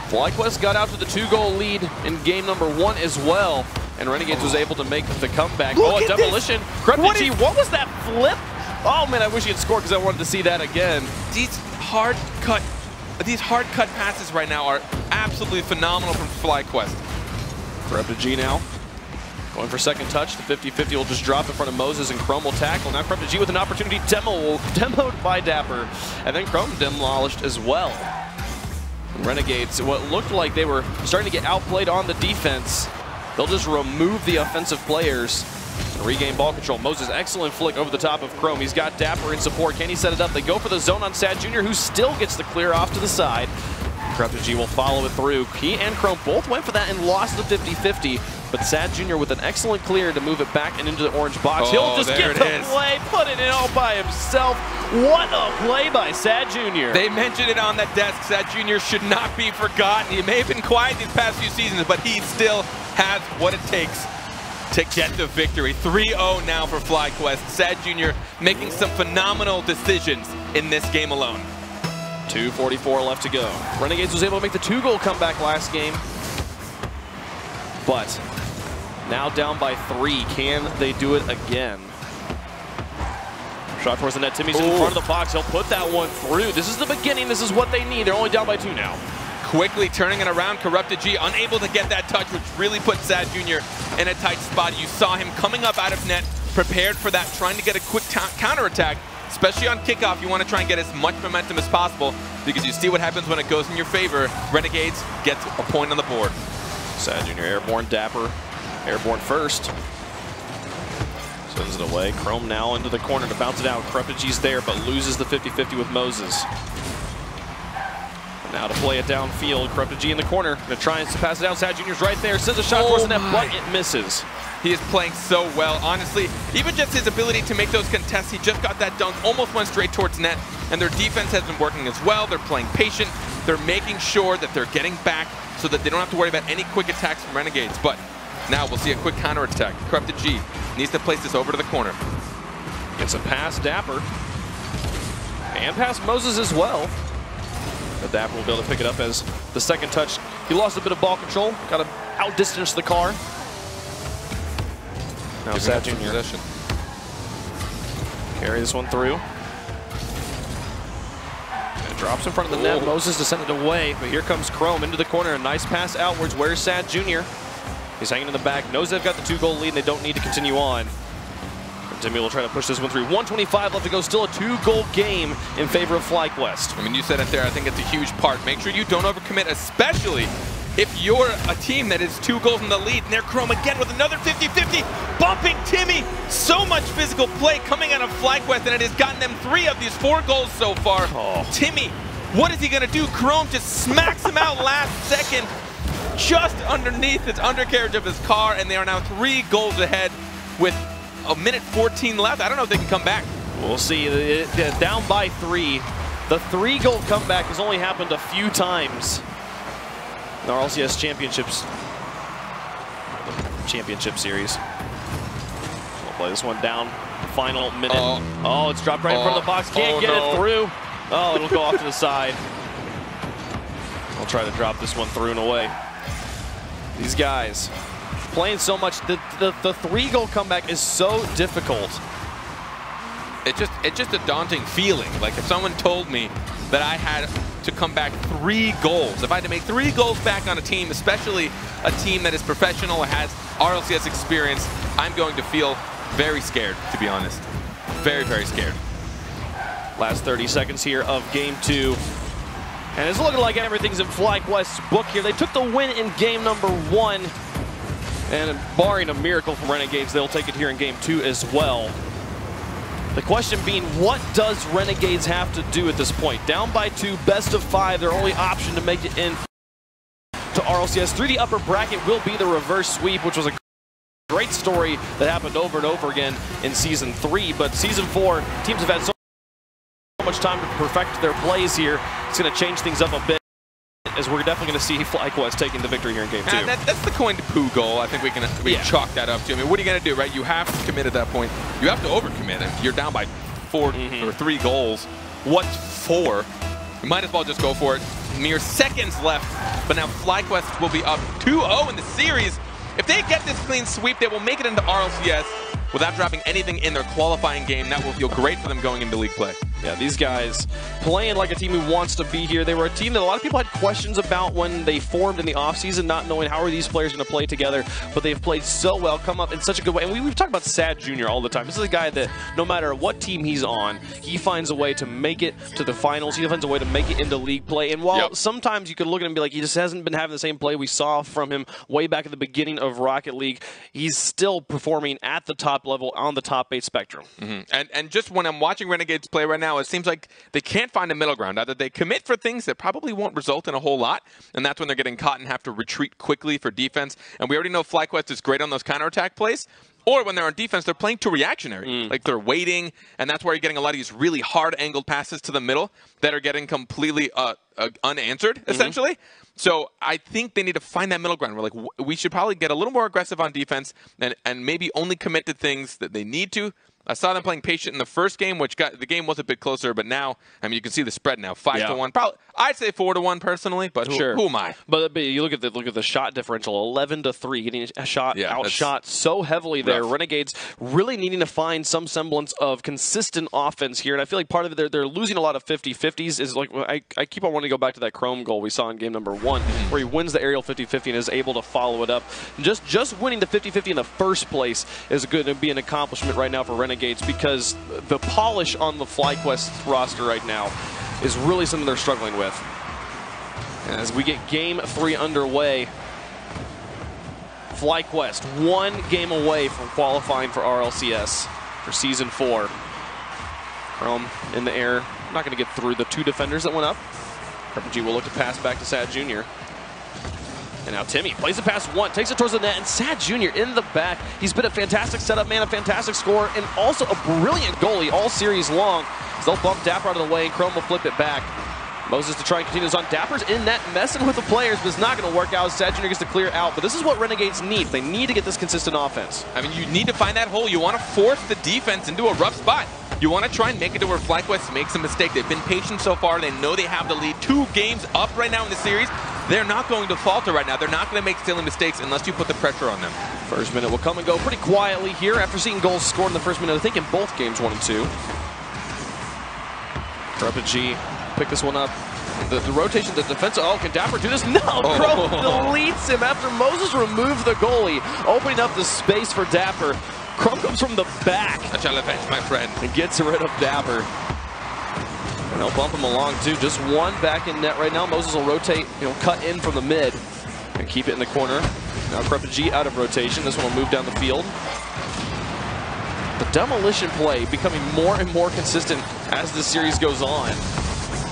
FlyQuest got out to the 2-goal lead in game number 1 as well. And Renegades was able to make the comeback. Look a at demolition. Corrupted G, what was that flip? Oh man, I wish he had scored because I wanted to see that again. These hard cut passes right now are absolutely phenomenal from FlyQuest. Corrupted G now. Going for second touch. The 50-50 will just drop in front of Moses, and Chrome will tackle. Now Corrupted G with an opportunity. Demoed by Dapper. And then Chrome demolished as well. And Renegades, what looked like they were starting to get outplayed on the defense. They'll just remove the offensive players and regain ball control. Moses, excellent flick over the top of Chrome. He's got Dapper in support. Can he set it up? They go for the zone on Sad Jr., who still gets the clear off to the side. Corrupted G will follow it through. He and Chrome both went for that and lost the 50-50. But Sad Jr. with an excellent clear to move it back and into the orange box. He'll just get the play, put it in all by himself. What a play by Sad Jr. They mentioned it on that desk. Sad Jr. should not be forgotten. He may have been quiet these past few seasons, but he still has what it takes to get the victory. 3-0 now for FlyQuest. Sad Jr. making some phenomenal decisions in this game alone. 2:44 left to go. Renegades was able to make the 2-goal comeback last game, but now down by 3. Can they do it again? Shot towards the net. Timmy's in front of the box. He'll put that one through. This is the beginning. This is what they need. They're only down by 2 now. Quickly turning it around. Corrupted G unable to get that touch, which really put Sad Jr. in a tight spot. You saw him coming up out of net, prepared for that, trying to get a quick counterattack. Especially on kickoff, you want to try and get as much momentum as possible because you see what happens when it goes in your favor. Renegades gets a point on the board. Sad Jr. airborne, Dapper airborne first. Sends it away. Chrome now into the corner to bounce it out. Corrupted G's there, but loses the 50-50 with Moses. Now to play it downfield. Corrupted G in the corner. Gonna try and pass it out. Sad Jr.'s right there. Sends a shot towards the net, but it misses. He is playing so well, honestly. Even just his ability to make those contests, he just got that dunk, almost went straight towards net, and their defense has been working as well. They're playing patient. They're making sure that they're getting back so that they don't have to worry about any quick attacks from Renegades. But now we'll see a quick counterattack. Corrupted G needs to place this over to the corner. Gets a pass, Dapper. And pass Moses as well. But Dapper will be able to pick it up as the second touch. He lost a bit of ball control. Got to outdistance the car. Now Sad Jr. Possession. Carry this one through. And it drops in front of the net. Moses to send it away, but here comes Chrome into the corner. A nice pass outwards. Where's Sad Jr.? He's hanging in the back. Knows they've got the 2-goal lead and they don't need to continue on. And Timmy will try to push this one through. 1:25 left to go. Still a 2-goal game in favor of FlyQuest. I mean, you said it there. I think it's a huge part. Make sure you don't overcommit, especially if you're a team that is 2 goals in the lead. And there Chrome again with another 50-50, bumping Timmy. So much physical play coming out of FlyQuest, and it has gotten them 3 of these 4 goals so far. Timmy, what is he gonna do? Chrome just smacks him out last second, just underneath his undercarriage of his car, and they are now 3 goals ahead with a minute 14 left. I don't know if they can come back. We'll see. They're down by 3. The 3-goal comeback has only happened a few times in the RLCS Championship Series. We'll play this one down. Final minute. Oh, it's dropped right in front of the box. Can't get it through. Oh, it'll go off to the side. I'll try to drop this one through and away. These guys playing so much. The 3-goal comeback is so difficult. It's just a daunting feeling. Like if someone told me that I had to come back 3 goals, if I had to make 3 goals back on a team, especially a team that is professional or has RLCS experience, I'm going to feel very scared, to be honest. Very, very scared. Last 30 seconds here of game 2. And it's looking like everything's in FlyQuest's book here. They took the win in game number 1. And barring a miracle from Renegades, they'll take it here in game 2 as well. The question being, what does Renegades have to do at this point? Down by 2, best of 5, their only option to make it in to RLCS. Through the upper bracket will be the reverse sweep, which was a great story that happened over and over again in Season 3, but Season 4, teams have had so much time to perfect their plays here. It's going to change things up a bit, as we're definitely going to see FlyQuest taking the victory here in Game 2. And that's the coin to poo goal. I think we can chalk that up to. I mean, what are you going to do, right? You have to commit at that point. You have to overcommit. If you're down by 4 or 3 goals, what's 4? You might as well just go for it. Mere seconds left, but now FlyQuest will be up 2-0 in the series. If they get this clean sweep, they will make it into RLCS without dropping anything in their qualifying game. That will feel great for them going into league play. Yeah, these guys playing like a team who wants to be here. They were a team that a lot of people had questions about when they formed in the offseason, not knowing how are these players going to play together, but they've played so well, come up in such a good way. And we've talked about Sad Jr. all the time. This is a guy that no matter what team he's on, he finds a way to make it to the finals. He finds a way to make it into league play. And while sometimes you could look at him and be like, he just hasn't been having the same play we saw from him way back at the beginning of Rocket League, he's still performing at the top level on the top 8 spectrum. And just when I'm watching Renegades play right now, it seems like they can't find a middle ground. Either they commit for things that probably won't result in a whole lot, and that's when they're getting caught and have to retreat quickly for defense. And we already know FlyQuest is great on those counterattack plays. Or when they're on defense, they're playing too reactionary. Like they're waiting, and that's where you're getting a lot of these really hard angled passes to the middle that are getting completely unanswered, essentially. So I think they need to find that middle ground. We're like, we should probably get a little more aggressive on defense and maybe only commit to things that they need to. I saw them playing patient in the first game, which the game was a bit closer, but now, I mean, you can see the spread now, 5-1. Probably, I'd say 4-1 personally, but who am I? But you look at the shot differential, 11-3, getting a shot outshot so heavily there. Renegades really needing to find some semblance of consistent offense here, and I feel like part of it, they're losing a lot of 50-50s. Is like I keep on wanting to go back to that Chrome goal we saw in game number 1, where he wins the aerial 50-50 and is able to follow it up. Just winning the 50-50 in the first place is going to be an accomplishment right now for Renegades, because the polish on the FlyQuest roster right now is really something they're struggling with. And as we get Game 3 underway, FlyQuest 1 game away from qualifying for RLCS for Season 4. Chrome in the air, not going to get through the 2 defenders that went up. RPG will look to pass back to Sad Jr. And now Timmy plays the pass one, takes it towards the net, and Sad Jr. in the back. He's been a fantastic setup man, a fantastic scorer, and also a brilliant goalie all series long. They'll bump Dapper out of the way, and Chrome will flip it back. Moses to try and continue this on. Dapper's in net, messing with the players, but it's not going to work out. Sad Jr. gets to clear out, but this is what Renegades need. They need to get this consistent offense. I mean, you need to find that hole. You want to force the defense into a rough spot. You want to try and make it to where FlyQuest makes a mistake. They've been patient so far. They know they have the lead. 2 games up right now in the series. They're not going to falter right now. They're not going to make silly mistakes unless you put the pressure on them. First minute will come and go pretty quietly here after seeing goals scored in the first minute, I think in both games 1 and 2. RPG pick this one up. The rotation, the defense. Oh, can Dapper do this? No! Chrome deletes him after Moses removed the goalie, opening up the space for Dapper. Chrome comes from the back. A challenge, my friend. And gets rid of Dapper. And they'll bump him along, too. Just 1 back in net right now. Moses will rotate, cut in from the mid and keep it in the corner. Now Crepig out of rotation. This one will move down the field. The demolition play becoming more and more consistent as the series goes on.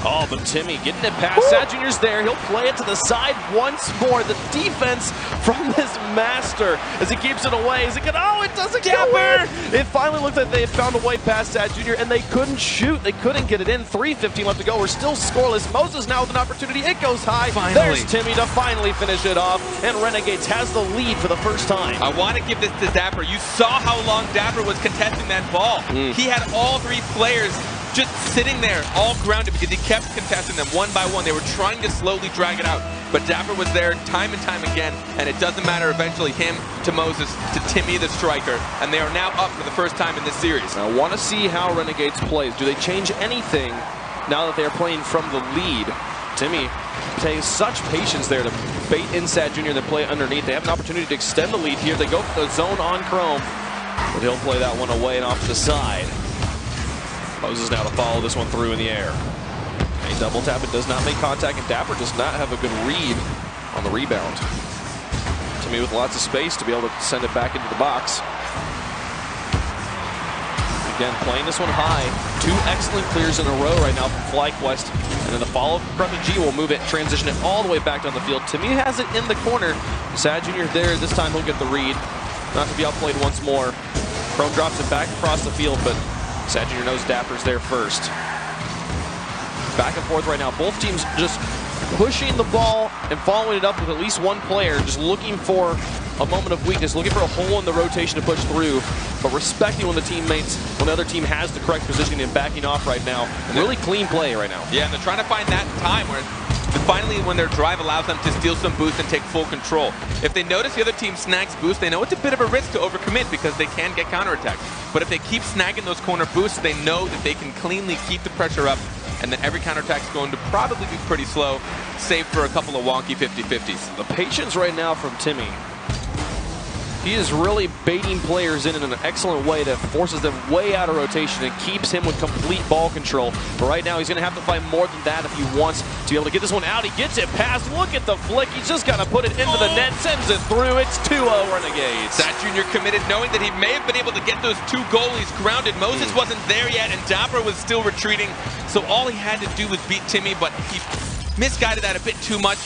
Oh, but Timmy getting it past. Sad Jr.'s there. He'll play it to the side once more. The defense from this master as he keeps it away. Is it good? Oh, it doesn't go in. It finally looked like they had found a way past Sad Jr. and they couldn't shoot. They couldn't get it in. 3:15 left to go. We're still scoreless. Moses now with an opportunity. It goes high. Finally. There's Timmy to finally finish it off. And Renegades has the lead for the first time. I want to give this to Dapper. You saw how long Dapper was contesting that ball. He had all 3 players just sitting there, all grounded, because he kept contesting them 1 by 1. They were trying to slowly drag it out, but Dapper was there time and time again, and it doesn't matter. Eventually, him to Moses to Timmy the striker, and they are now up for the first time in this series. I want to see how Renegades plays. Do they change anything now that they are playing from the lead? Timmy takes such patience there to bait in Sad Jr. and then play underneath. They have an opportunity to extend the lead here. They go for the zone on Chrome, but he'll play that one away and off to the side. Moses now to follow this one through in the air. A double tap, it does not make contact, and Dapper does not have a good read on the rebound. Timmy with lots of space to be able to send it back into the box. Again, playing this one high. 2 excellent clears in a row right now from FlyQuest. And then the follow-up from Crepig will move it, transition it all the way back down the field. Timmy has it in the corner. Sad Jr. there. This time he'll get the read. not to be outplayed once more. Chrome drops it back across the field, but Sad Jr. knows Dapper's there first. Back and forth right now. Both teams just pushing the ball and following it up with at least one player, just looking for a moment of weakness, looking for a hole in the rotation to push through, but respecting when the other team has the correct positioning and backing off right now. Really clean play right now. Yeah, and they're trying to find that time where finally when their drive allows them to steal some boost and take full control. If they notice the other team snags boost, they know it's a bit of a risk to overcommit because they can get counterattacked. But if they keep snagging those corner boosts, they know that they can cleanly keep the pressure up, and then every counterattack is going to probably be pretty slow, save for a couple of wonky 50-50s. The patience right now from Timmy. He is really baiting players in an excellent way that forces them way out of rotation and keeps him with complete ball control. But right now, he's going to have to find more than that if he wants to be able to get this one out. He gets it past. Look at the flick. He's just got to put it into the net, sends it through. It's 2-0 Renegades. Sad Jr. committed, knowing that he may have been able to get those two goalies grounded. Moses wasn't there yet, and Dapper was still retreating. So all he had to do was beat Timmy, but he misguided that a bit too much.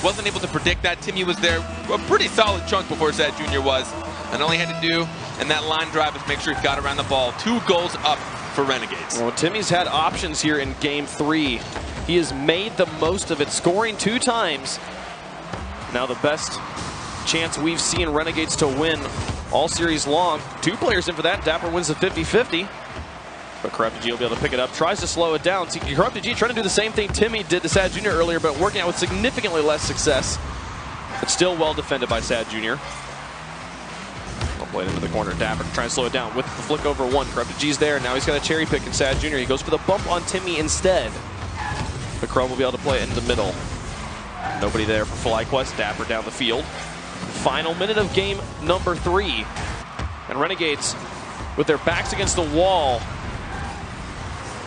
Wasn't able to predict that. Timmy was there a pretty solid chunk before Sad Jr. was. And all he had to do in that line drive is make sure he got around the ball. 2 goals up for Renegades. Well, Timmy's had options here in Game 3. He has made the most of it, scoring 2 times. Now the best chance we've seen Renegades to win all series long. 2 players in for that. Dapper wins the 50-50. But Corrupted G will be able to pick it up, tries to slow it down. See, Corrupted G trying to do the same thing Timmy did to Sad Jr. earlier, but working out with significantly less success. But still well defended by Sad Jr. I'll play it into the corner. Dapper trying to slow it down with the flick over 1. Corrupted G's there. Now he's got a cherry pick in Sad Jr. He goes for the bump on Timmy instead. But Chrome will be able to play it in the middle. Nobody there for FlyQuest. Dapper down the field. Final minute of game number 3. And Renegades, with their backs against the wall,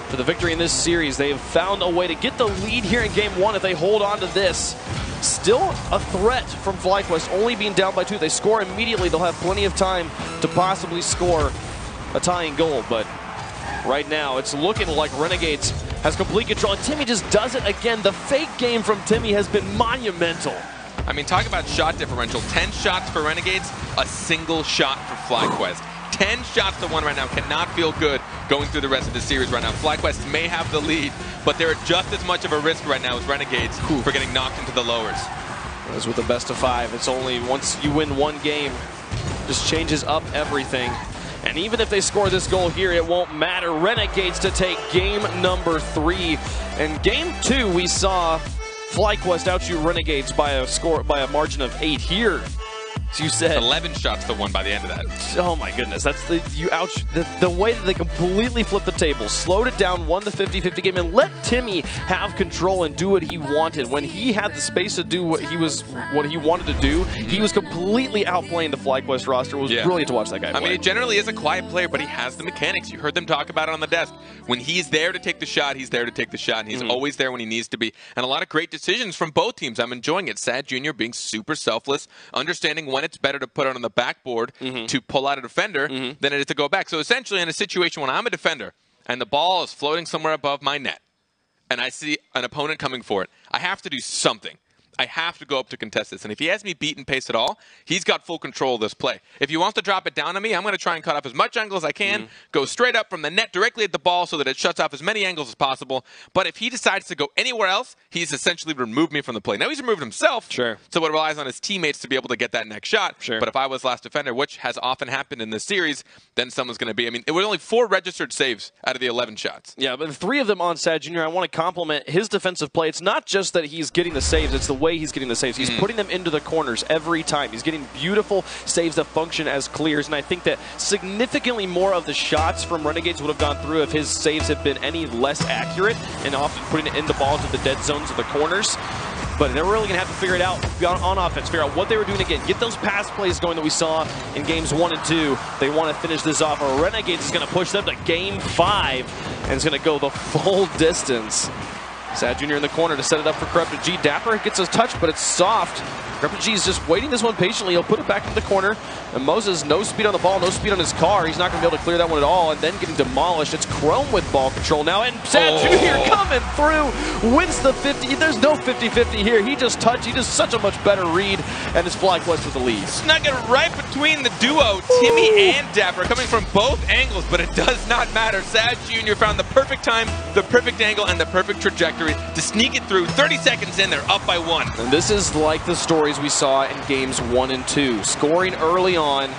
for the victory in this series. They have found a way to get the lead here in Game 1 if they hold on to this. Still a threat from FlyQuest, only being down by 2. They score immediately. They'll have plenty of time to possibly score a tying goal. But right now, it's looking like Renegades has complete control. And Timmy just does it again. The fake game from Timmy has been monumental. I mean, talk about shot differential. 10 shots for Renegades, a single shot for FlyQuest. 10 shots to 1 right now. Cannot feel good going through the rest of the series right now. FlyQuest may have the lead, but they're just as much of a risk right now as Renegades for getting knocked into the lowers. As with the best of 5, it's only once you win 1 game, just changes up everything. And even if they score this goal here, it won't matter. Renegades to take game number 3. And game 2, we saw FlyQuest outshoot Renegades by a margin of 8 here. So you said 11 shots to 1 by the end of that. Oh my goodness, that's the way that they completely flipped the table, slowed it down, won the 50-50 game, and let Timmy have control and do what he wanted. When he had the space to do what he wanted to do, he was completely outplaying the FlyQuest roster. It was brilliant to watch that guy play. I mean, he generally is a quiet player, but he has the mechanics. You heard them talk about it on the desk. When he's there to take the shot, he's there to take the shot, and he's always there when he needs to be. And a lot of great decisions from both teams. I'm enjoying it. Sad Jr. being super selfless, understanding when it's better to put it on the backboard to pull out a defender than it is to go back. So essentially in a situation when I'm a defender and the ball is floating somewhere above my net and I see an opponent coming for it, I have to do something. I have to go up to contest this. And if he has me beat and pace at all, he's got full control of this play. If he wants to drop it down on me, I'm going to try and cut off as much angle as I can, go straight up from the net directly at the ball so that it shuts off as many angles as possible. But if he decides to go anywhere else, he's essentially removed me from the play. Now he's removed himself, so it relies on his teammates to be able to get that next shot. But if I was last defender, which has often happened in this series, then someone's going to be, I mean, it was only 4 registered saves out of the 11 shots. Yeah, but 3 of them on Sad Jr. I want to compliment his defensive play. It's not just that he's getting the saves, it's the way he's getting the saves. He's putting them into the corners every time. He's getting beautiful saves that function as clears, and I think that significantly more of the shots from Renegades would have gone through if his saves had been any less accurate and often putting it in the ball into the dead zones of the corners. But they're really going to have to figure it out on offense, figure out what they were doing again, get those pass plays going that we saw in games 1 and 2. They want to finish this off. Or Renegades is going to push them to game 5, and it's going to go the full distance. Sad Jr. in the corner to set it up for Corrupted G. Dapper gets a touch, but it's soft. G is just waiting this one patiently. He'll put it back in the corner. And Moses, no speed on the ball, no speed on his car. He's not going to be able to clear that one at all. And then getting demolished. It's Chrome with ball control now. And Sad Jr. coming through. Wins the 50. There's no 50-50 here. He just touched. He does such a much better read. And it's FlyQuest with the lead. Snuck it right between the duo, Timmy and Dapper, coming from both angles. But it does not matter. Sad Jr. found the perfect time, the perfect angle, and the perfect trajectory to sneak it through. 30 seconds in, they're up by 1. And this is like the stories we saw in games 1 and 2. Scoring early on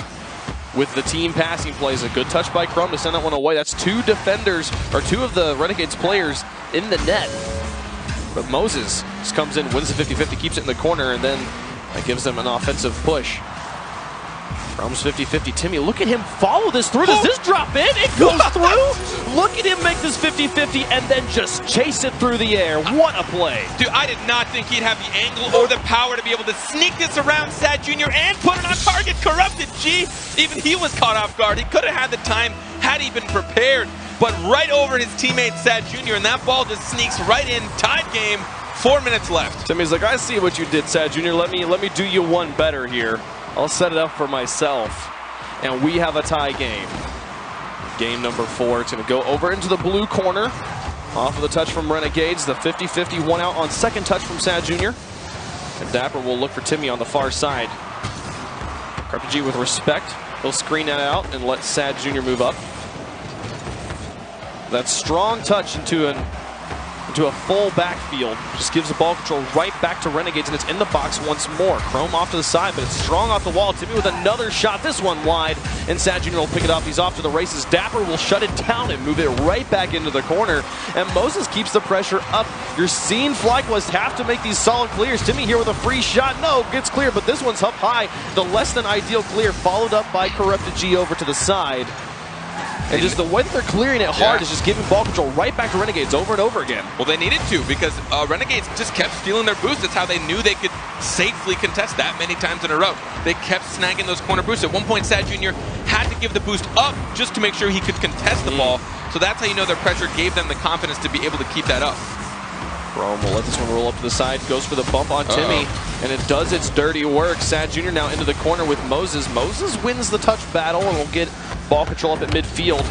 with the team passing plays. A good touch by Chrome to send that one away. That's 2 defenders, or 2 of the Renegades players in the net. But Moses just comes in, wins the 50-50, keeps it in the corner, and then that gives them an offensive push. Chrome's 50-50. Timmy, look at him follow this through. Does this drop in? It goes through. Look at him make this 50-50 and then just chase it through the air. What a play. Dude, I did not think he'd have the angle or the power to be able to sneak this around Sad Jr. and put it on target. Corrupted G. Even he was caught off guard. He could have had the time had he been prepared. But right over his teammate Sad Jr. and that ball just sneaks right in. Tied game. 4 minutes left. Timmy's like, I see what you did, Sad Jr. Let me do you one better here. I'll set it up for myself. And we have a tie game. Game number 4. It's going to go over into the blue corner. Off of the touch from Renegades. The 50-50 one out on second touch from Sad Jr. And Dapper will look for Timmy on the far side. G with respect. He'll screen that out and let Sad Jr. move up. That strong touch into a full backfield. Just gives the ball control right back to Renegades, and it's in the box once more. Chrome off to the side, but it's strong off the wall. Timmy with another shot, this one wide, and Sad Jr. will pick it up. He's off to the races. Dapper will shut it down and move it right back into the corner, and Moses keeps the pressure up. You're seeing FlyQuest have to make these solid clears. Timmy here with a free shot. No, gets clear, but this one's up high. The less than ideal clear, followed up by Corrupted G over to the side. And just the way that they're clearing it hard is just giving ball control right back to Renegades over and over again. Well, they needed to because Renegades just kept stealing their boosts. That's how they knew they could safely contest that many times in a row. They kept snagging those corner boosts. At one point, Sad Jr. had to give the boost up just to make sure he could contest the ball. So that's how you know their pressure gave them the confidence to be able to keep that up. Chrome will let this one roll up to the side, goes for the bump on Timmy, and it does its dirty work. Sad Jr. now into the corner with Moses. Moses wins the touch battle and will get ball control up at midfield.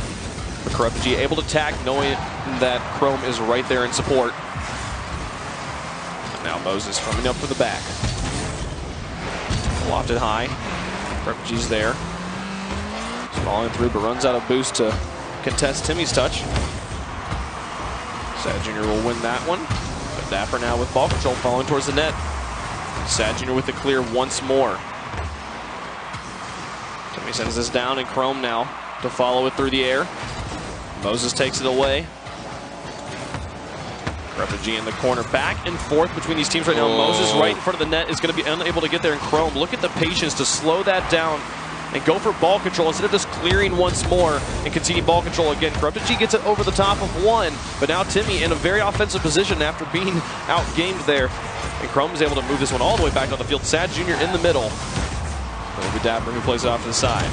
But Corrupted G able to tack, knowing that Chrome is right there in support. And now Moses coming up for the back. Lofted high. Corrupted G's there. Falling through, but runs out of boost to contest Timmy's touch. Sad Jr. will win that one. But Dapper now with ball control, falling towards the net. Sad Jr. with the clear once more. Timmy sends this down, and Chrome now to follow it through the air. Moses takes it away. Corrupted G in the corner, back and forth between these teams right now. Moses right in front of the net is going to be unable to get there, and Chrome, look at the patience to slow that down and go for ball control instead of just clearing once more and conceding ball control again. Corrupted G gets it over the top of one, but now Timmy in a very offensive position after being outgamed there. And Chrome is able to move this one all the way back on the field. Sad Jr. in the middle. It'll be Dapper who plays it off to the side.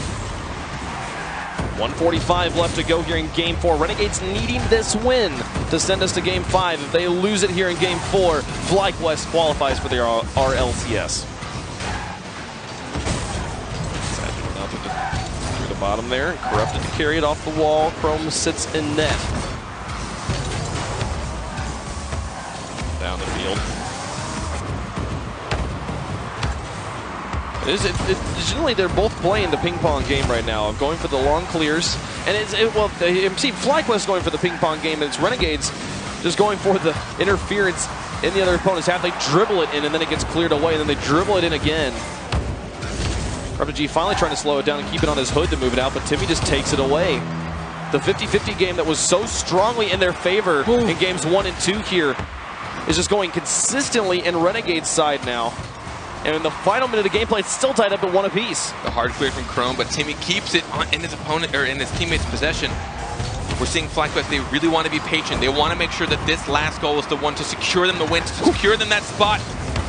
1:45 left to go here in Game 4. Renegades needing this win to send us to Game 5. If they lose it here in Game 4, FlyQuest qualifies for their RLCS. Through the bottom there, Corrupted to carry it off the wall. Chrome sits in net. Down the field. Generally, they're both playing the ping pong game right now, going for the long clears. And see, FlyQuest going for the ping pong game, and it's Renegades just going for the interference in the other opponent's half. They dribble it in, and then it gets cleared away, and then they dribble it in again. Corrupted G finally trying to slow it down and keep it on his hood to move it out, but Timmy just takes it away. The 50-50 game that was so strongly in their favor in games 1 and 2 here is just going consistently in Renegade's side now. And in the final minute of gameplay, it's still tied up at 1 apiece. The hard clear from Chrome, but Timmy keeps it in his opponent or in his teammate's possession. We're seeing FlyQuest, they really want to be patient. They want to make sure that this last goal is the one to secure them the win, to secure them that spot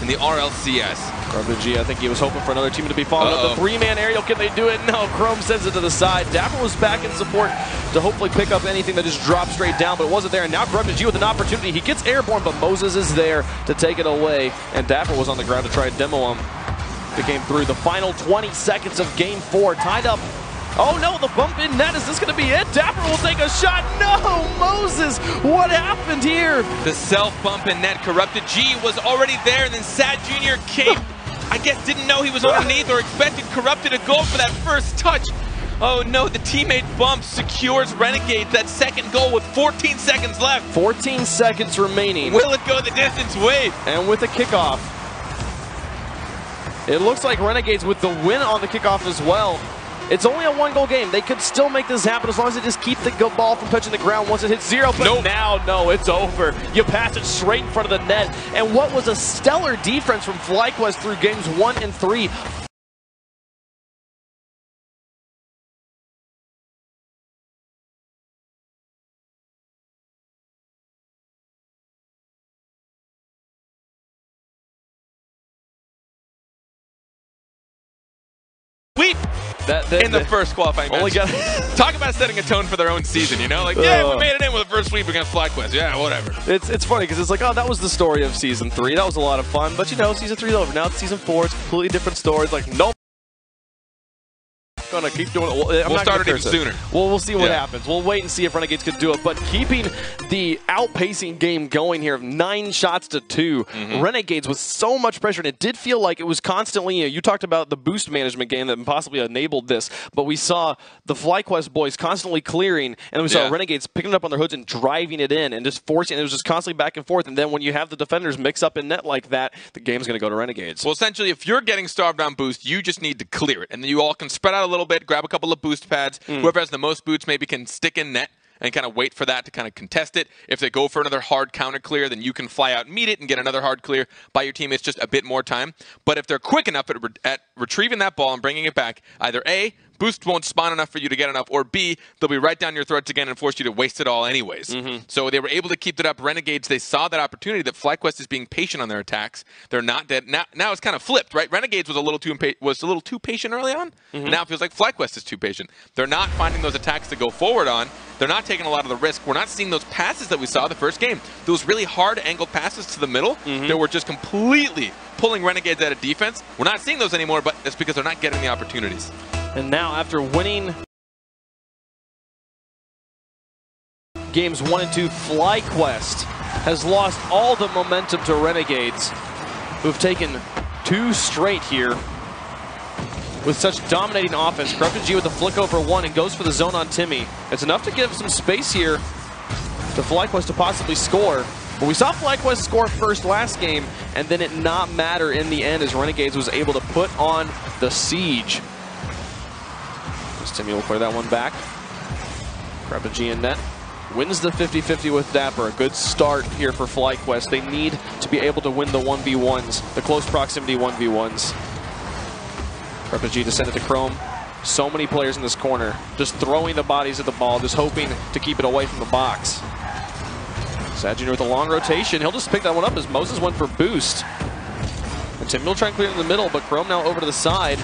in the RLCS. Corrupted G, I think he was hoping for another team to be followed up. The 3-man aerial, can they do it? No, Chrome sends it to the side. Dapper was back in support to hopefully pick up anything that just dropped straight down, but it wasn't there. And now Corrupted G with an opportunity. He gets airborne, but Moses is there to take it away. And Dapper was on the ground to try and demo him. the game through. The final 20 seconds of game 4, tied up. Oh no, the bump in net, is this gonna be it? Dapper will take a shot. No, Moses, what happened here? The self-bump in net. Corrupted G was already there, and then Sad Jr. came, I guess didn't know he was underneath or expected Corrupted to go for that first touch. Oh no, the teammate bump secures Renegades that second goal with 14 seconds left. 14 seconds remaining. Will it go the distance? Wait. And with the kickoff, it looks like Renegades with the win on the kickoff as well. It's only a 1-goal game. They could still make this happen as long as they just keep the ball from touching the ground once it hits 0. But now, no, it's over. You pass it straight in front of the net. And what was a stellar defense from FlyQuest through games 1 and 3. Sweep in the first qualifying match. Talk about setting a tone for their own season, you know? Like, yeah, we made it in with the first sweep against FlyQuest. Yeah, whatever. It's funny because it's like, oh, that was the story of Season 3. That was a lot of fun. But, you know, Season 3 is over. Now it's Season 4. It's a completely different story. It's like, nope. Gonna keep doing it. We'll start it even sooner. Well, we'll see what happens. We'll wait and see if Renegades could do it. But keeping the outpacing game going here of 9 shots to 2, Renegades with so much pressure, and it did feel like it was constantly. You talked about the boost management game that possibly enabled this, but we saw the FlyQuest boys constantly clearing, and we saw Renegades picking it up on their hoods and driving it in and just forcing. It was just constantly back and forth. And then when you have the defenders mix up in net like that, the game's going to go to Renegades. Well, essentially, if you're getting starved on boost, you just need to clear it, and then you all can spread out a little bit, grab a couple of boost pads. Whoever has the most boots maybe can stick in net and kind of wait for that to kind of contest it. If they go for another hard counter clear, then you can fly out and meet it and get another hard clear by your teammates, just a bit more time. But if they're quick enough at retrieving that ball and bringing it back, either A, boost won't spawn enough for you to get enough, or B, they'll be right down your throats again and force you to waste it all anyways. So they were able to keep it up. Renegades, they saw that opportunity that FlyQuest is being patient on their attacks. They're not dead. Now it's kind of flipped, right? Renegades was a little too patient early on. Now it feels like FlyQuest is too patient. They're not finding those attacks to go forward on. They're not taking a lot of the risk. We're not seeing those passes that we saw the first game. Those really hard angled passes to the middle that were just completely pulling Renegades out of defense. We're not seeing those anymore, but it's because they're not getting the opportunities. And now, after winning games 1 and 2, FlyQuest has lost all the momentum to Renegades, who have taken 2 straight here with such dominating offense. Corrupted G with a flick over 1 and goes for the zone on Timmy. It's enough to give some space here to FlyQuest to possibly score. But we saw FlyQuest score first last game, and then it not matter in the end as Renegades was able to put on the siege. Timmy will clear that one back. Corrupted G in net. Wins the 50-50 with Dapper. A good start here for FlyQuest. They need to be able to win the 1v1s, the close proximity 1v1s. Corrupted G to send it to Chrome. So many players in this corner, just throwing the bodies at the ball, just hoping to keep it away from the box. Sad Jr. with a long rotation. He'll just pick that one up as Moses went for boost. And Timmy will try and clear it in the middle, but Chrome now over to the side.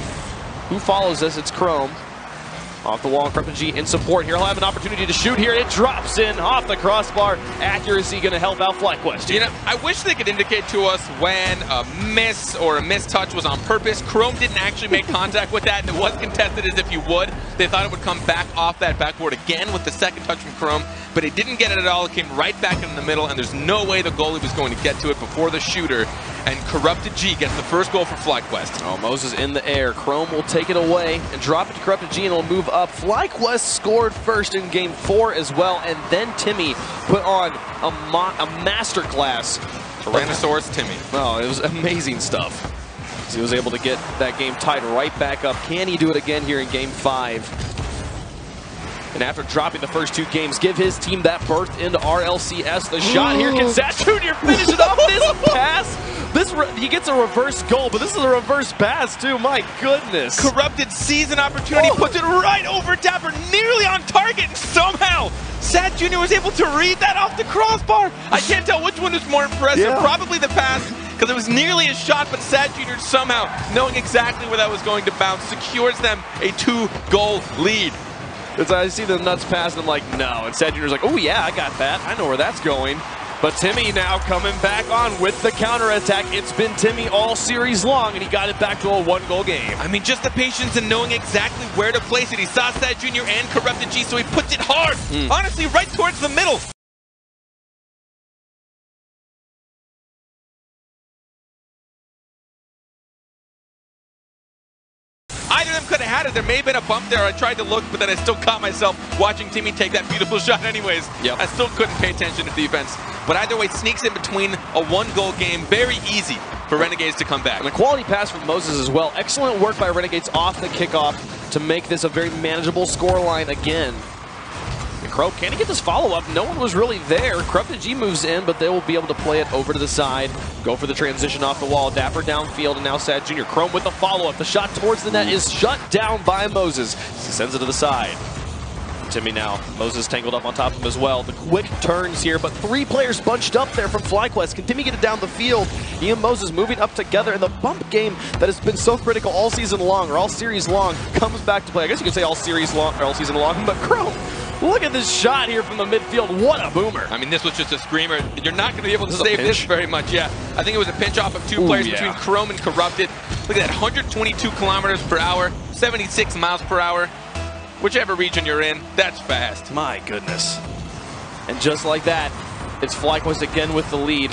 Who follows this? It's Chrome. Off the wall, Corrupted G in support here. He'll have an opportunity to shoot here. It drops in off the crossbar. Accuracy going to help out FlyQuest. You know, I wish they could indicate to us when a miss or a mistouch was on purpose. Chrome didn't actually make contact with that, and it was contested as if you would. They thought it would come back off that backboard again with the second touch from Chrome, but he didn't get it at all. It came right back in the middle, and there's no way the goalie was going to get to it before the shooter. And Corrupted G gets the first goal for FlyQuest. Oh, Moses in the air. Chrome will take it away and drop it to Corrupted G, and it'll move up. FlyQuest scored first in game 4 as well, and then Timmy put on a masterclass. Tyrannosaurus Timmy. Oh, it was amazing stuff. So he was able to get that game tied right back up. Can he do it again here in game 5? And after dropping the first 2 games, give his team that berth into RLCS. The shot here, can Sad Jr. finish it off? This pass? He gets a reverse goal, but this is a reverse pass too. My goodness. Corrupted sees an opportunity, puts it right over Dapper, nearly on target, and somehow Sad Jr. was able to read that off the crossbar. I can't tell which one is more impressive. Probably the pass, because it was nearly a shot, but Sad Jr. somehow, knowing exactly where that was going to bounce, secures them a 2-goal lead. I see the nuts pass, and I'm like, no. And Sad Jr.'s like, oh yeah, I got that. I know where that's going. But Timmy now coming back on with the counterattack. It's been Timmy all series long, and he got it back to a 1-goal game. I mean, just the patience and knowing exactly where to place it. He saw Sad Jr. and Corrupted G, so he puts it hard. Honestly, right towards the middle. Either of them could have had it. There may have been a bump there. I tried to look, but then I still caught myself watching Timmy take that beautiful shot anyways. I still couldn't pay attention to defense. But either way, sneaks in between a 1-goal game. Very easy for Renegades to come back. And a quality pass from Moses as well. Excellent work by Renegades off the kickoff to make this a very manageable scoreline again. And Crow, can he get this follow-up? No one was really there. Corrupted G moves in, but they will be able to play it over to the side. Go for the transition off the wall. Dapper downfield, and now Sad Jr. Chrome with the follow-up. The shot towards the net is shut down by Moses. He sends it to the side. Timmy now. Moses tangled up on top of him as well. The quick turns here, but 3 players bunched up there from FlyQuest. Can Timmy get it down the field? He and Moses moving up together, and the bump game that has been so critical all season long, or all series long, comes back to play. I guess you could say all series long, or all season long, but Chrome, look at this shot here from the midfield. What a boomer. I mean, this was just a screamer. You're not going to be able to save this very much. Yeah, I think it was a pinch off of 2 players between Chrome and Corrupted. Look at that, 122 kilometers per hour, 76 miles per hour. Whichever region you're in, that's fast. My goodness. And just like that, it's FlyQuest again with the lead.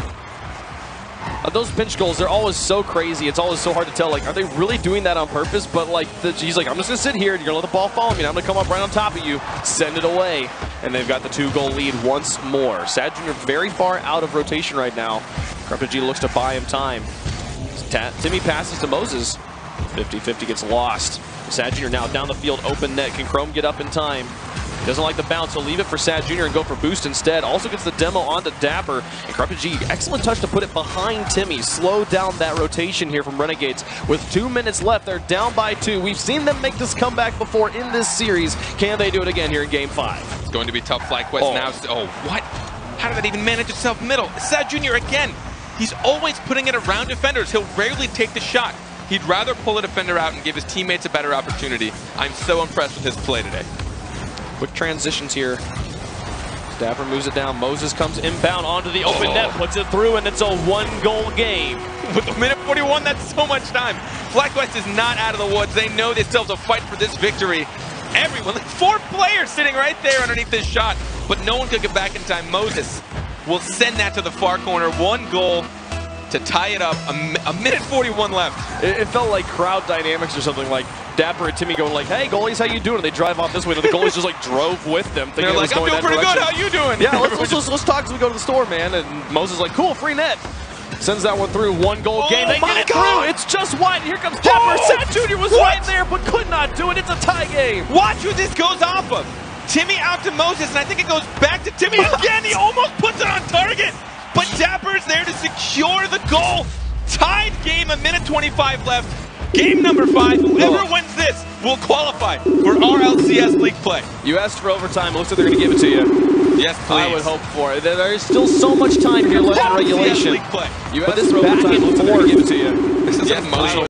Those pinch goals, they're always so crazy. It's always so hard to tell. Like, are they really doing that on purpose? But like, he's like, I'm just gonna sit here and you're gonna let the ball follow me and I'm gonna come up right on top of you, send it away. And they've got the 2-goal lead once more. Sad Jr. very far out of rotation right now. Corrupted G looks to buy him time. Timmy passes to Moses. 50-50 gets lost. Sad Jr. now down the field, open net. Can Chrome get up in time? Doesn't like the bounce, so leave it for Sad Jr. and go for boost instead. Also gets the demo onto Dapper. And Corrupted G, excellent touch to put it behind Timmy. Slow down that rotation here from Renegades. With 2 minutes left, they're down by 2. We've seen them make this comeback before in this series. Can they do it again here in Game 5? It's going to be tough. FlyQuest now. Oh, what? How did that even manage itself middle? Sad Jr. again. He's always putting it around defenders. He'll rarely take the shot. He'd rather pull a defender out and give his teammates a better opportunity. I'm so impressed with his play today. Quick transitions here. Dapper moves it down. Moses comes inbound onto the open net, puts it through, and it's a 1-goal game. With a minute 41, that's so much time. FlyQuest is not out of the woods. They know they still have to fight for this victory. Everyone, like 4 players sitting right there underneath this shot, but no one could get back in time. Moses will send that to the far corner. 1 goal to tie it up. A minute 41 left. It felt like crowd dynamics or something, like Dapper and Timmy going like, hey, goalies, how you doing? And they drive off this way, and the goalies just like drove with them. They're like, I'm doing pretty good, how you doing? Yeah, let's talk as we go to the store, man. And Moses like, cool, free net. Sends that one through, 1-goal game. They get it through, it's just wide. Here comes Dapper. Sad Jr. was right there, but could not do it. It's a tie game. Watch who this goes off of. Timmy out to Moses, and I think it goes back to Timmy again. He almost puts it on target. But Dapper's there to secure the goal. Tied game, a minute 25 left. Game number 5. Whoever wins this will qualify for RLCS League play. You asked for overtime. It looks like they're going to give it to you. Yes, please. I would hope for it. There is still so much time here left in regulation. League play. You asked for overtime. It looks like they're going to give it to you. This is emotional.